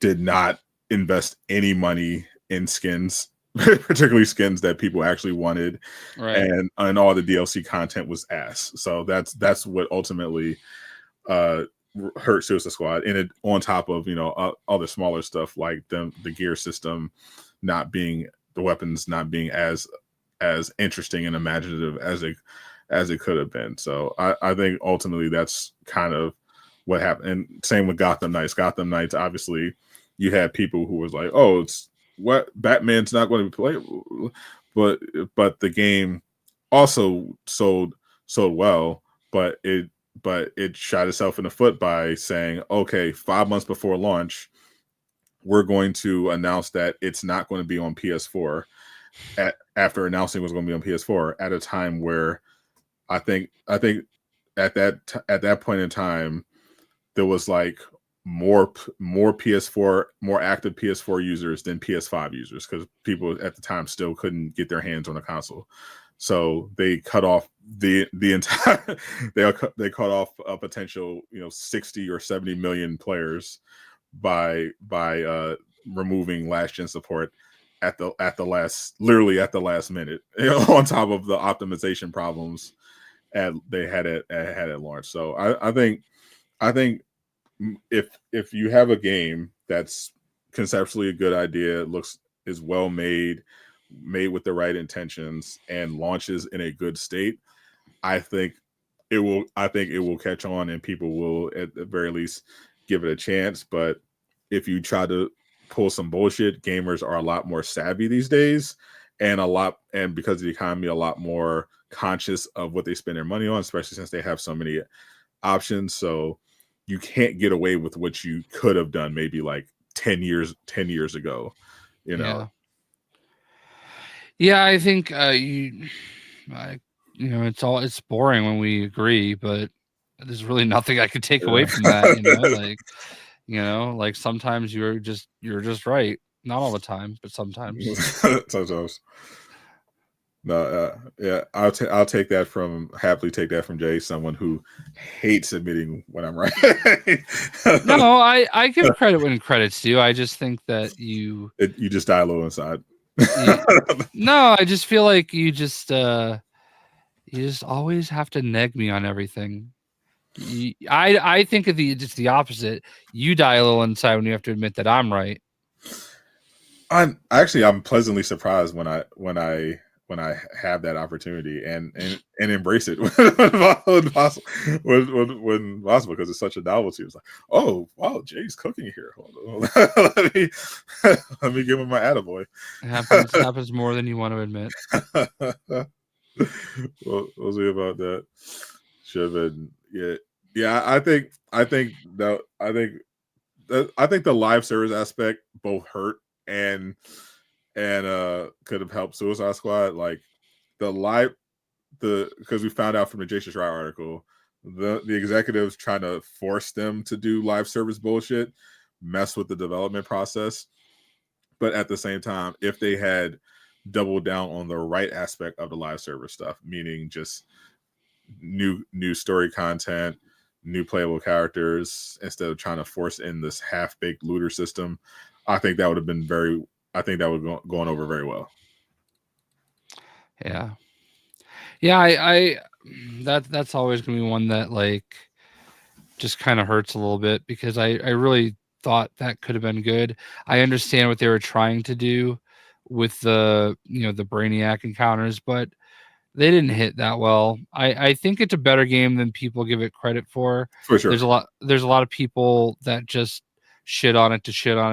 did not invest any money in skins, particularly skins that people actually wanted, right. and all the DLC content was ass. So that's what ultimately hurt Suicide Squad. And it, on top of other smaller stuff like the gear system not being, the weapons not being as interesting and imaginative as it could have been. So I think ultimately that's kind of what happened. And same with Gotham Knights. Gotham Knights, obviously, you had people who was like, oh, it's what, Batman's not going to be playable, but the game also sold well, but it shot itself in the foot by saying, okay, 5 months before launch, we're going to announce that it's not going to be on PS4 after announcing it was going to be on PS4 at a time where I think at that point in time there was like more PS4, more active PS4 users than PS5 users, because people at the time still couldn't get their hands on a console. So they cut off the entire they cut off a potential 60 or 70 million players by removing last gen support at the last minute, on top of the optimization problems they had at launch. So I think if you have a game that's conceptually a good idea, is well made with the right intentions, and launches in a good state, I think it will catch on, and people will at the very least give it a chance. But if you try to pull some bullshit, gamers are a lot more savvy these days, and because of the economy, a lot more conscious of what they spend their money on, especially since they have so many options. So you can't get away with what you could have done maybe like 10 years ago, Yeah, I think it's boring when we agree, but there's really nothing I could take away from that. Like sometimes you're just right. Not all the time, but sometimes. Sometimes. No, yeah, I'll take that happily take that from Jay, someone who hates admitting when I'm right. No, I give credit when credit's due. I just think that you just die low inside. No, I just feel like you just always have to neg me on everything. I think of it's the opposite. You die a little inside when you have to admit that I'm right. I'm pleasantly surprised when I have that opportunity and embrace it when possible, because it's such a novelty. It's like, oh wow, Jay's cooking here. Hold on. let me give him my attaboy. It happens more than you want to admit. Well, we'll see about that. Should have been, yeah. I think the live service aspect both hurt and could have helped Suicide Squad. Like because we found out from the Jason Schreier article, the executives trying to force them to do live service bullshit mess with the development process. But at the same time, if they had doubled down on the right aspect of the live service stuff, meaning just new story content, new playable characters, instead of trying to force in this half-baked looter system, I think that would have been gone over very well. Yeah. I that's always gonna be one that like just kind of hurts a little bit, because I really thought that could have been good. I understand what they were trying to do with the the Brainiac encounters, but they didn't hit that well. I think it's a better game than people give it credit for. For sure. There's a lot of people that just shit on it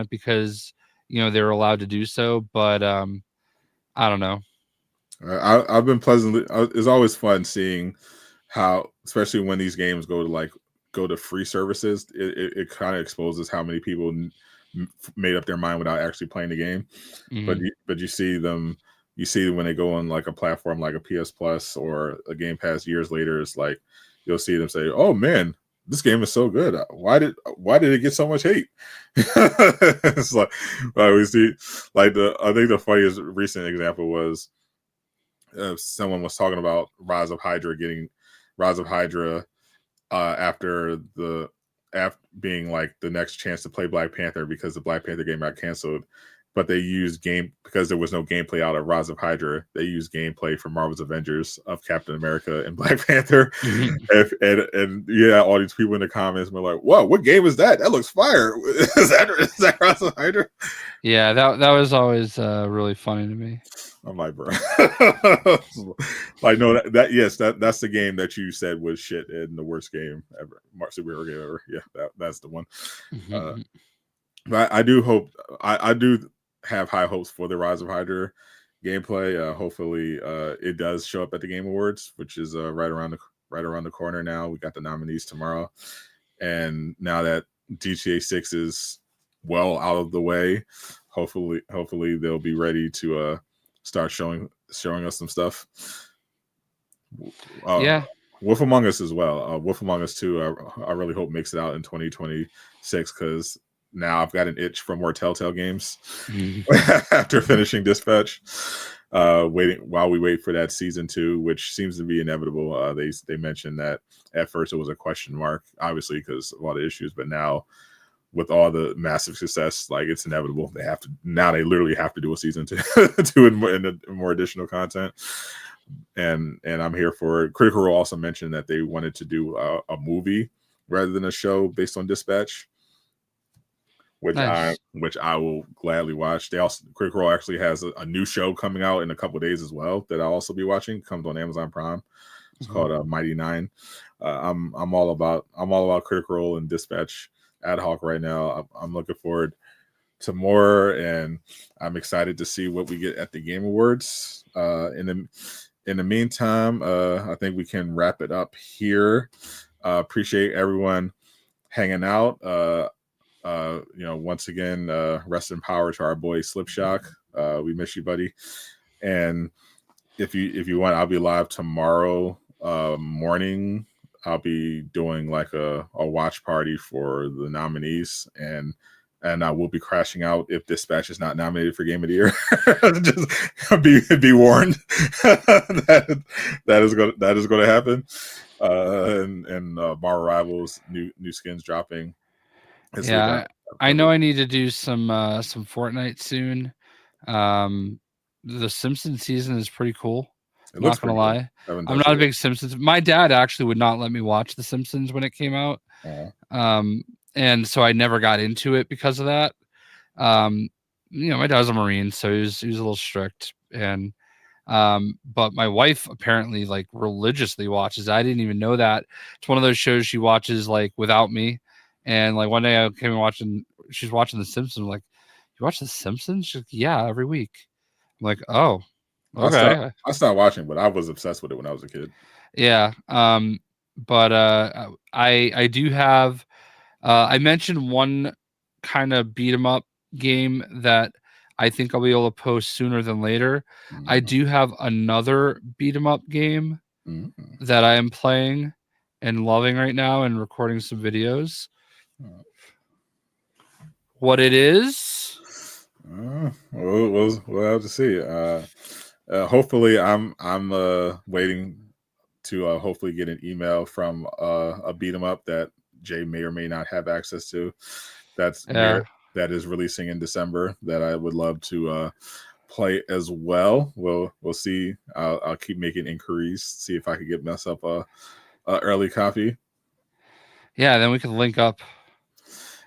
because they're allowed to do so, but I don't know. I've been pleasantly. It's always fun seeing how, especially when these games go to free services, it kind of exposes how many people made up their mind without actually playing the game. Mm-hmm. But you see them. You see when they go on like a platform like a PS Plus or a Game Pass years later, it's like you'll see them say, "Oh man, this game is so good. Why did it get so much hate?" It's like we see like I think the funniest recent example was someone was talking about Rise of Hydra after being like the next chance to play Black Panther, because the Black Panther game got canceled. But they used because there was no gameplay out of Rise of Hydra. They used gameplay from Marvel's Avengers of Captain America and Black Panther. Mm-hmm. and yeah, all these people in the comments were like, "Whoa, what game is that? That looks fire. is that Rise of Hydra?" Yeah, that was always really funny to me. I'm like, bro, like, no, that's the game that you said was shit and the worst game ever, superhero game ever. Yeah, that's the one. Mm-hmm. But I do hope I do have high hopes for the Rise of Hydra gameplay. Hopefully, it does show up at the Game Awards, which is right around the corner now. We got the nominees tomorrow, and now that GTA 6 is well out of the way, hopefully they'll be ready to start showing us some stuff. Yeah, Wolf Among Us as well. Wolf Among Us 2, I really hope makes it out in 2026, because now I've got an itch for more Telltale games after finishing Dispatch. Waiting while we wait for that season 2, which seems to be inevitable. They mentioned that at first it was a question mark, obviously because of a lot of issues, but now with all the massive success, like, it's inevitable. They literally have to do a season 2 and more additional content. And I'm here for it. Critical Role also mentioned that they wanted to do a movie rather than a show based on Dispatch, which nice. I will gladly watch. Critical Role actually has a new show coming out in a couple of days as well that I'll also be watching. It comes on Amazon Prime. It's called Mighty Nine. I'm all about Critical Role and Dispatch ad hoc right now. I'm looking forward to more, and I'm excited to see what we get at the Game Awards. In the meantime, I think we can wrap it up here. Appreciate everyone hanging out. Once again, rest in power to our boy Slipshock. We miss you, buddy. And if you want, I'll be live tomorrow morning. I'll be doing like a watch party for the nominees, and and I will be crashing out if Dispatch is not nominated for Game of the Year. Just be warned that is going to happen. And Marvel Rivals new skins dropping. Yeah, I know I need to do some Fortnite soon. The Simpsons season is pretty cool. I'm not gonna lie. I'm not a big Simpsons. My dad actually would not let me watch The Simpsons when it came out. And so I never got into it because of that. My dad's a Marine, so he was a little strict. And but my wife apparently like religiously watches. I didn't even know that. It's one of those shows she watches like without me. And like one day I came watching, she's watching The Simpsons. I'm like, you watch The Simpsons? She's like, yeah, every week. I'm like, oh, okay. I stopped watching, but I was obsessed with it when I was a kid. Yeah. But I do have. I mentioned one kind of beat 'em up game that I think I'll be able to post sooner than later. I do have another beat 'em up game that I am playing and loving right now and recording some videos. What it is? We'll have to see. Hopefully, I'm waiting to hopefully get an email from a beat 'em up that Jay may or may not have access to. That is releasing in December. That I would love to play as well. We'll see. I'll keep making inquiries, see if I could get myself a early copy. Yeah, then we can link up.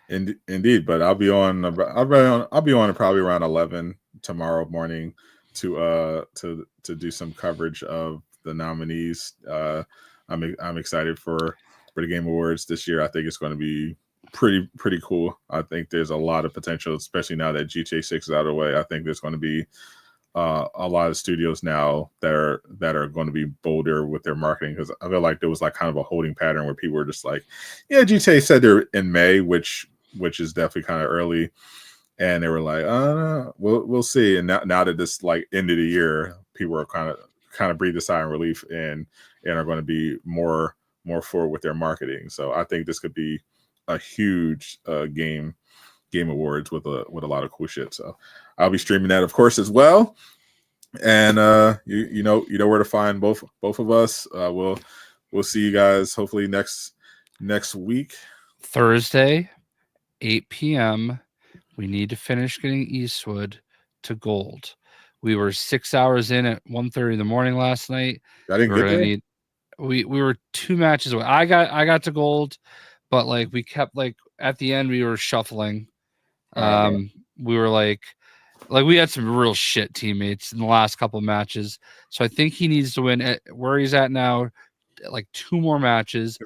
Indeed, but I'll be on probably around 11 tomorrow morning to do some coverage of the nominees. I'm excited for the Game Awards this year. I think it's going to be pretty cool. I think there's a lot of potential, especially now that GTA 6 is out of the way. I think there's going to be a lot of studios now that are going to be bolder with their marketing, because I feel like there was like kind of a holding pattern where people were just like, yeah, GTA said they're in May, which is definitely kind of early, and they were like, we'll see. And now that this like end of the year, people are kind of breathe a sigh of relief and are going to be more forward with their marketing. So I think this could be a huge game awards with a lot of cool shit. So I'll be streaming that, of course, as well. And you know where to find both of us. We'll see you guys hopefully next week, Thursday, 8 p.m. We need to finish getting Eastwood to gold. We were 6 hours in at 1:30 in the morning last night. I didn't get there. We were 2 matches away. I got to gold, but like we kept like at the end we were shuffling. We were like we had some real shit teammates in the last couple of matches. So I think he needs to win at where he's at now, like 2 more matches.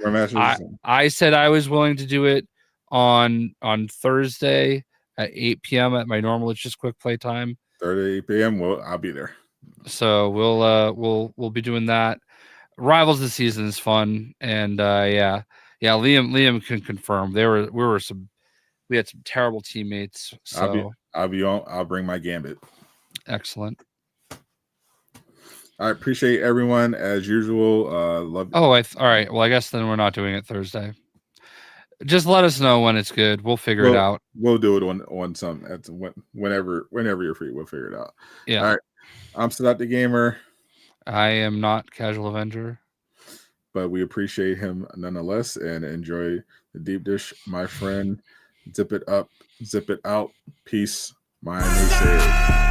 I said I was willing to do it on Thursday at 8 p.m. at my normal It's Just Quick Play time. Thursday 8 p.m. Well, I'll be there. So we'll be doing that. Rivals of the season is fun, and Liam can confirm we had some terrible teammates. So I'll bring my gambit. Excellent. I appreciate everyone as usual. Love. All right. Well, I guess then we're not doing it Thursday. Just let us know when it's good. We'll figure it out. We'll do it on some whenever you're free. We'll figure it out. Yeah. All right. I'm Sadat the Gamer. I am not Casual Avenger, but we appreciate him nonetheless, and enjoy the deep dish, my friend. Zip it up, zip it out. Peace, my new shade.